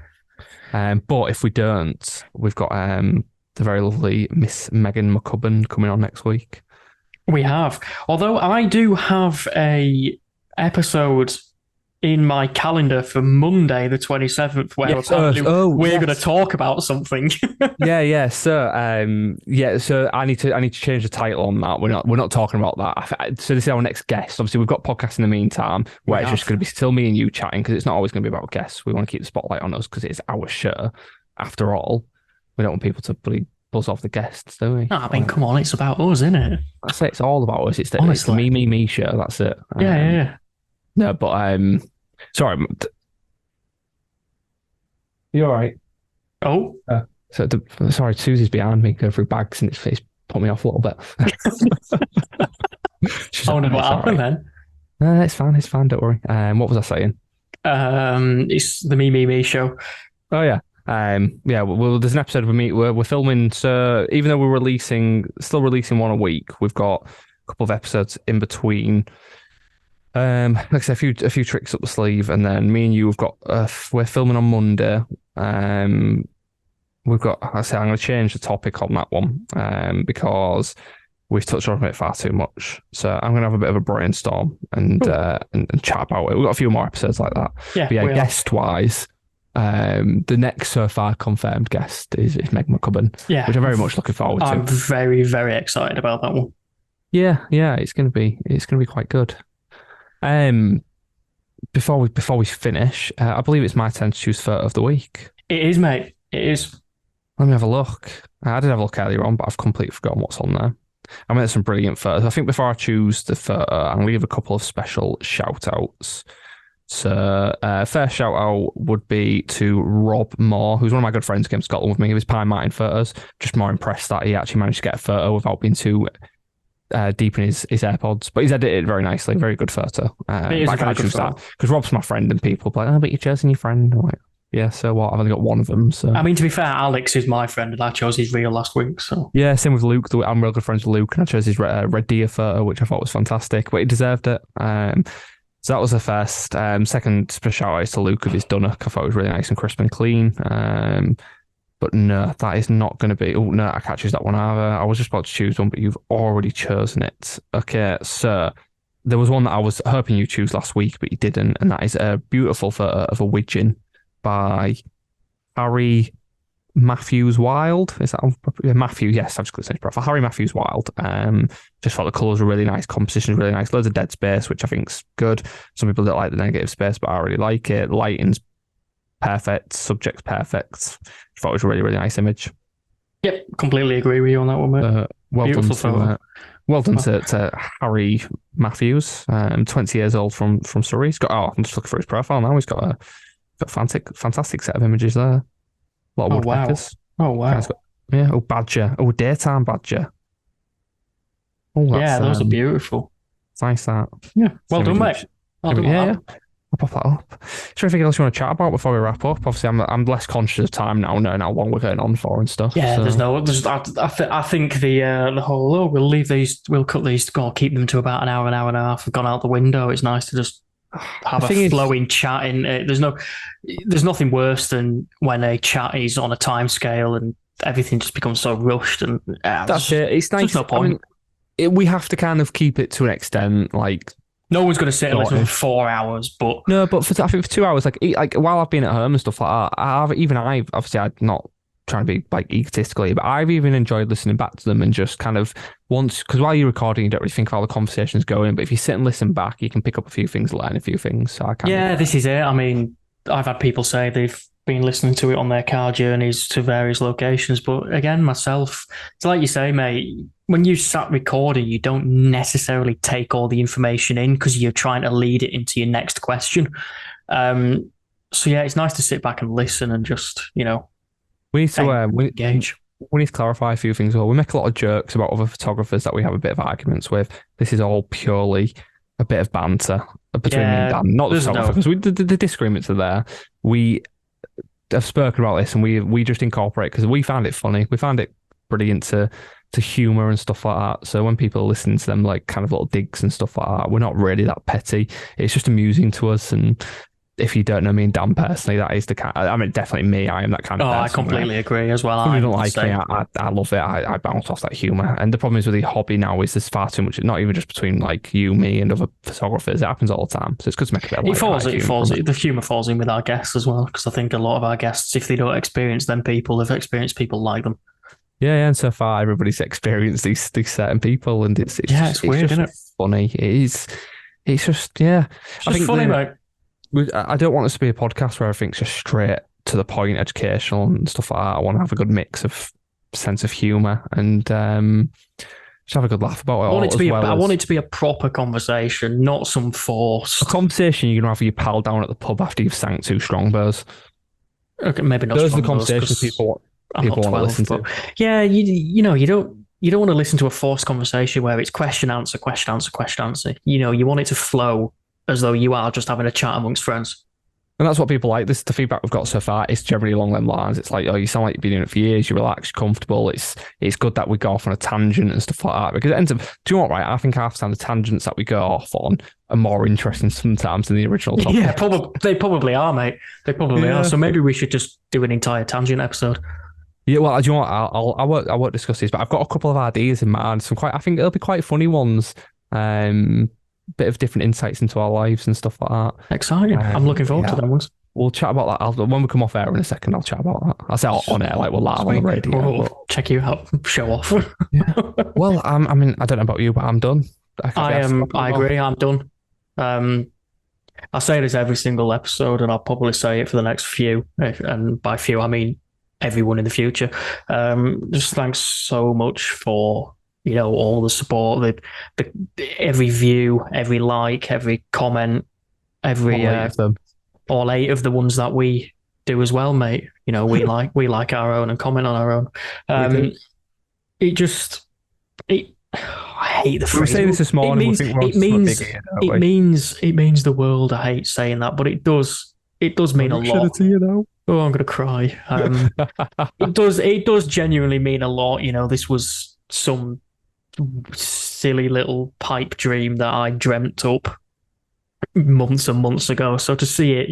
But if we don't, we've got the very lovely Miss Megan McCubbin coming on next week. We have. Although I do have a episode in my calendar for Monday, the 27th, where we're going to talk about something. yeah. So I need to change the title on that. We're not talking about that. So this is our next guest. Obviously, we've got podcasts in the meantime where it's just going to be still me and you chatting because it's not always going to be about guests. We want to keep the spotlight on us because it's our show. After all, we don't want people to buzz off the guests, do we? I mean, come on, it's about us, isn't it? That's it. It's all about us. It's the me show. That's it. Yeah. No, but sorry. You all right? Oh. Sorry, Susie's behind me going through bags and it's put me off a little bit. I wondered what happened then. No, it's fine. Don't worry. What was I saying? It's the me show. Oh, yeah. Well, there's an episode of me. We're filming. So even though we're still releasing one a week, we've got a couple of episodes in between. Like I said, a few tricks up the sleeve, and then me and you have got. We're filming on Monday. We've got. I say I'm going to change the topic on that one because we've touched on it far too much. So I'm going to have a bit of a brainstorm and chat about it. We've got a few more episodes like that. Yeah, guest wise. The next so far confirmed guest is Meg McCubbin, which I'm very much looking forward to. I'm very, very excited about that one. Yeah, it's gonna be quite good. Before we finish, I believe it's my turn to choose photo of the week. It is, mate. It is. Let me have a look. I did have a look earlier on, but I've completely forgotten what's on there. I mean, there's some brilliant photos. I think before I choose the photo, I'm gonna give a couple of special shout outs. So, first shout out would be to Rob Moore, who's one of my good friends who came to Scotland with me. He was Pine Martin photos. Just more impressed that he actually managed to get a photo without being too deep in his AirPods. But he's edited it very nicely. Very good photo. It is a very good photo. Because Rob's my friend and people are like, but you're choosing your friend. I'm like, yeah, so what? I've only got one of them. So I mean, to be fair, Alex is my friend and I chose his reel last week. So yeah, same with Luke. I'm real good friends with Luke and I chose his Red Deer photo, which I thought was fantastic. But he deserved it. So that was the first. Second special shout out to Luke of his Dunnock. I thought it was really nice and crisp and clean. But no, that is not going to be. Oh, no, I can't choose that one either. I was just about to choose one, but you've already chosen it. Okay, so there was one that I was hoping you choose last week, but you didn't. And that is a beautiful photo of a widgeon by Harry Matthews Wild. Is that Matthews? Yes, I've just got to say profile. Harry Matthews Wild. Just thought the colours were really nice, composition is really nice, loads of dead space, which I think's good. Some people don't like the negative space, but I really like it. Lighting's perfect, subject's perfect. I thought it was a really, really nice image. Yep, completely agree with you on that one, mate. Well done to Harry Matthews, 20 years old from Surrey. He's got. I'm just looking for his profile now. He's got a fantastic set of images there. A lot of woodpeckers. Oh wow! Badger. Daytime badger. Oh, yeah, those are beautiful. It's nice that. Yeah, well done, mate. Yeah. I'll pop that up. Is there anything else you want to chat about before we wrap up? Obviously, I'm less conscious of time now, knowing how long we're going on for and stuff. Yeah, so. I think the whole we'll cut these, keep them to about an hour and a half. Have gone out the window. It's nice to just have a flowing chat in. There's nothing worse than when a chat is on a time scale and everything just becomes so rushed. And that's it. It's nice. No point. We have to kind of keep it to an extent, like No one's going to sit and listen for 4 hours, but no, but I think for 2 hours, like while I've been at home and stuff like that, I've obviously I'm not trying to be like egotistical, but I've even enjoyed listening back to them and just kind of because while you're recording, you don't really think of how the conversation's going, but if you sit and listen back, you can pick up a few things, learn a few things. So this is it. I mean, I've had people say they've been listening to it on their car journeys to various locations, but again, myself, it's like you say, mate, when you sat recording, you don't necessarily take all the information in because you're trying to lead it into your next question. So yeah, it's nice to sit back and listen and just, we need to engage. We need to clarify a few things. Well, we make a lot of jokes about other photographers that we have a bit of arguments with. This is all purely a bit of banter between me and Dan, not the photographer, because the disagreements are there. We have spoken about this and we just incorporate because we found it funny. We found it brilliant to humour and stuff like that. So when people listen to them, like kind of little digs and stuff like that, we're not really that petty. It's just amusing to us. And if you don't know me and Dan personally, that is the kind. I mean, definitely me. I am that kind of person. I completely agree as well. If you don't like me, I love it. I bounce off that humour. And the problem is with the hobby now is there's far too much. Not even just between like you, me, and other photographers. It happens all the time. So it's good to make a bit of the humour falls in with our guests as well, because I think a lot of our guests, if they don't experience them people, they've experienced people like them. Yeah, and so far everybody's experienced these certain people, and it's weird, isn't it? Funny. It is. It's just I think funny, mate. I don't want this to be a podcast where everything's just straight to the point, educational and stuff like that. I want to have a good mix of sense of humour and just have a good laugh about it. I want it to be a proper conversation, not some forced. A conversation you're going to have with your pal down at the pub after you've sank 2 Strongburs. Okay, maybe not. Those are the conversations people want to listen to. Yeah, you don't want to listen to a forced conversation where it's question, answer, question, answer, question, answer. You want it to flow as though you are just having a chat amongst friends. And that's what people like. This the feedback we've got so far. It's generally along them lines. It's like, you sound like you've been doing it for years. You're relaxed, comfortable. It's good that we go off on a tangent and stuff like that, because it ends up. Do you know what? Right, I think half the time the tangents that we go off on are more interesting sometimes than the original topic. Yeah, they probably are, mate. They probably are. So maybe we should just do an entire tangent episode. Yeah, well, do you know what? I won't discuss this, but I've got a couple of ideas in mind. I think it'll be quite funny ones. Bit of different insights into our lives and stuff like that. Exciting. I'm looking forward to them ones. We'll chat about that. When we come off air in a second, I'll chat about that. I'll say on air, like we're live on the radio. Check you out. Show off. Yeah. Well, I mean, I don't know about you, but I'm done. I agree. I'm done. I say this every single episode, and I'll probably say it for the next few. And by few, I mean everyone in the future. Just thanks so much for all the support, every view, every like, every comment, all 8 of the ones that we do as well, mate. We like our own and comment on our own. I hate the phrase. We were saying this morning. It means the world. I hate saying that, but it does mean a lot. Oh, I'm gonna cry. It does genuinely mean a lot. This was some silly little pipe dream that I dreamt up months and months ago. So to see it,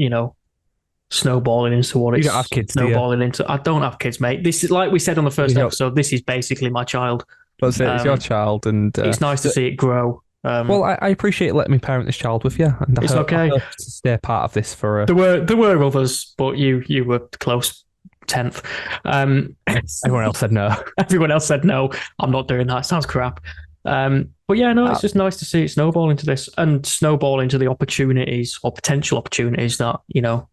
snowballing into what it's snowballing into. I don't have kids, mate. This is like we said on the first episode. This is basically my child. That's it. It's your child, and it's nice to see it grow. Well, I appreciate letting me parent this child with you, and it's okay to stay part of this for. There were others, but you were close. 10th. Everyone else said no. Everyone else said no. I'm not doing that. It sounds crap. But yeah, no, it's just nice to see it snowball into this and snowball into the opportunities or potential opportunities that have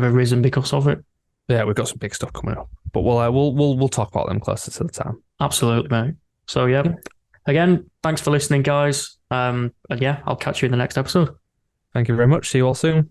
arisen because of it. Yeah, we've got some big stuff coming up, but we'll talk about them closer to the time. Absolutely, mate. So yeah. Again, thanks for listening, guys. And yeah, I'll catch you in the next episode. Thank you very much. See you all soon.